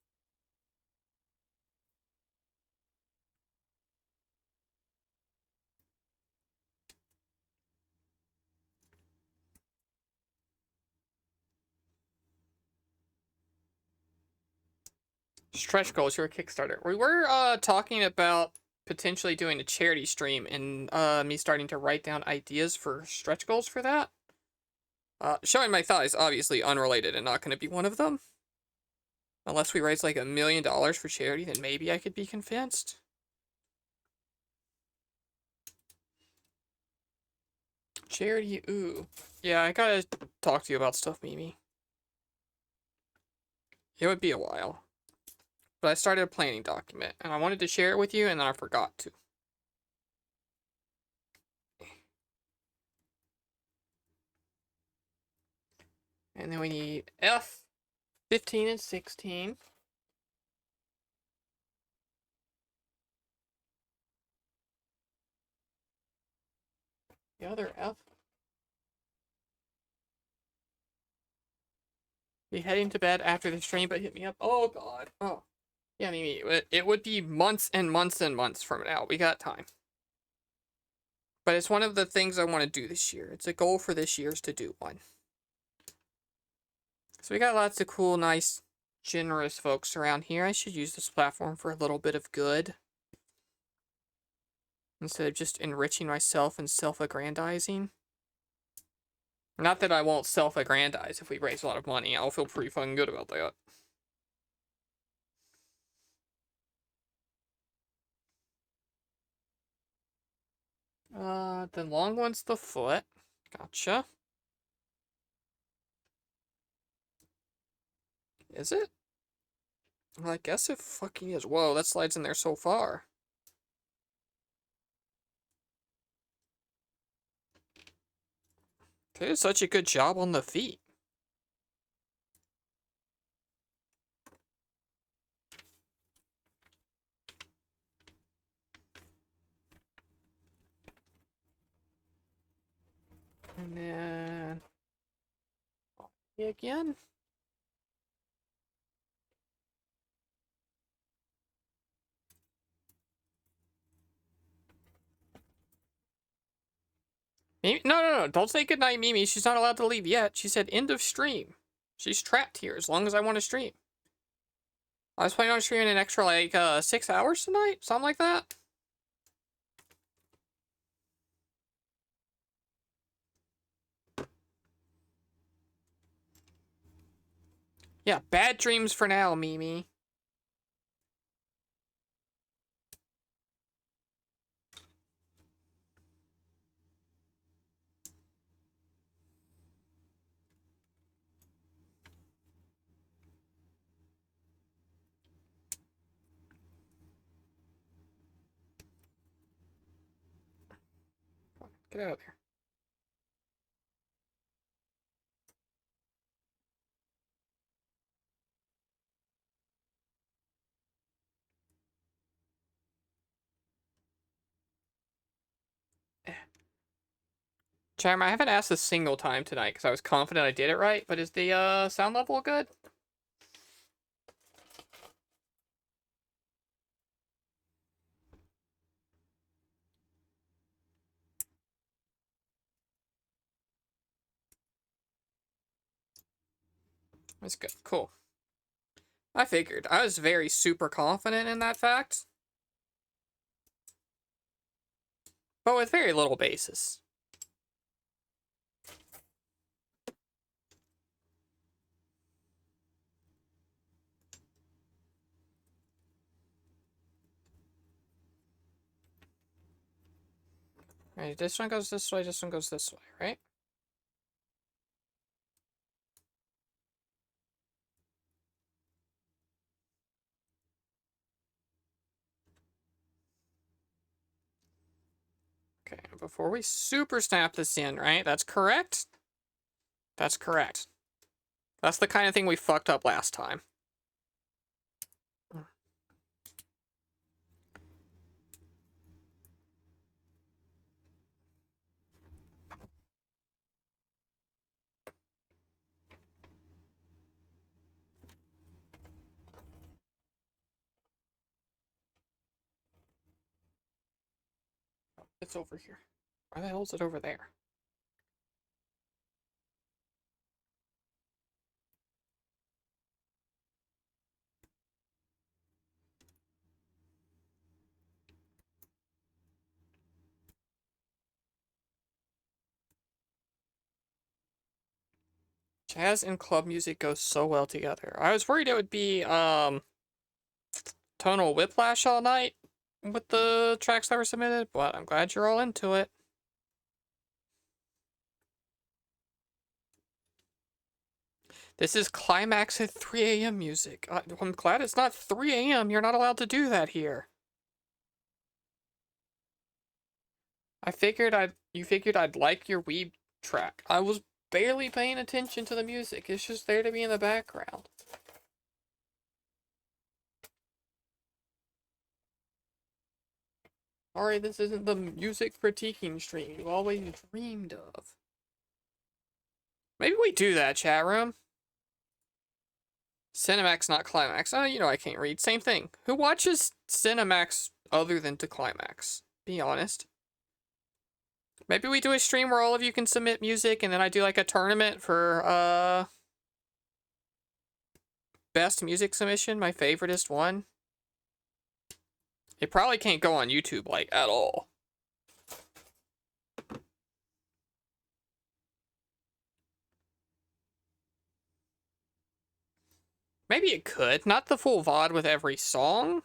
Speaker 1: Stretch goals, your Kickstarter. We were talking about potentially doing a charity stream and me starting to write down ideas for stretch goals for that. Showing my thighs, obviously unrelated and not going to be one of them. Unless we raise like $1 million for charity, then maybe I could be convinced. Charity, ooh. Yeah, I gotta talk to you about stuff, Mimi. It would be a while. But I started a planning document, and I wanted to share it with you, and then I forgot to. And then we need F, 15 and 16. The other F. Be heading to bed after the stream, but hit me up. Oh, God. Oh. Yeah, Mimi, it would be months and months and months from now. We got time. But it's one of the things I want to do this year. It's a goal for this year is to do one. So we got lots of cool, nice, generous folks around here. I should use this platform for a little bit of good. Instead of just enriching myself and self-aggrandizing. Not that I won't self-aggrandize if we raise a lot of money. I'll feel pretty fucking good about that. The long one's the foot. Gotcha. Is it? Well, I guess it fucking is. Whoa, that slides in there so far. They did such a good job on the feet. And then... again? Mimi? No. Don't say goodnight, Mimi. She's not allowed to leave yet. She said end of stream. She's trapped here as long as I want to stream. I was planning on streaming an extra, like, 6 hours tonight? Something like that? Yeah, bad dreams for now, Mimi. Get out of there. Charm, I haven't asked a single time tonight because I was confident I did it right, but is the sound level good? It's good. Cool. I figured. I was very super confident in that fact. But with very little basis. Right, this one goes this way, this one goes this way, right? Okay, before we super snap this in, right? That's correct? That's correct. That's the kind of thing we fucked up last time. It's over here. Why the hell is it over there? Jazz and club music go so well together. I was worried it would be, tonal whiplash all night with the tracks that were submitted, but I'm glad you're all into it. This is climax at 3 a.m. music. I'm glad it's not 3 a.m. You're not allowed to do that here. You figured I'd like your weeb track. I was barely paying attention to the music. It's just there to be in the background. Alright, this isn't the music critiquing stream you always dreamed of. Maybe we do that, chat room. Cinemax, not Climax. Oh, you know I can't read. Same thing. Who watches Cinemax other than to Climax? Be honest. Maybe we do a stream where all of you can submit music and then I do like a tournament for, best music submission, my favoriteest one. It probably can't go on YouTube, like, at all. Maybe it could. Not the full VOD with every song.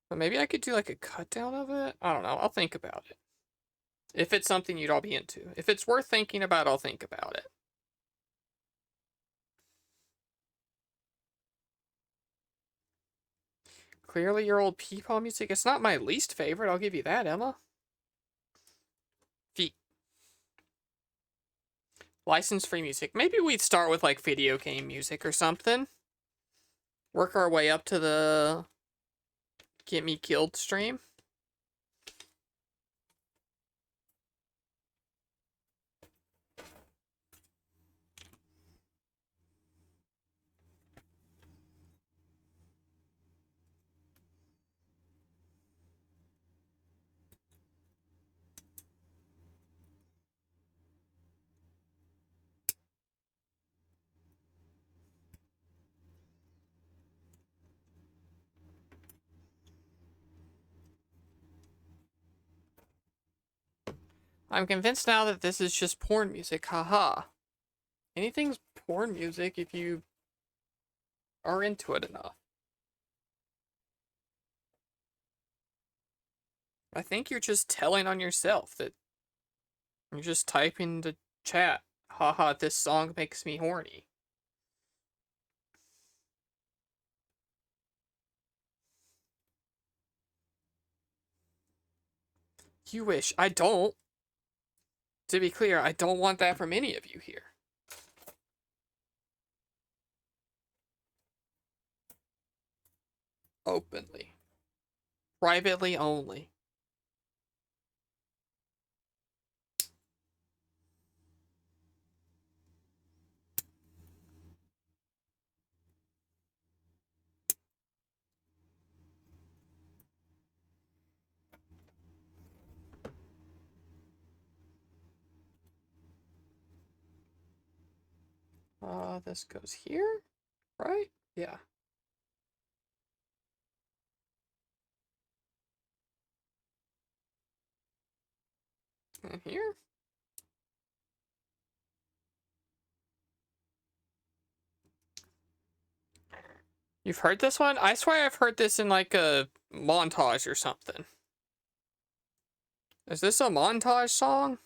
Speaker 1: But maybe I could do, like, a cut down of it? I don't know. I'll think about it. If it's something you'd all be into. If it's worth thinking about, I'll think about it. Clearly your old Peepaw music. It's not my least favorite, I'll give you that, Emma. Feet. License-free music. Maybe we'd start with, like, video game music or something. Work our way up to the Get Me Killed stream. I'm convinced now that this is just porn music, haha. Anything's porn music if you are into it enough. I think you're just telling on yourself that you're just typing the chat, haha, this song makes me horny. You wish. I don't. To be clear, I don't want that from any of you here. Openly. Privately only. This goes here, right? Yeah. And here? You've heard this one? I swear I've heard this in like a montage or something. Is this a montage song?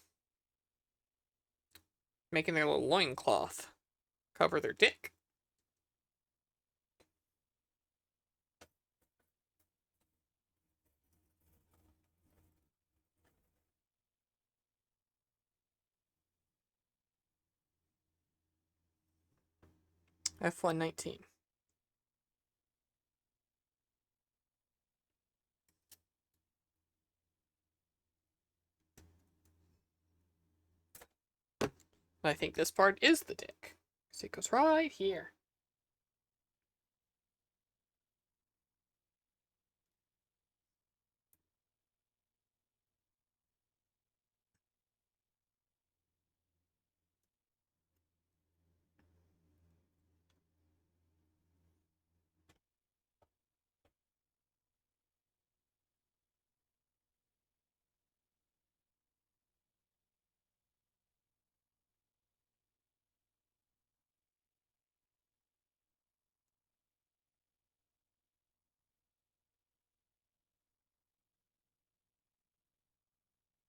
Speaker 1: Making their little loincloth cover their dick. F119. I think this part is the dick. Because it goes right here.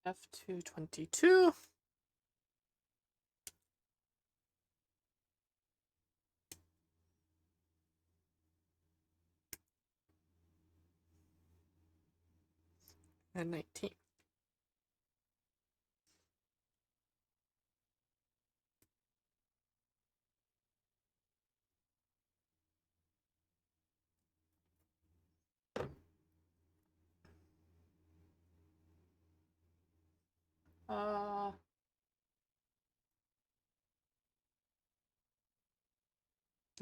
Speaker 1: F222. and 19. Uh,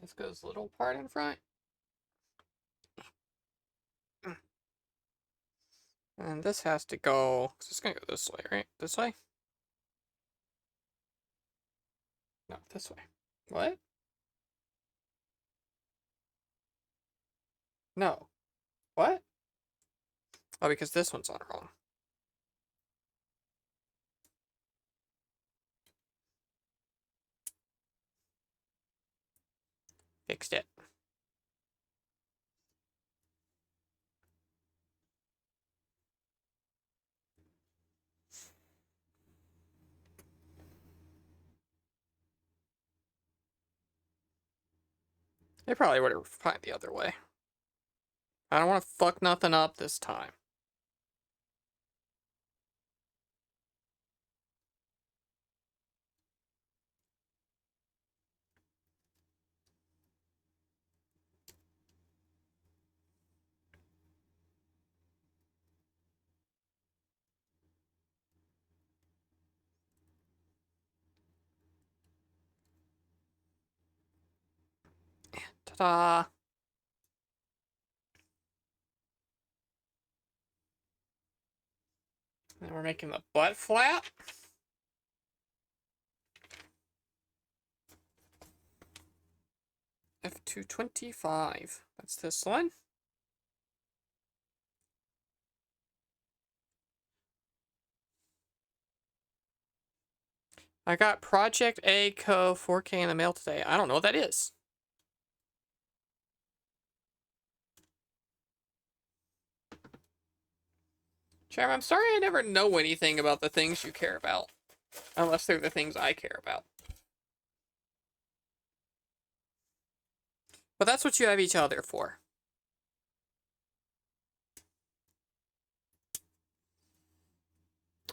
Speaker 1: this goes little part in front. And this has to go, it's gonna go this way, right? This way? No, this way. What? No. What? Oh, because this one's on wrong. Fixed it. They probably would have found the other way. I don't want to fuck nothing up this time. Ta-da! Then we're making the butt flap. F225. That's this one. I got Project A Co 4K in the mail today. I don't know what that is. Chairman, I'm sorry I never know anything about the things you care about. Unless they're the things I care about. But that's what you have each other for.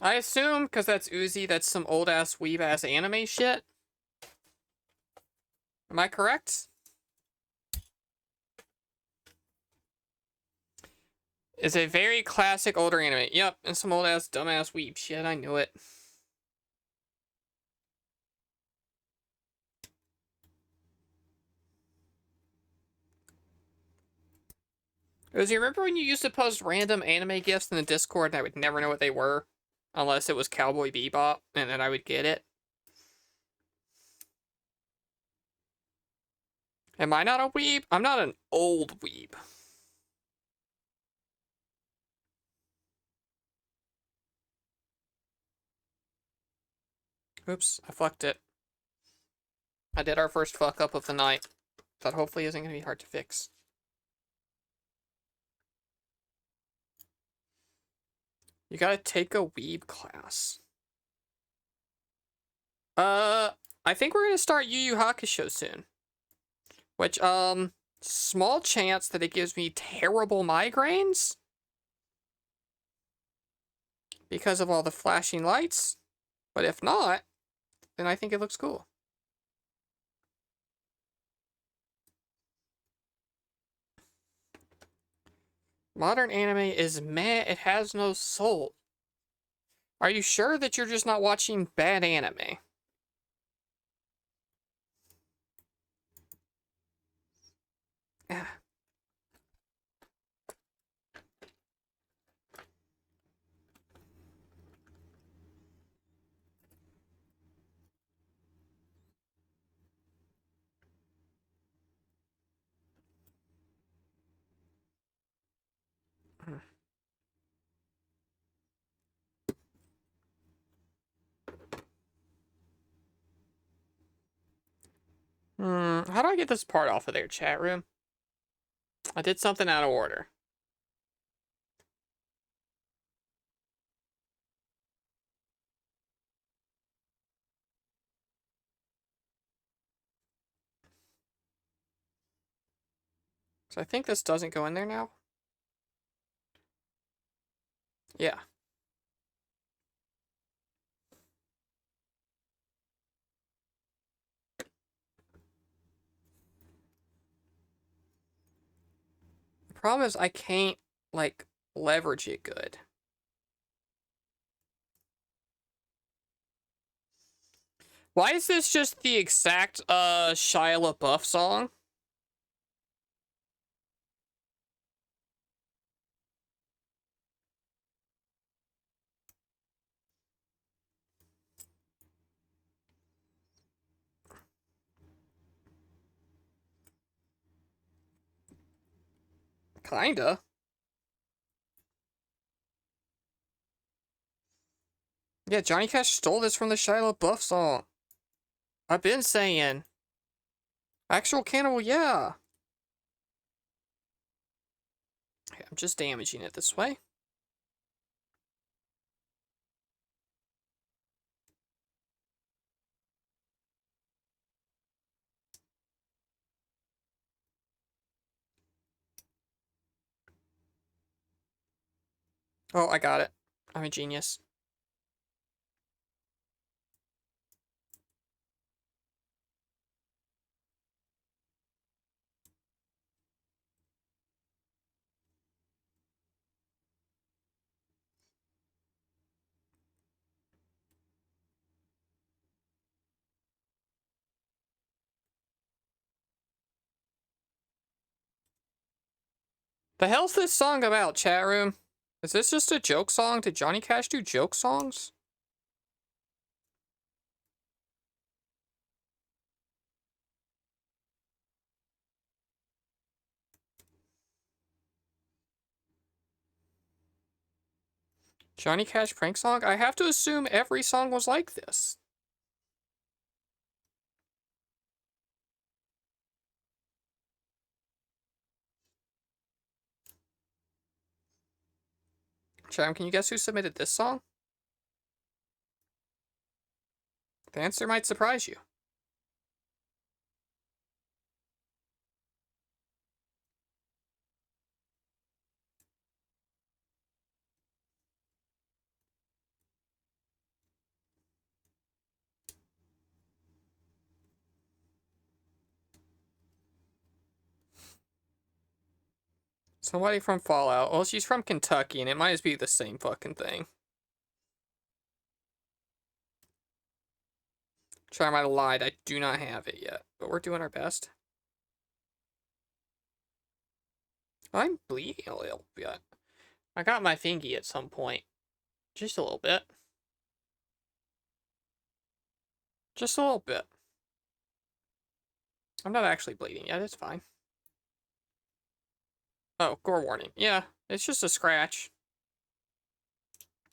Speaker 1: I assume, because that's Uzi, that's some old-ass, weeb-ass anime shit. Am I correct? It's a very classic older anime. Yep, and some old-ass, dumbass weeb shit. I knew it. Uzi, remember when you used to post random anime gifs in the Discord and I would never know what they were? Unless it was Cowboy Bebop, and then I would get it. Am I not a weeb? I'm not an old weeb. Oops, I fucked it. I did our first fuck up of the night. That hopefully isn't going to be hard to fix. You gotta take a weeb class. I think we're gonna start Yu Yu Hakusho soon. Which, small chance that it gives me terrible migraines. Because of all the flashing lights. But if not, then I think it looks cool. Modern anime is meh, it has no soul. Are you sure that you're just not watching bad anime? How do I get this part off of their chat room? I did something out of order. So I think this doesn't go in there now. Yeah. The problem is I can't, like, leverage it good. Why is this just the exact, Shia LaBeouf song? Kinda. Yeah, Johnny Cash stole this from the Shia LaBeouf song. I've been saying. Actual cannibal, yeah. Okay, I'm just damaging it this way. Oh, I got it. I'm a genius. The hell's this song about, chat room? Is this just a joke song? Did Johnny Cash do joke songs? Johnny Cash prank song? I have to assume every song was like this. Chat room, can you guess who submitted this song? The answer might surprise you. Somebody from Fallout. Well, she's from Kentucky, and it might as be the same fucking thing. Try, I might have lied. I do not have it yet, but we're doing our best. I'm bleeding a little bit. I got my thingy at some point. Just a little bit. Just a little bit. I'm not actually bleeding yet. It's fine. Oh, gore warning. Yeah, it's just a scratch.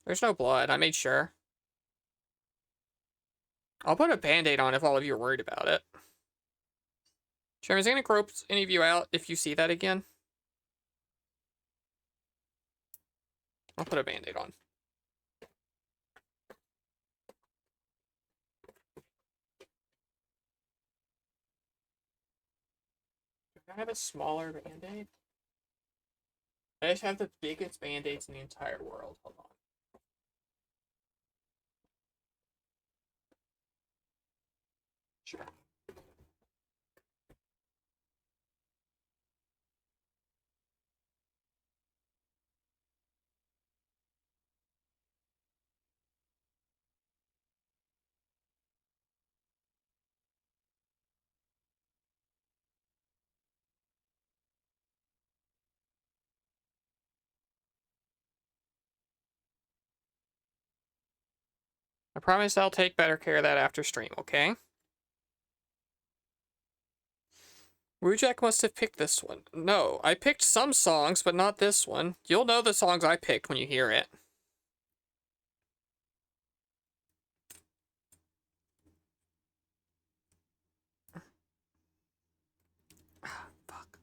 Speaker 1: There's no blood. I made sure. I'll put a band-aid on if all of you are worried about it. Sure, is it gonna grope any of you out if you see that again? I'll put a band-aid on. Can I have a smaller band-aid? I just have the biggest band-aids in the entire world. Hold on. Sure. I promise I'll take better care of that after stream, okay? Wujak must have picked this one. No, I picked some songs, but not this one. You'll know the songs I picked when you hear it. Fuck.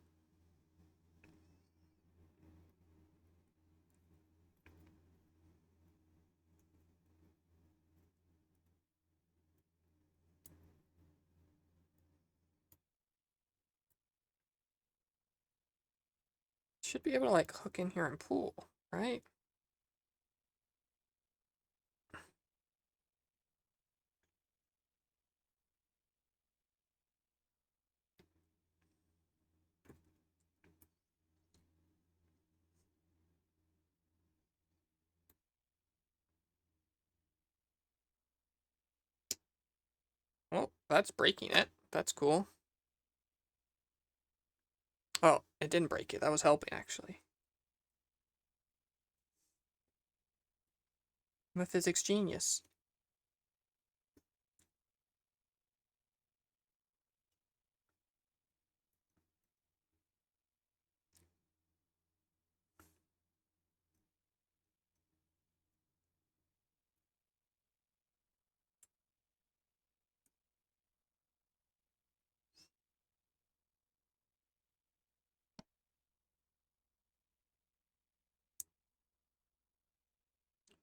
Speaker 1: Should be able to, like, hook in here and pull, right? That's breaking it. That's cool. Oh, it didn't break it. That was helping, actually. I'm a physics genius.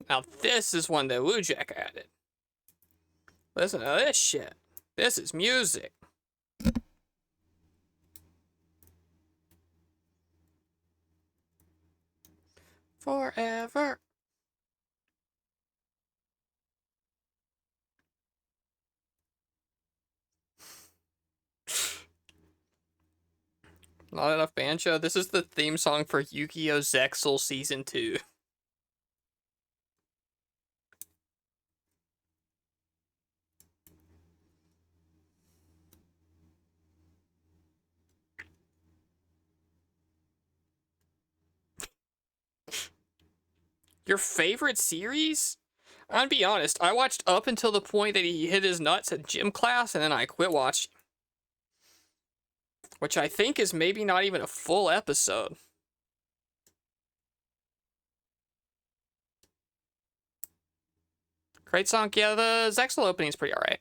Speaker 1: Now this is one that Wujak added. Listen to this shit. This is music. Forever. Not enough banjo. This is the theme song for Yu-Gi-Oh! Zexal Season 2. Your favorite series? I'm gonna be honest, I watched up until the point that he hit his nuts at gym class, and then I quit watching. Which I think is maybe not even a full episode. Great song. Yeah, the Zexal opening's pretty alright.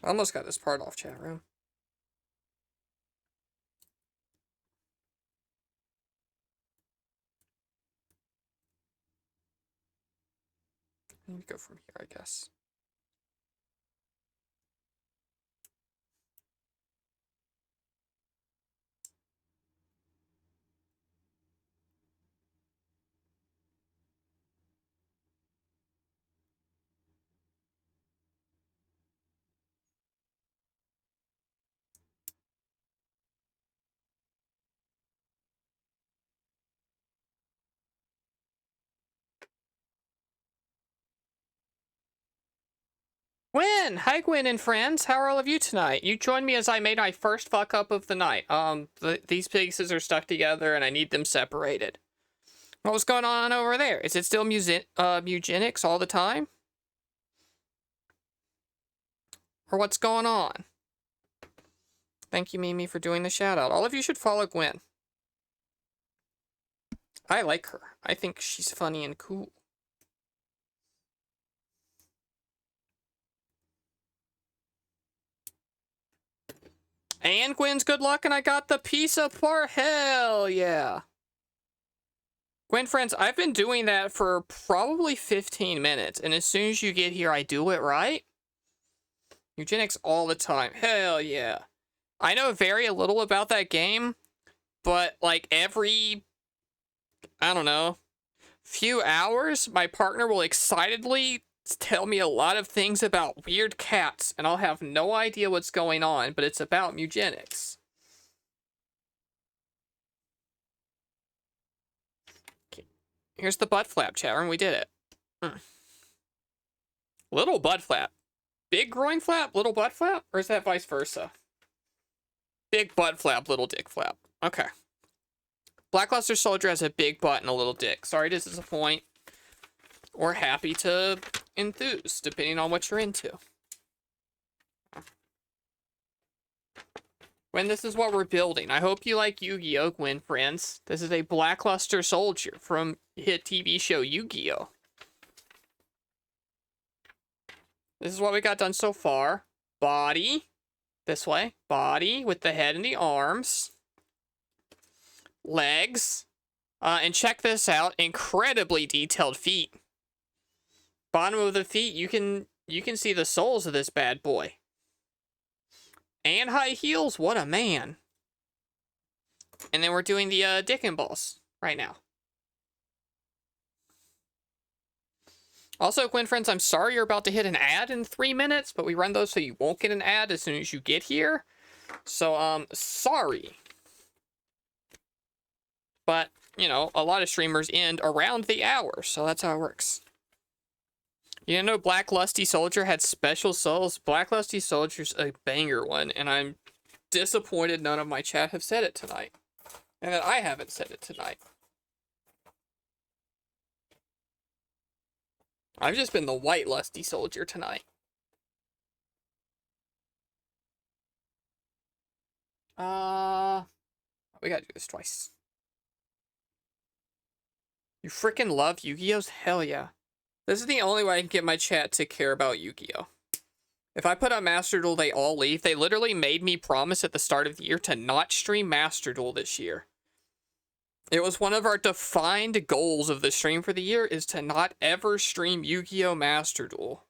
Speaker 1: Almost got this part off chat room. Let me go from here, I guess. Gwen! Hi, Gwen and friends. How are all of you tonight? You joined me as I made my first fuck up of the night. These pieces are stuck together and I need them separated. What was going on over there? Is it still eugenics all the time? Or what's going on? Thank you, Mimi, for doing the shout out. All of you should follow Gwen. I like her. I think she's funny and cool. And Gwen's good luck, and I got the piece apart. Hell yeah. Gwen, friends, I've been doing that for probably 15 minutes, and as soon as you get here, I do it right. Eugenics all the time. Hell yeah. I know very little about that game, but like every, I don't know, few hours, my partner will excitedly tell me a lot of things about weird cats, and I'll have no idea what's going on, but it's about eugenics. Okay. Here's the butt flap, Chavern. We did it. Little butt flap. Big groin flap, little butt flap? Or is that vice versa? Big butt flap, little dick flap. Okay. Blackluster Soldier has a big butt and a little dick. Sorry to disappoint. Or happy to enthuse, depending on what you're into. Gwen, this is what we're building. I hope you like Yu-Gi-Oh, Gwen, friends. This is a Blackluster Soldier from hit TV show Yu-Gi-Oh. This is what we got done so far. Body. This way. Body with the head and the arms. Legs. And check this out. Incredibly detailed feet. Bottom of the feet, you can see the soles of this bad boy. And high heels. What a man. And then we're doing the dick and balls right now. Also, Gwen friends, I'm sorry you're about to hit an ad in 3 minutes, but we run those so you won't get an ad as soon as you get here. So, sorry. But, you know, a lot of streamers end around the hour, so that's how it works. You know, Black Lusty Soldier had special souls. Black Lusty Soldier's a banger one, and I'm disappointed none of my chat have said it tonight. And that I haven't said it tonight. I've just been the white Lusty Soldier tonight. We gotta do this twice. You freaking love Yu-Gi-Ohs? Hell yeah. This is the only way I can get my chat to care about Yu-Gi-Oh! If I put up Master Duel, they all leave. They literally made me promise at the start of the year to not stream Master Duel this year. It was one of our defined goals of the stream for the year is to not ever stream Yu-Gi-Oh! Master Duel.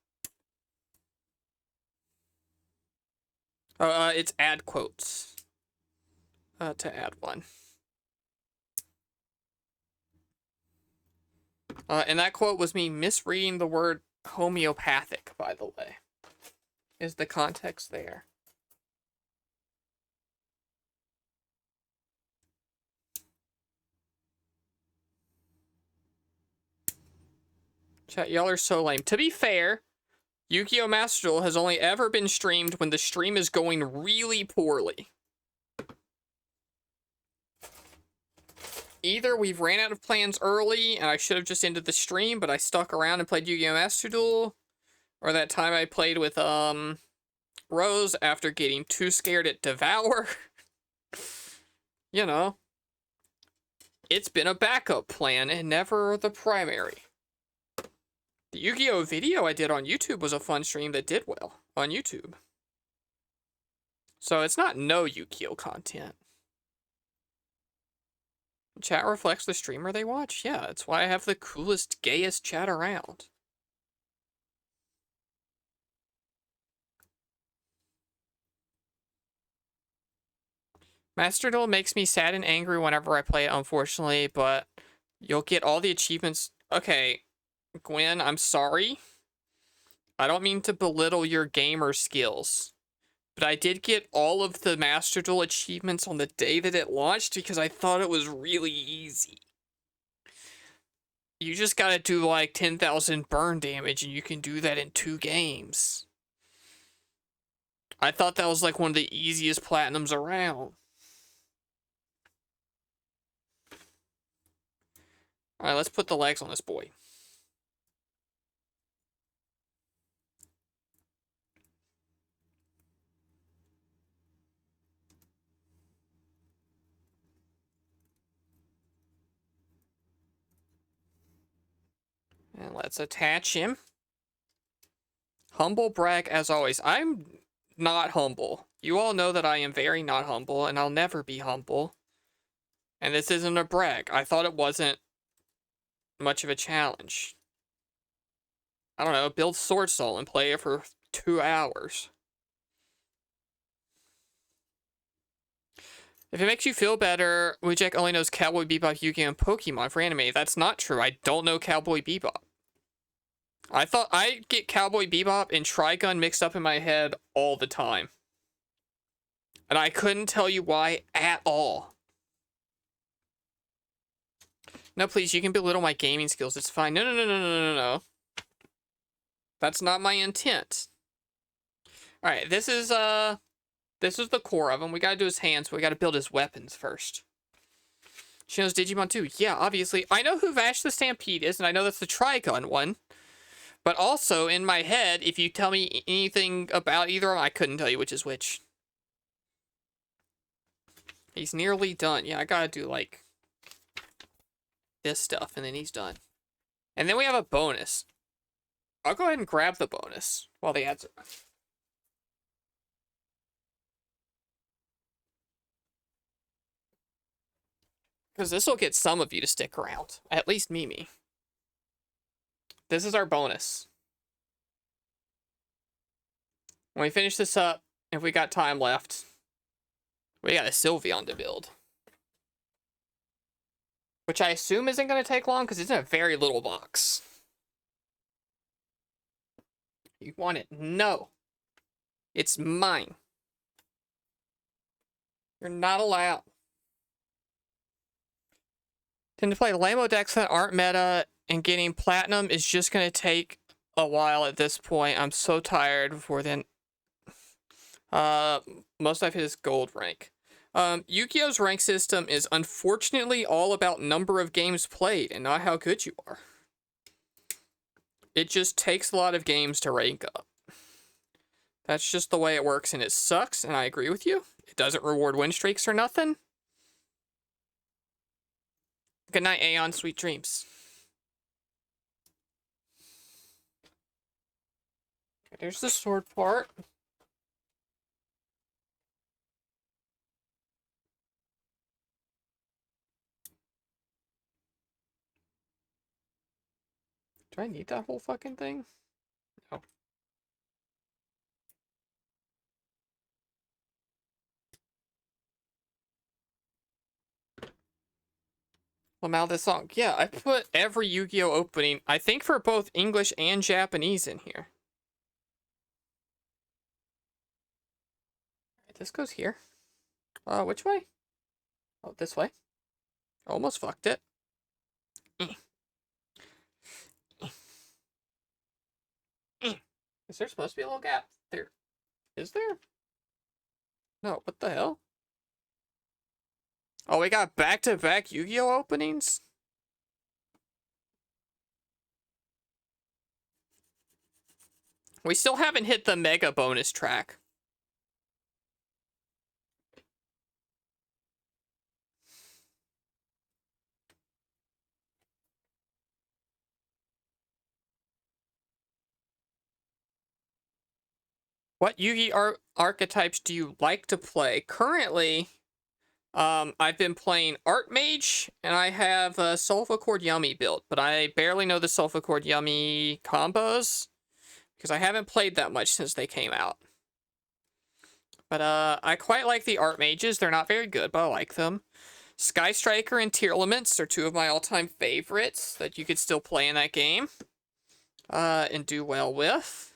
Speaker 1: It's add quotes. To add one. And that quote was me misreading the word homeopathic, by the way. Is the context there. Chat, y'all are so lame. To be fair, Yu-Gi-Oh! Master Duel has only ever been streamed when the stream is going really poorly. Either we've ran out of plans early and I should have just ended the stream, but I stuck around and played Yu-Gi-Oh! Master Duel, or that time I played with Rose after getting too scared at Devour. You know, it's been a backup plan and never the primary. The Yu-Gi-Oh! Video I did on YouTube was a fun stream that did well on YouTube. So it's not no Yu-Gi-Oh! Content. Chat reflects the streamer they watch? Yeah, that's why I have the coolest, gayest chat around. Master Duel makes me sad and angry whenever I play it, unfortunately, but you'll get all the achievements. Okay, Gwen, I'm sorry. I don't mean to belittle your gamer skills, but I did get all of the Master Duel achievements on the day that it launched because I thought it was really easy. You just gotta do like 10,000 burn damage and you can do that in 2 games. I thought that was like one of the easiest platinums around. Alright, let's put the legs on this boy. And let's attach him. Humble brag as always. I'm not humble. You all know that I am very not humble, and I'll never be humble. And this isn't a brag. I thought it wasn't much of a challenge. I don't know, build Sword Soul and play it for 2 hours. If it makes you feel better, wujak only knows Cowboy Bebop, Yu-Gi-Oh! And Pokemon for anime. That's not true. I don't know Cowboy Bebop. I thought I get Cowboy Bebop and Trigun mixed up in my head all the time. And I couldn't tell you why at all. No, please, you can belittle my gaming skills. It's fine. No. That's not my intent. Alright, this is the core of him. We gotta do his hands, but we gotta build his weapons first. She knows Digimon too. Yeah, obviously. I know who Vash the Stampede is, and I know that's the Trigun one. But also, in my head, if you tell me anything about either of them, I couldn't tell you which is which. He's nearly done. Yeah, I gotta do, like, this stuff, and then he's done. And then we have a bonus. I'll go ahead and grab the bonus while the ads are on. Because this will get some of you to stick around. At least Mimi. This is our bonus. When we finish this up, if we got time left, we got a Sylveon to build. Which I assume isn't going to take long because it's in a very little box. You want it? No. It's mine. You're not allowed. Then to play Lamo decks that aren't meta and getting platinum is just going to take a while at this point. I'm so tired before then. Most of it is gold rank. Yu-Gi-Oh's rank system is unfortunately all about number of games played and not how good you are. It just takes a lot of games to rank up. That's just the way it works, and it sucks, and I agree with you. It doesn't reward win streaks or nothing. Good night, Aeon. Sweet dreams. Okay, there's the sword part. Do I need that whole fucking thing? No. Well, now this song. Yeah, I put every Yu-Gi-Oh opening, I think for both English and Japanese in here. This goes here. Which way? Oh, this way. Almost fucked it. Is there supposed to be a little gap? There. Is there? No, what the hell? Oh, we got back-to-back Yu-Gi-Oh openings? We still haven't hit the mega bonus track. What Yu-Gi archetypes do you like to play? Currently, I've been playing Art Mage, and I have a Sulfa Cord Yummy built, but I barely know the Sulfa Cord Yummy combos, because I haven't played that much since they came out. But I quite like the Art Mages. They're not very good, but I like them. Sky Striker and Tearlaments are two of my all-time favorites that you could still play in that game. And do well with.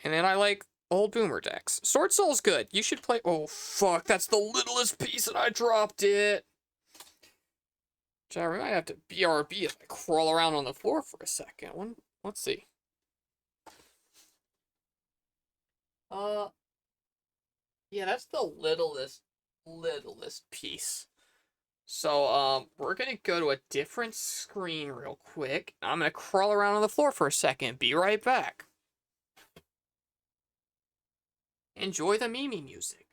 Speaker 1: And then I like old Boomer decks. Sword Soul's good. You should play... Oh, fuck. That's the littlest piece and I dropped it. I might have to BRB if I crawl around on the floor for a second. Let's see. Yeah, that's the littlest piece. So, we're gonna go to a different screen real quick. I'm gonna crawl around on the floor for a second. Be right back. Enjoy the Mimi music.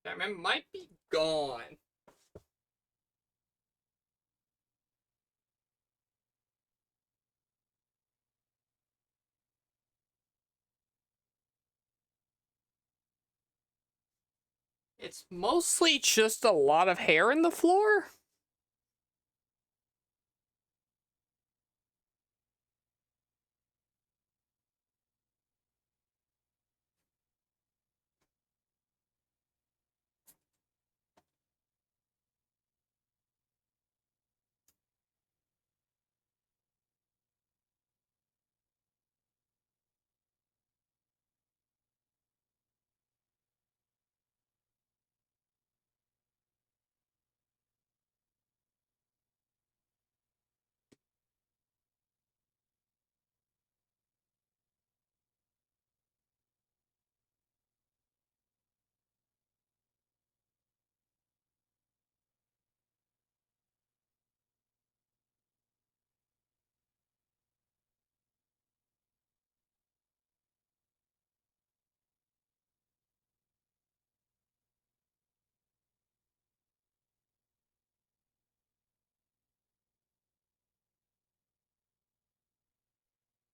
Speaker 1: That man might be gone. It's mostly just a lot of hair in the floor.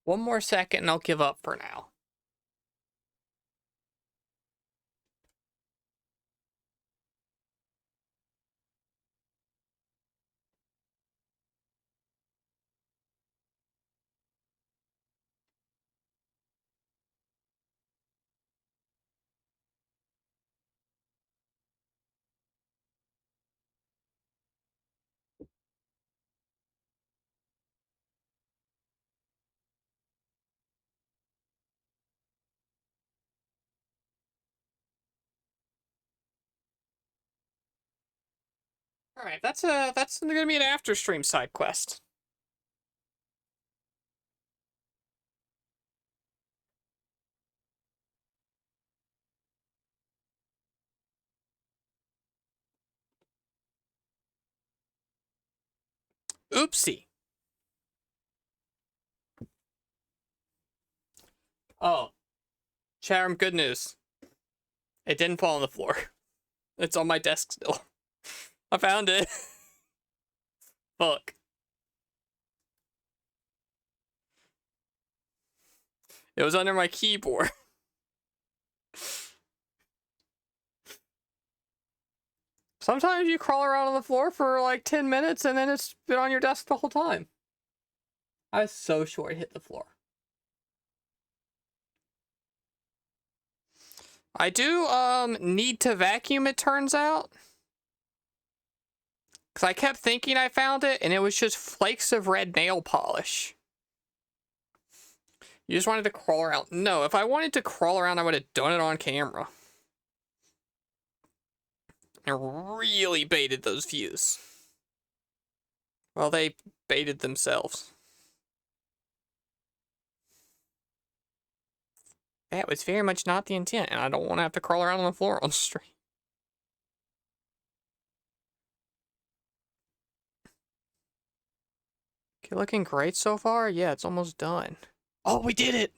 Speaker 1: One more second and I'll give up for now. All right, that's gonna be an after stream side quest. Oopsie. Oh, Chatham, good news. It didn't fall on the floor. It's on my desk still. I found it. Fuck. It was under my keyboard. Sometimes you crawl around on the floor for like 10 minutes and then it's been on your desk the whole time. I was so sure it hit the floor. I do need to vacuum, it turns out. Because I kept thinking I found it and it was just flakes of red nail polish. You just wanted to crawl around. No, if I wanted to crawl around, I would have done it on camera. And really baited those views. Well, they baited themselves. That was very much not the intent, and I don't want to have to crawl around on the floor on the street. Okay, looking great so far. Yeah, it's almost done. Oh, we did it!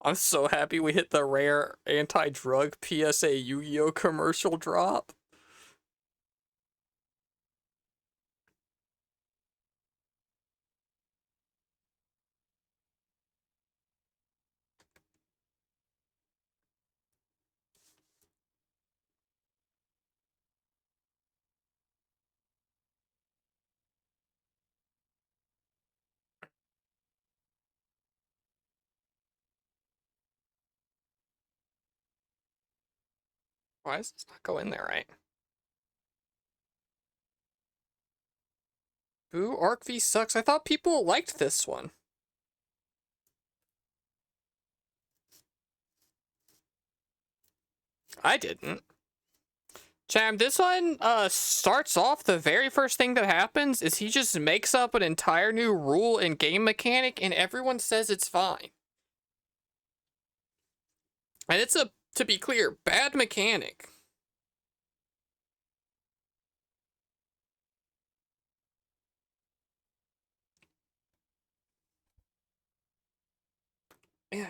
Speaker 1: I'm so happy we hit the rare anti-drug PSA Yu-Gi-Oh commercial drop. Why does this not go in there right? Boo, Arc V sucks. I thought people liked this one. I didn't. Cham, this one starts off, the very first thing that happens is he just makes up an entire new rule and game mechanic and everyone says it's fine. And it's a, to be clear, bad mechanic. Yeah.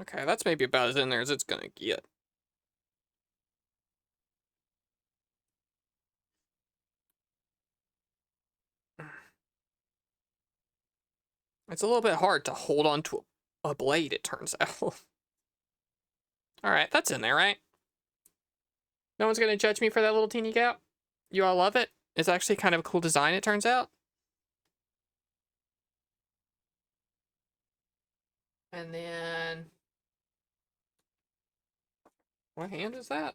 Speaker 1: Okay, that's maybe about as in there as it's gonna get. It's a little bit hard to hold on to a blade, it turns out. Alright, that's in there, right? No one's gonna judge me for that little teeny gap? You all love it? It's actually kind of a cool design, it turns out. And then... what hand is that?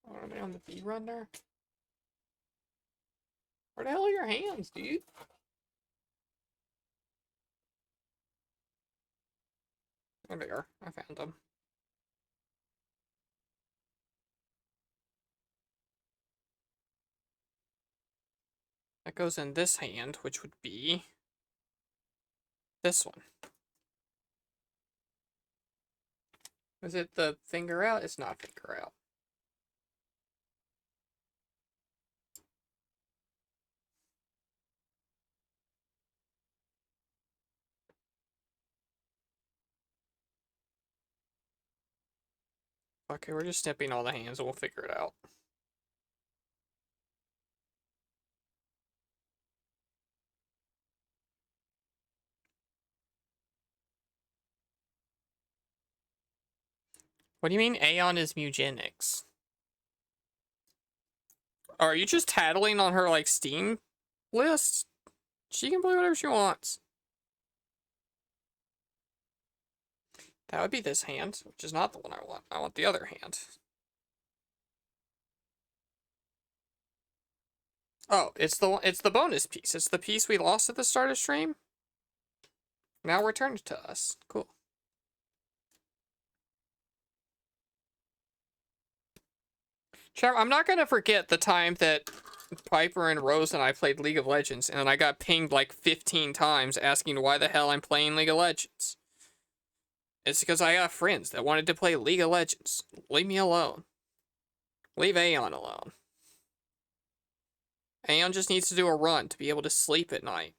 Speaker 1: Are they on the B run there? Where the hell are your hands, dude? There they are. I found them. That goes in this hand, which would be this one. Is it the finger out? It's not finger out. Okay, we're just snipping all the hands and we'll figure it out. What do you mean Aeon is Mugenics? Are you just tattling on her, like, Steam list? She can play whatever she wants. That would be this hand, which is not the one I want. I want the other hand. Oh, it's the bonus piece. It's the piece we lost at the start of stream. Now returned to us. Cool. Chat, I'm not gonna forget the time that Piper and Rose and I played League of Legends, and I got pinged like 15 times asking why the hell I'm playing League of Legends. It's because I got friends that wanted to play League of Legends. Leave me alone. Leave Aeon alone. Aeon just needs to do a run to be able to sleep at night.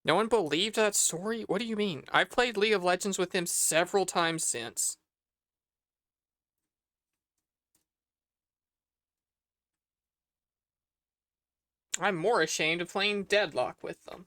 Speaker 1: No one believed that story? What do you mean? I've played League of Legends with him several times since. I'm more ashamed of playing Deadlock with them.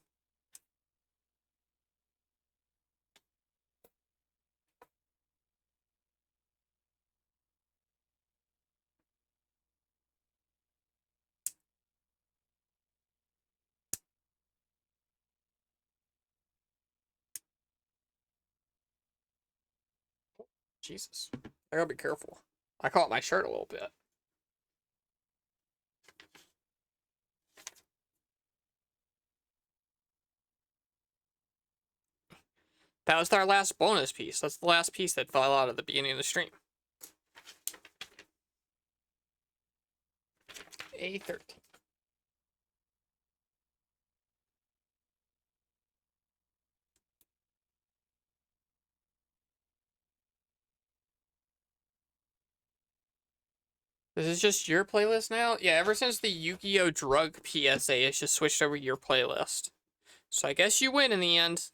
Speaker 1: Jesus. I gotta be careful. I caught my shirt a little bit. That was our last bonus piece. That's the last piece that fell out at the beginning of the stream. A13. This is just your playlist now? Yeah, ever since the Yu-Gi-Oh! Drug PSA, it's just switched over to your playlist. So I guess you win in the end.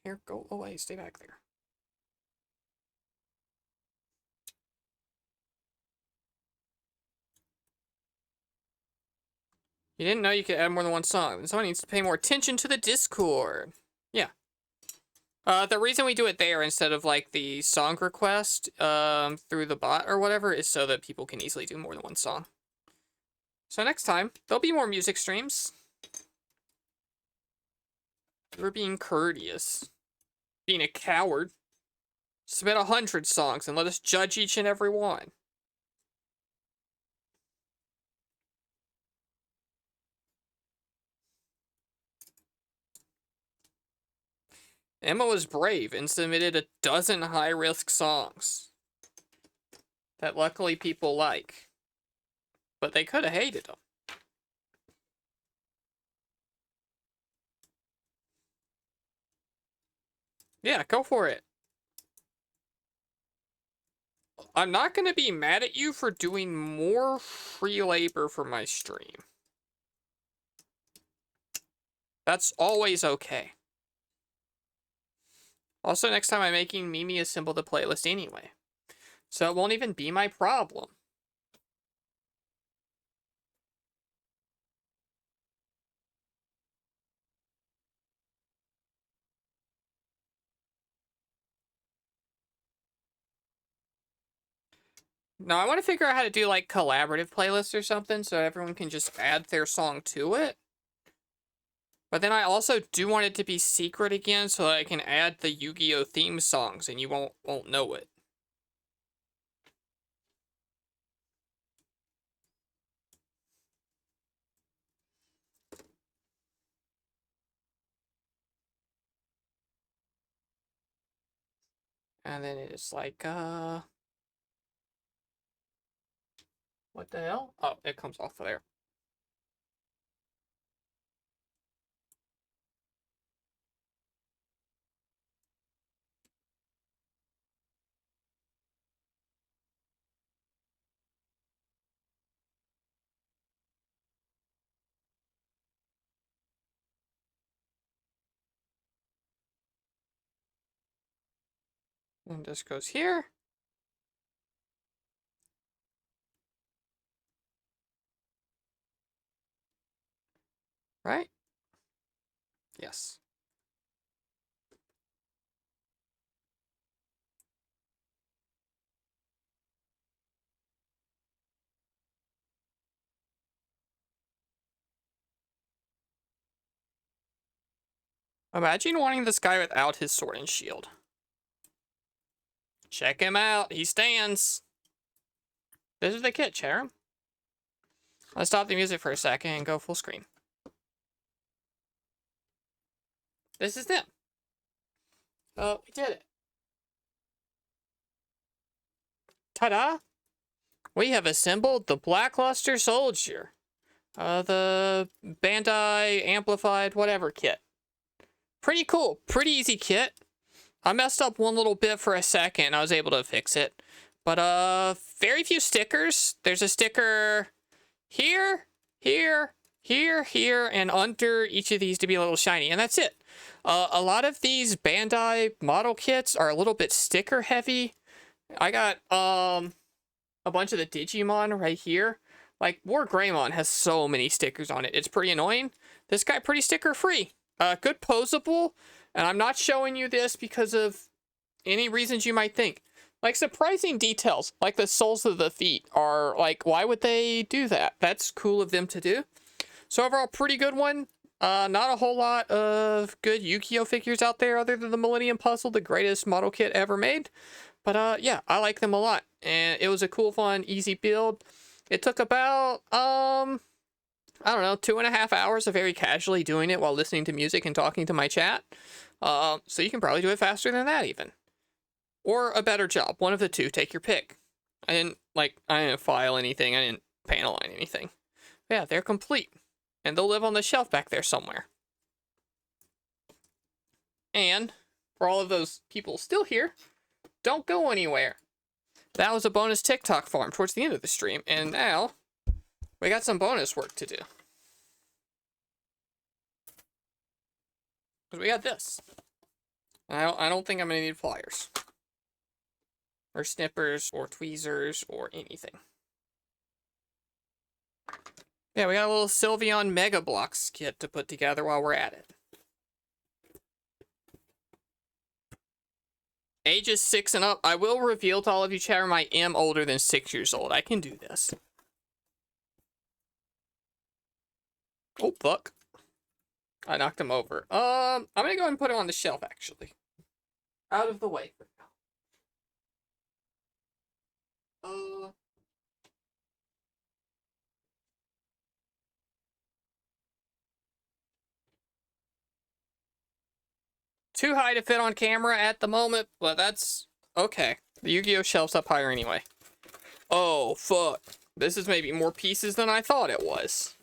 Speaker 1: Here, go away. Stay back there. You didn't know you could add more than one song. Then someone needs to pay more attention to the Discord. Yeah. The reason we do it there instead of, like, the song request through the bot or whatever is so that people can easily do more than one song. So next time, there'll be more music streams. We're being courteous. Being a coward. Submit 100 songs and let us judge each and every one. Emma was brave and submitted a dozen high-risk songs that luckily people like. But they could have hated them. Yeah, go for it. I'm not going to be mad at you for doing more free labor for my stream. That's always okay. Also, next time I'm making Mimi assemble the playlist anyway. So it won't even be my problem. No, I want to figure out how to do, like, collaborative playlists or something so everyone can just add their song to it. But then I also do want it to be secret again so that I can add the Yu-Gi-Oh theme songs and you won't know it. And then it's like, what the hell? Oh, it comes off of there. And this goes here. Right? Yes. Imagine wanting this guy without his sword and shield. Check him out. He stands. This is the kit, Charum. Let's stop the music for a second and go full screen. This is them. Oh, we did it. Ta-da! We have assembled the Blackluster Soldier. The Bandai Amplified whatever kit. Pretty cool. Pretty easy kit. I messed up one little bit for a second. I was able to fix it. But, very few stickers. There's a sticker here, here, here, and under each of these to be a little shiny. And that's it. A lot of these Bandai model kits are a little bit sticker heavy. I got, a bunch of the Digimon right here. Like, War Greymon has so many stickers on it. It's pretty annoying. This guy pretty sticker free. Good posable. And I'm not showing you this because of any reasons you might think. Like, surprising details, like the soles of the feet are, like, why would they do that? That's cool of them to do. So overall, pretty good one. Not a whole lot of good Yu-Gi-Oh figures out there other than the Millennium Puzzle, the greatest model kit ever made. But, yeah, I like them a lot. And it was a cool, fun, easy build. It took about, I don't know, 2.5 hours of very casually doing it while listening to music and talking to my chat. So you can probably do it faster than that even. Or a better job. One of the two. Take your pick. I didn't file anything. I didn't panel line anything. Yeah, they're complete. And they'll live on the shelf back there somewhere. And for all of those people still here, don't go anywhere. That was a bonus TikTok farm towards the end of the stream. And now, we got some bonus work to do. Because we got this. I don't think I'm going to need pliers. Or snippers, or tweezers, or anything. Yeah, we got a little Sylveon Mega Blocks kit to put together while we're at it. Ages 6 and up. I will reveal to all of you, Chatham, I am older than 6 years old. I can do this. Oh, fuck. I knocked him over. I'm gonna go ahead and put him on the shelf, actually. Out of the way for now. Too high to fit on camera at the moment, but that's okay. The Yu-Gi-Oh shelf's up higher anyway. Oh, fuck. This is maybe more pieces than I thought it was.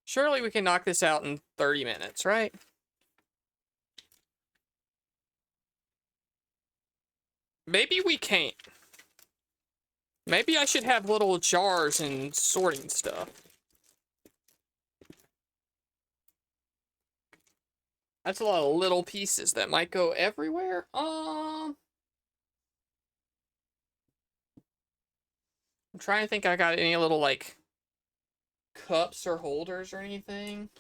Speaker 1: Surely we can knock this out in 30 minutes, right? Maybe we can't. Maybe I should have little jars and sorting stuff. That's a lot of little pieces that might go everywhere. I'm trying to think I got any little, like, cups or holders or anything.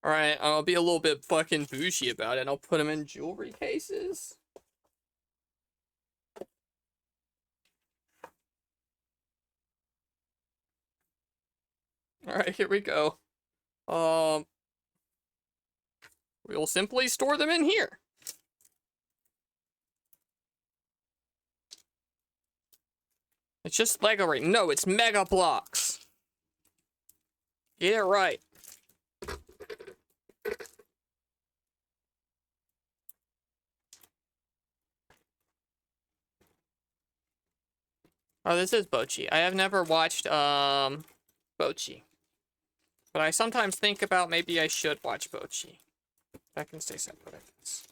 Speaker 1: Alright, I'll be a little bit fucking bougie about it. I'll put them in jewelry cases. Alright, here we go. We'll simply store them in here. It's just Lego right? No, it's Mega Blocks. Get it right. Oh, this is Bochi. I have never watched, Bochi. But I sometimes think about maybe I should watch Bochi. I can stay separate, I guess.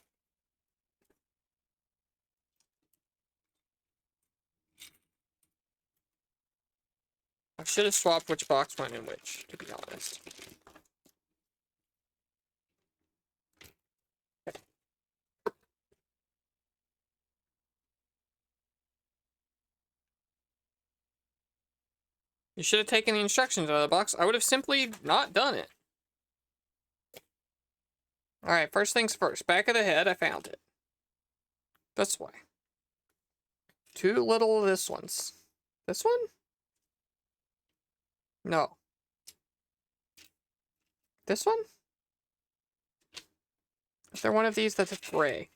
Speaker 1: I should have swapped which box went in which, to be honest. You should have taken the instructions out of the box. I would have simply not done it. Alright, first things first. Back of the head, I found it. This way. Two little this ones. This one? No. This one? Is there one of these that's gray?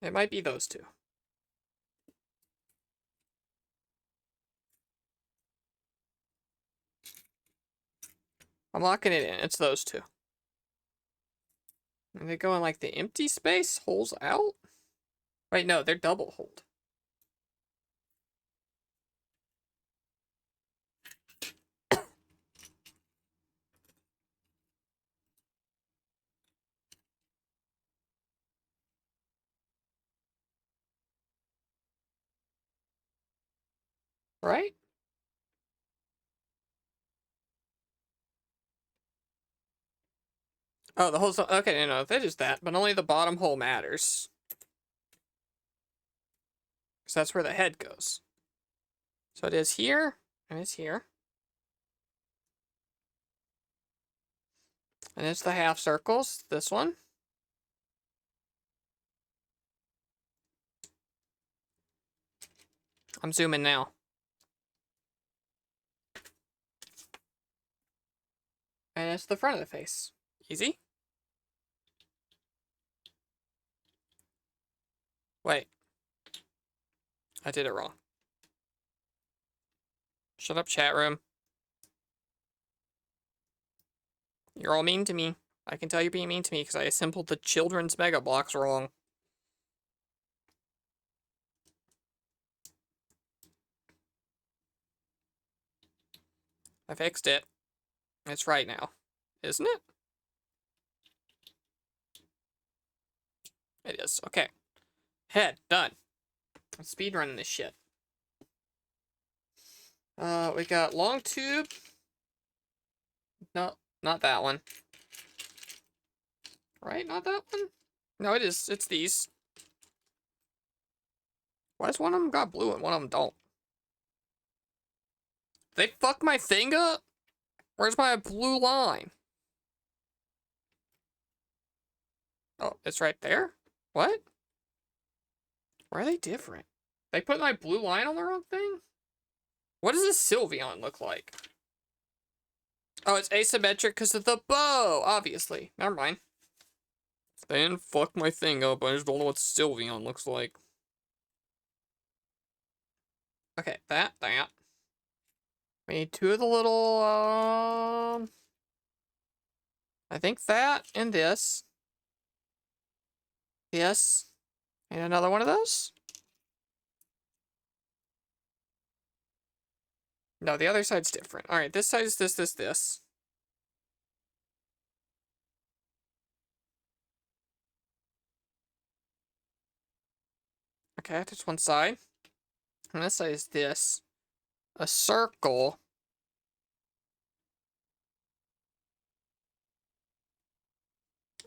Speaker 1: It might be those two. I'm locking it in. It's those two. And they go in like the empty space? Holes out? Wait, no, they're double hold. Right? Oh, the hole's... Okay, no, that is that. But only the bottom hole matters. Because that's where the head goes. So it is here, and it's here. And it's the half circles, this one. I'm zooming now. And it's the front of the face. Easy. Wait. I did it wrong. Shut up, chat room. You're all mean to me. I can tell you're being mean to me because I assembled the children's Mega Blocks wrong. I fixed it. It's right now. Isn't it? It is. Okay. Head. Done. I'm speedrunning this shit. We got long tube. No, not that one. Right? Not that one? No, it is. It's these. Why does one of them got blue and one of them don't? They fucked my thing up? Where's my blue line? Oh, it's right there? What? Why are they different? They put my blue line on the wrong thing? What does this Sylveon look like? Oh, it's asymmetric because of the bow, obviously. Never mind. They didn't fuck my thing up. I just don't know what Sylveon looks like. Okay, that. We need two of the little, I think that and this. Yes. And another one of those? No, the other side's different. Alright, this side is this. Okay, that's one side. And this side is this. A circle.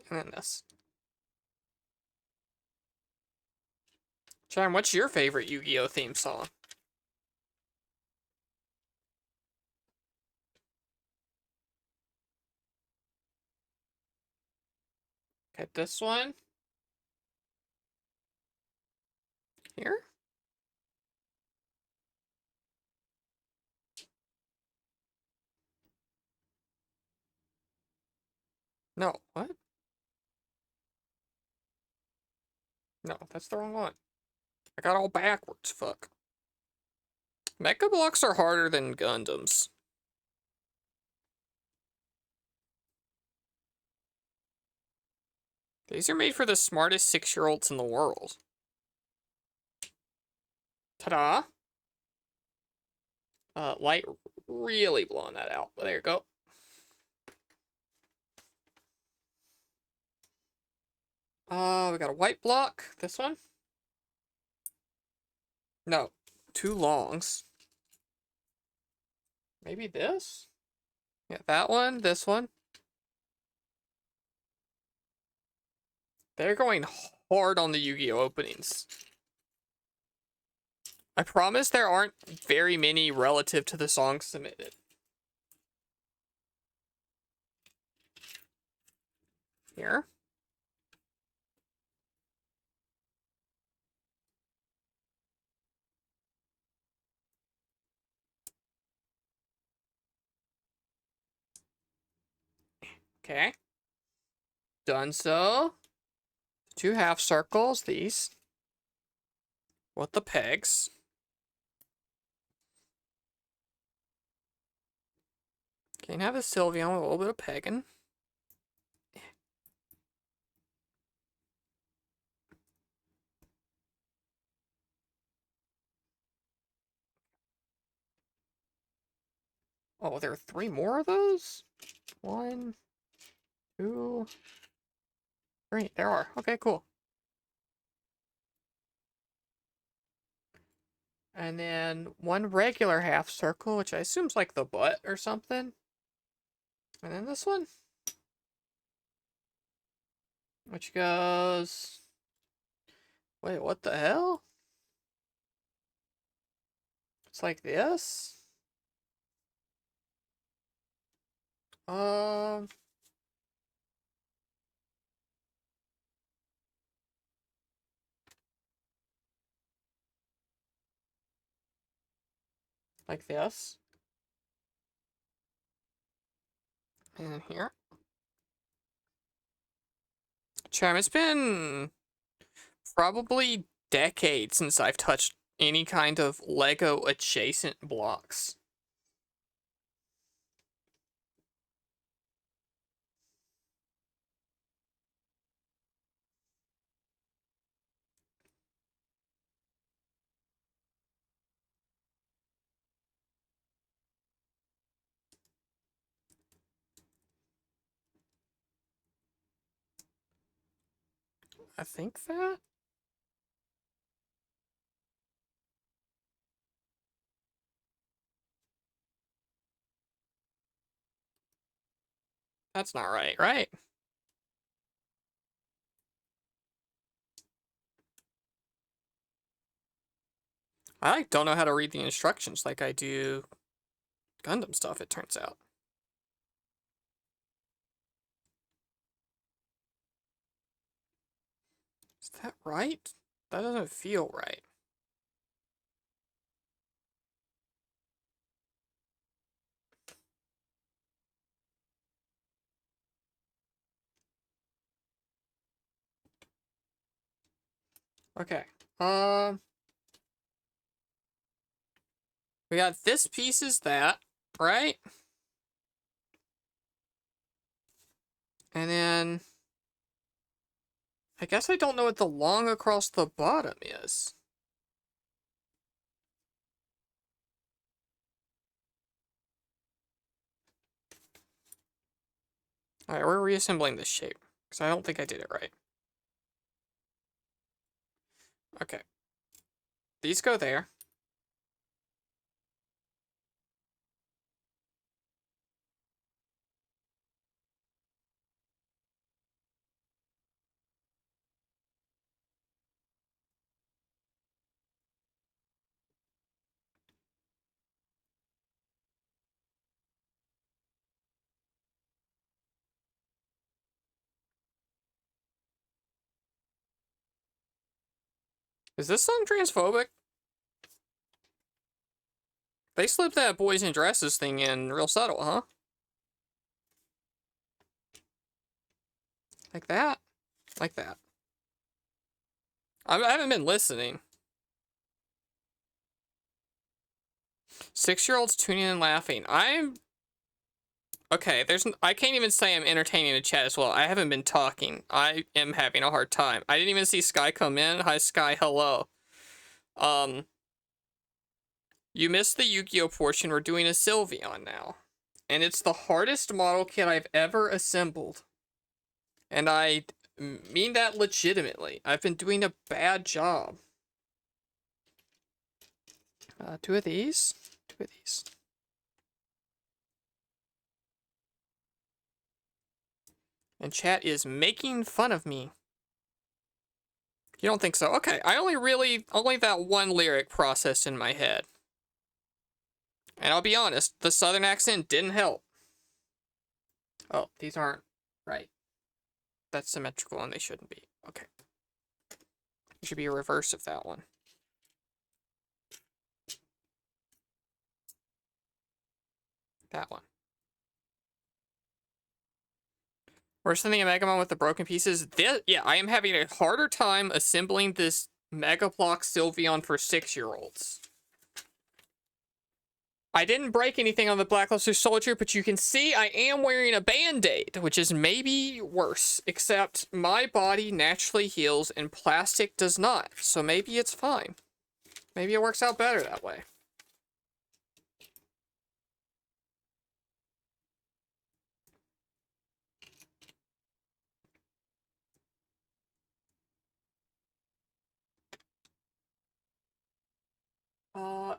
Speaker 1: And then this. John, what's your favorite Yu-Gi-Oh theme song? Hit this one. Here? No, what? No, that's the wrong one. I got all backwards, fuck. Mecha blocks are harder than Gundams. These are made for the smartest 6-year-olds in the world. Ta-da! Light really blowing that out. But there you go. We got a white block. This one? No. 2 longs. Maybe this? Yeah, that one, this one. They're going hard on the Yu-Gi-Oh openings. I promise there aren't very many relative to the songs submitted. Here. Okay. Done so. 2 half circles, these. With the pegs. Can't have a Sylveon with a little bit of pegging. Oh, there are 3 more of those? 1, 2, 3. There are. Okay, cool. And then 1 regular half circle, which I assume is like the butt or something. And then this one. Which goes... Wait, what the hell? It's like this? Um... Like this. And here. Cham, it's been probably decades since I've touched any kind of Lego adjacent blocks. I think that? That's not right, right? I like don't know how to read the instructions like I do Gundam stuff, it turns out. Is that right? That doesn't feel right. Okay. We got this piece is that, right? And then I guess I don't know what the long across the bottom is. Alright, we're reassembling this shape. Because I don't think I did it right. Okay. These go there. Is this song transphobic? They slipped that boys in dresses thing in real subtle, huh? Like that? Like that. I haven't been listening. 6-year-olds tuning in and laughing. I'm... Okay, I can't even say I'm entertaining the chat as well. I haven't been talking. I am having a hard time. I didn't even see Sky come in. Hi, Sky. Hello. You missed the Yu-Gi-Oh portion. We're doing a Sylveon now. And it's the hardest model kit I've ever assembled. And I mean that legitimately. I've been doing a bad job. 2 of these. 2 of these. And chat is making fun of me. You don't think so? Okay, I only that one lyric processed in my head. And I'll be honest, the southern accent didn't help. Oh, these aren't right. That's symmetrical and they shouldn't be. Okay. It should be a reverse of that one. That one. We're sending a Megamon with the broken pieces. Yeah, I am having a harder time assembling this Mega Block Sylveon for 6-year-olds. I didn't break anything on the Blackluster Soldier, but you can see I am wearing a Band-Aid, which is maybe worse, except my body naturally heals and plastic does not, so maybe it's fine. Maybe it works out better that way.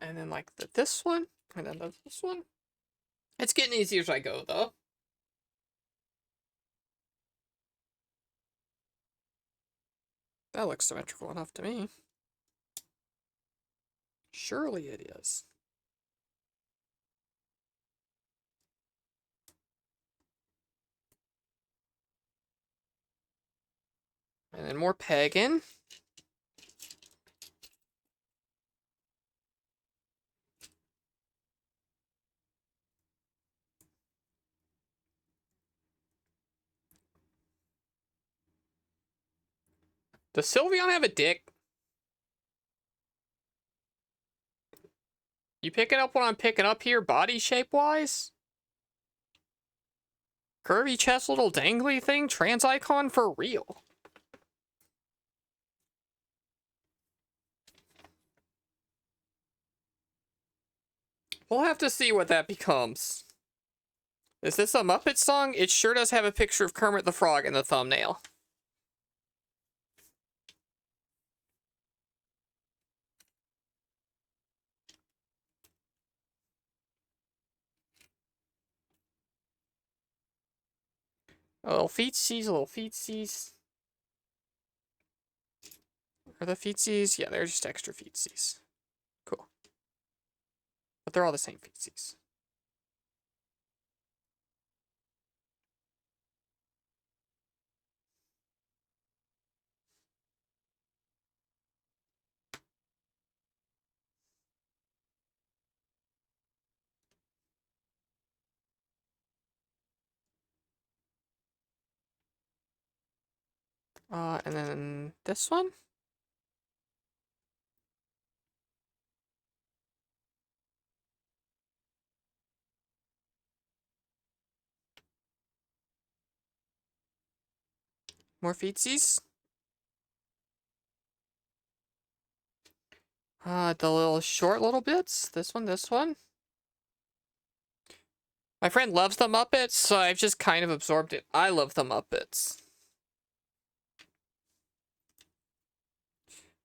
Speaker 1: And then like this one, and then this one. It's getting easier as I go, though. That looks symmetrical enough to me. Surely it is. And then more pagan. Does Sylveon have a dick? You picking up what I'm picking up here, body shape-wise? Curvy chest, little dangly thing? Trans icon for real. We'll have to see what that becomes. Is this a Muppet song? It sure does have a picture of Kermit the Frog in the thumbnail. A little feetsies, a little feetsies. Are the feetsies? Yeah, they're just extra feetsies. Cool. But they're all the same feetsies. And then this one? More feetsies? The little short little bits? This one, this one? My friend loves the Muppets, so I've just kind of absorbed it. I love the Muppets.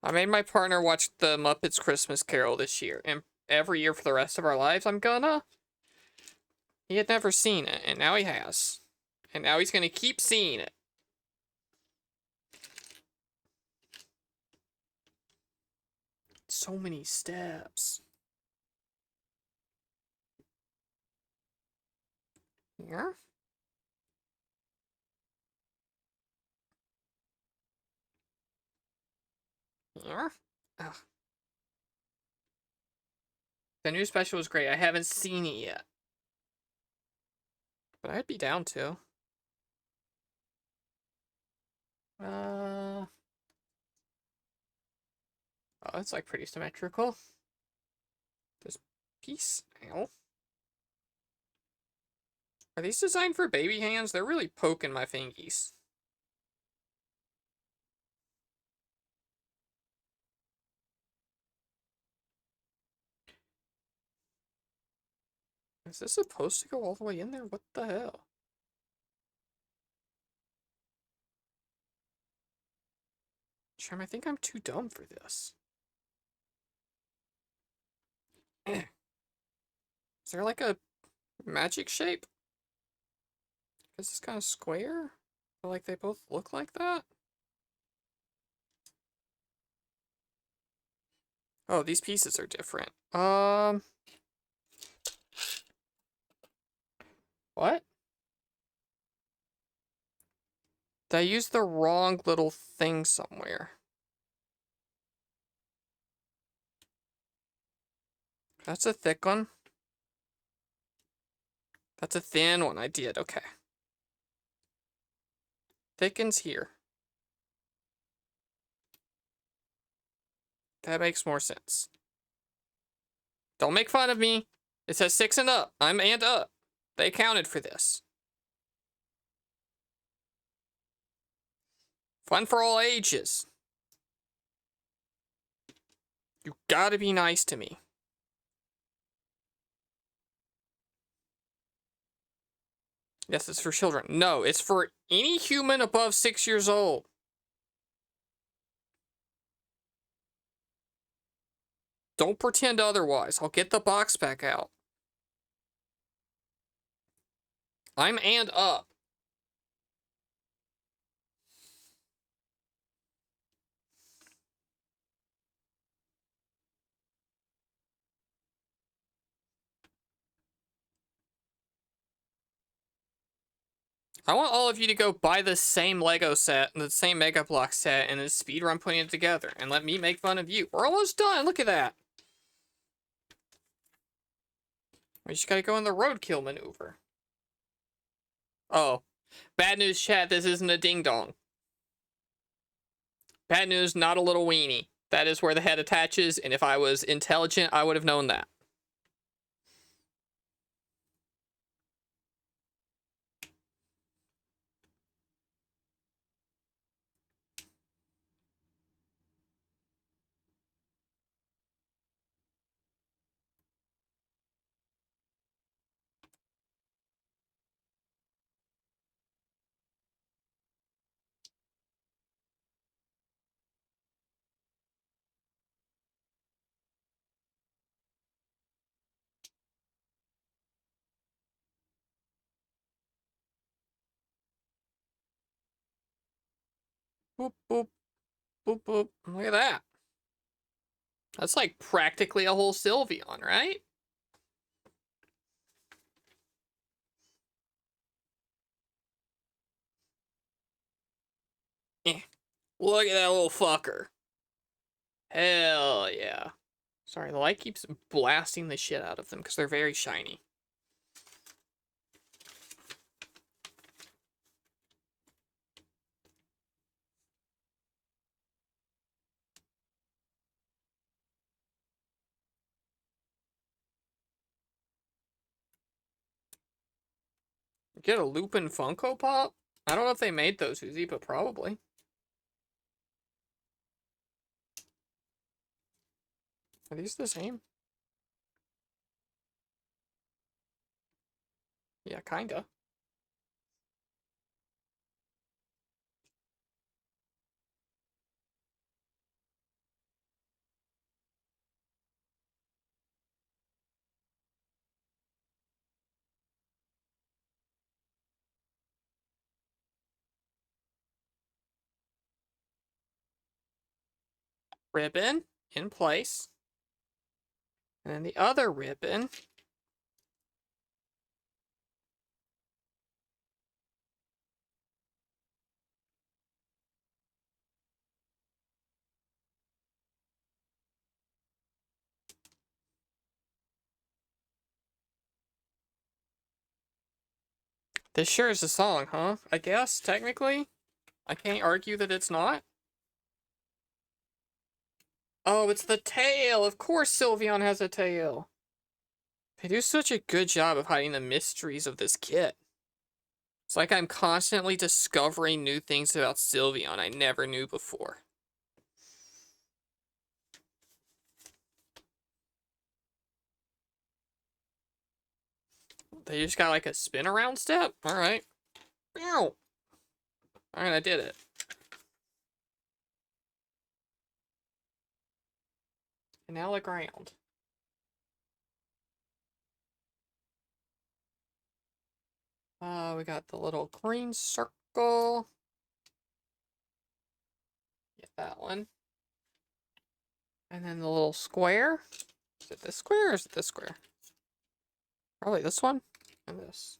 Speaker 1: I made my partner watch the Muppets Christmas Carol this year, and every year for the rest of our lives, I'm gonna. He had never seen it, and now he has. And now he's gonna keep seeing it. So many steps. Here. Here. The new special was great. I haven't seen it yet. But I'd be down to. Oh, it's like pretty symmetrical. This piece. Ow. Are these designed for baby hands? They're really poking my fingies. Is this supposed to go all the way in there? What the hell? Charm, I think I'm too dumb for this. Is there like a magic shape? Is this kind of square? Or like they both look like that? Oh, these pieces are different. What? Did I use the wrong little thing somewhere? That's a thick one. That's a thin one. I did. Okay. Thickens here. That makes more sense. Don't make fun of me. It says 6 and up. I'm and up. They counted for this. Fun for all ages. You gotta be nice to me. Yes, it's for children. No, it's for any human above 6 years old. Don't pretend otherwise. I'll get the box back out. I'm and up. I want all of you to go buy the same Lego set, the same Mega Block set, and then speedrun putting it together, and let me make fun of you. We're almost done. Look at that. We just gotta go in the roadkill maneuver. Oh. Bad news, chat. This isn't a ding-dong. Bad news, not a little weenie. That is where the head attaches, and if I was intelligent, I would have known that. Boop, boop, boop, boop. Look at that. That's like practically a whole Sylveon, right? Eh. Look at that little fucker. Hell yeah. Sorry, the light keeps blasting the shit out of them because they're very shiny. Get a Lupin Funko Pop? I don't know if they made those, Uzi, but probably. Are these the same? Yeah, kinda. Ribbon in place. And then the other ribbon. This sure is a song, huh? I guess, technically. I can't argue that it's not. Oh, it's the tail! Of course Sylveon has a tail! They do such a good job of hiding the mysteries of this kit. It's like I'm constantly discovering new things about Sylveon I never knew before. They just got like a spin around step? Alright. Ow! Alright, I did it. And now the ground. We got the little green circle. Get that one. And then the little square. Is it this square or is it this square? Probably this one. And this.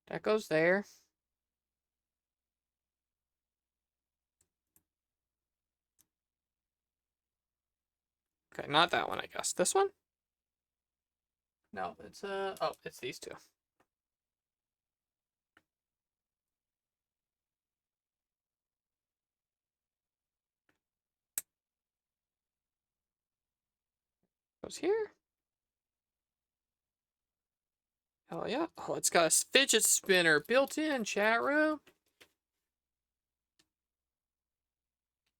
Speaker 1: That goes there. Okay, not that one, I guess. This one? No, it's oh, it's these two. Goes here. Hell yeah. Oh, it's got a fidget spinner built in, chat room.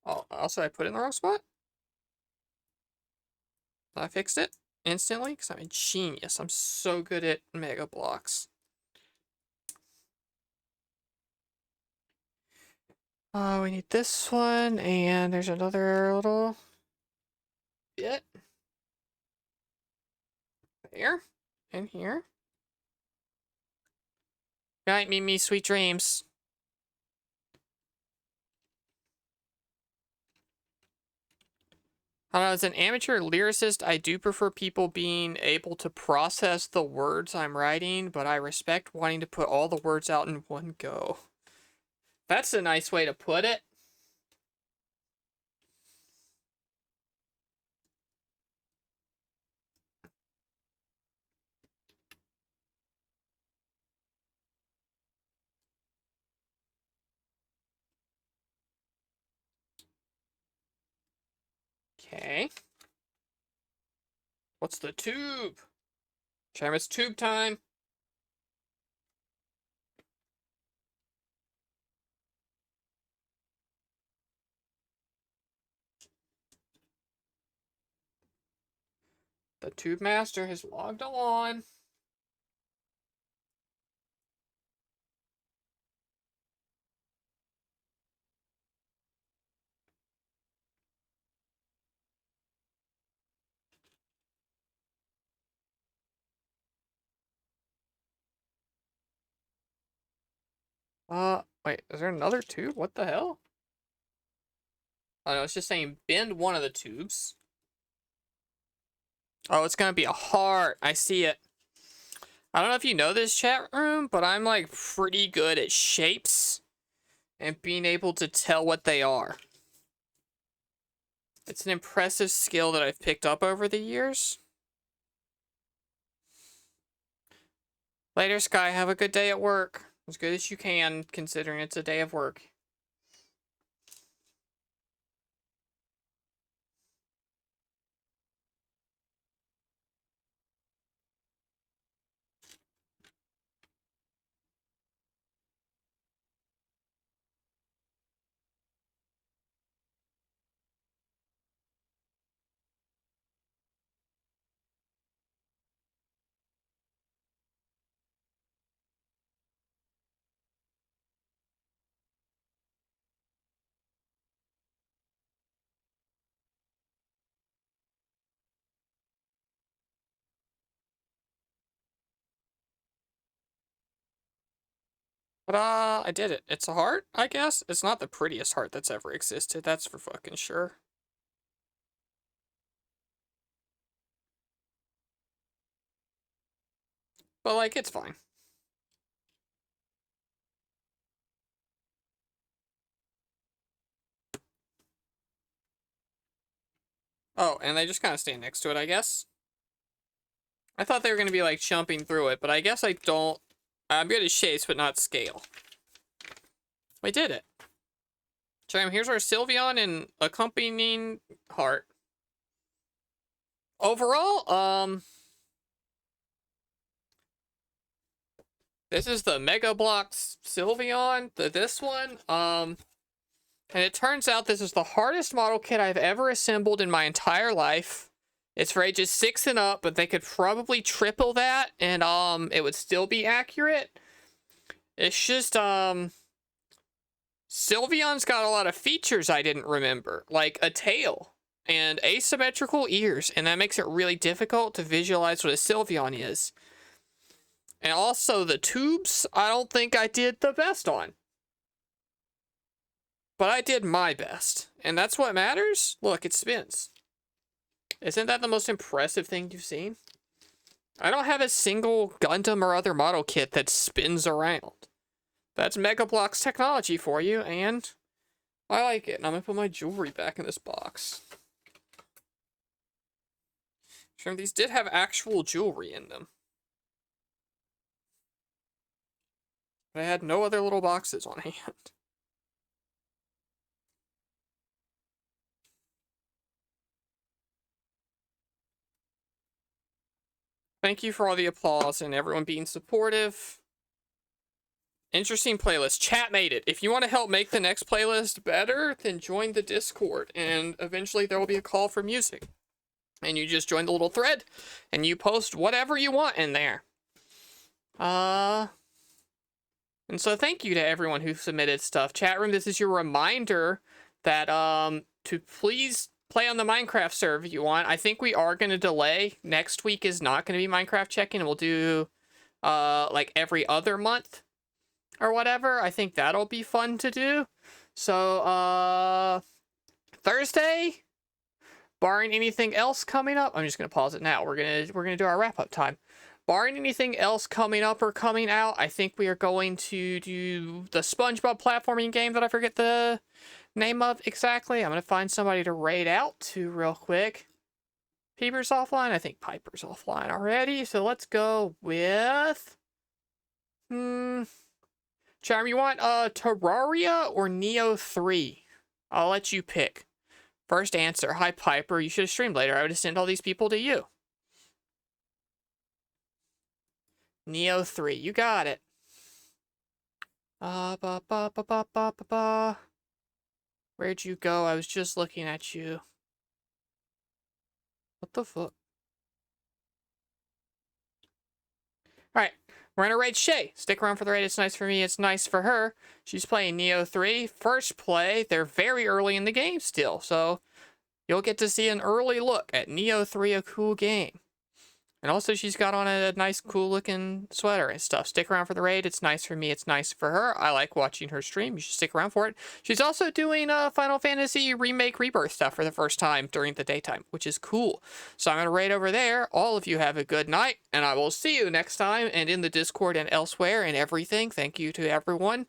Speaker 1: Oh, also I put it in the wrong spot. I fixed it instantly because I'm a genius. I'm so good at Mega Blocks. We need this one, and there's another little bit. There. And here. Good night, Mimi. Sweet dreams. I don't know, as an amateur lyricist, I do prefer people being able to process the words I'm writing, but I respect wanting to put all the words out in one go. That's a nice way to put it. Okay. What's the tube? Chime, it's tube time. The tube master has logged on. Wait, is there another tube? What the hell? Oh no, it's just saying bend one of the tubes. Oh, it's gonna be a heart. I see it. I don't know if you know this, chat room, but I'm like pretty good at shapes and being able to tell what they are. It's an impressive skill that I've picked up over the years. Later, Sky. Have a good day at work. As good as you can, considering it's a day of work. But I did it. It's a heart, I guess. It's not the prettiest heart that's ever existed. That's for fucking sure. But like, it's fine. Oh, and they just kind of stand next to it, I guess. I thought they were going to be, like, jumping through it, but I guess I don't. I'm good at shapes, but not scale. We did it. So here's our Sylveon and accompanying heart. Overall, this is the Mega Bloks Sylveon, this one. And it turns out this is the hardest model kit I've ever assembled in my entire life. It's for ages 6 and up, but they could probably triple that, and it would still be accurate. It's just Sylveon's got a lot of features I didn't remember, like a tail and asymmetrical ears, and that makes it really difficult to visualize what a Sylveon is. And also the tubes, I don't think I did the best on. But I did my best, and that's what matters. Look, it spins. Isn't that the most impressive thing you've seen? I don't have a single Gundam or other model kit that spins around. That's Mega Bloks technology for you, and I like it. And I'm gonna put my jewelry back in this box. Sure, these did have actual jewelry in them. But I had no other little boxes on hand. Thank you for all the applause and everyone being supportive. Interesting playlist. Chat made it. If you want to help make the next playlist better, then join the Discord. And eventually there will be a call for music. And you just join the little thread. And you post whatever you want in there. And so thank you to everyone who submitted stuff. Chat room, this is your reminder that to please play on the Minecraft server if you want. I think we are going to delay. Next week is not going to be Minecraft check-in. We'll do like every other month or whatever. I think that'll be fun to do. So Thursday, barring anything else coming up, I'm just going to pause it now. We're going to do our wrap-up time. Barring anything else coming up or coming out, I think we are going to do the SpongeBob platforming game that I forget the name of exactly. I'm going to find somebody to raid out to real quick. Piper's offline? I think Piper's offline already. So let's go with... Charm, you want Terraria or Neo 3? I'll let you pick. First answer. Hi, Piper. You should have streamed later. I would have sent all these people to you. Neo 3. You got it. Where'd you go? I was just looking at you. What the fuck? Alright. We're gonna raid Shay. Stick around for the raid. It's nice for me. It's nice for her. She's playing Neo 3. First play. They're very early in the game still. So you'll get to see an early look at Neo 3, a cool game. And also, she's got on a nice, cool-looking sweater and stuff. Stick around for the raid. It's nice for me. It's nice for her. I like watching her stream. You should stick around for it. She's also doing Final Fantasy Remake Rebirth stuff for the first time during the daytime, which is cool. So I'm going to raid over there. All of you have a good night, and I will see you next time and in the Discord and elsewhere and everything. Thank you to everyone.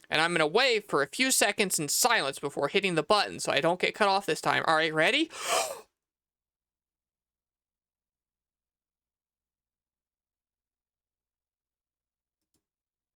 Speaker 1: And I'm going to wave for a few seconds in silence before hitting the button so I don't get cut off this time. All right, ready?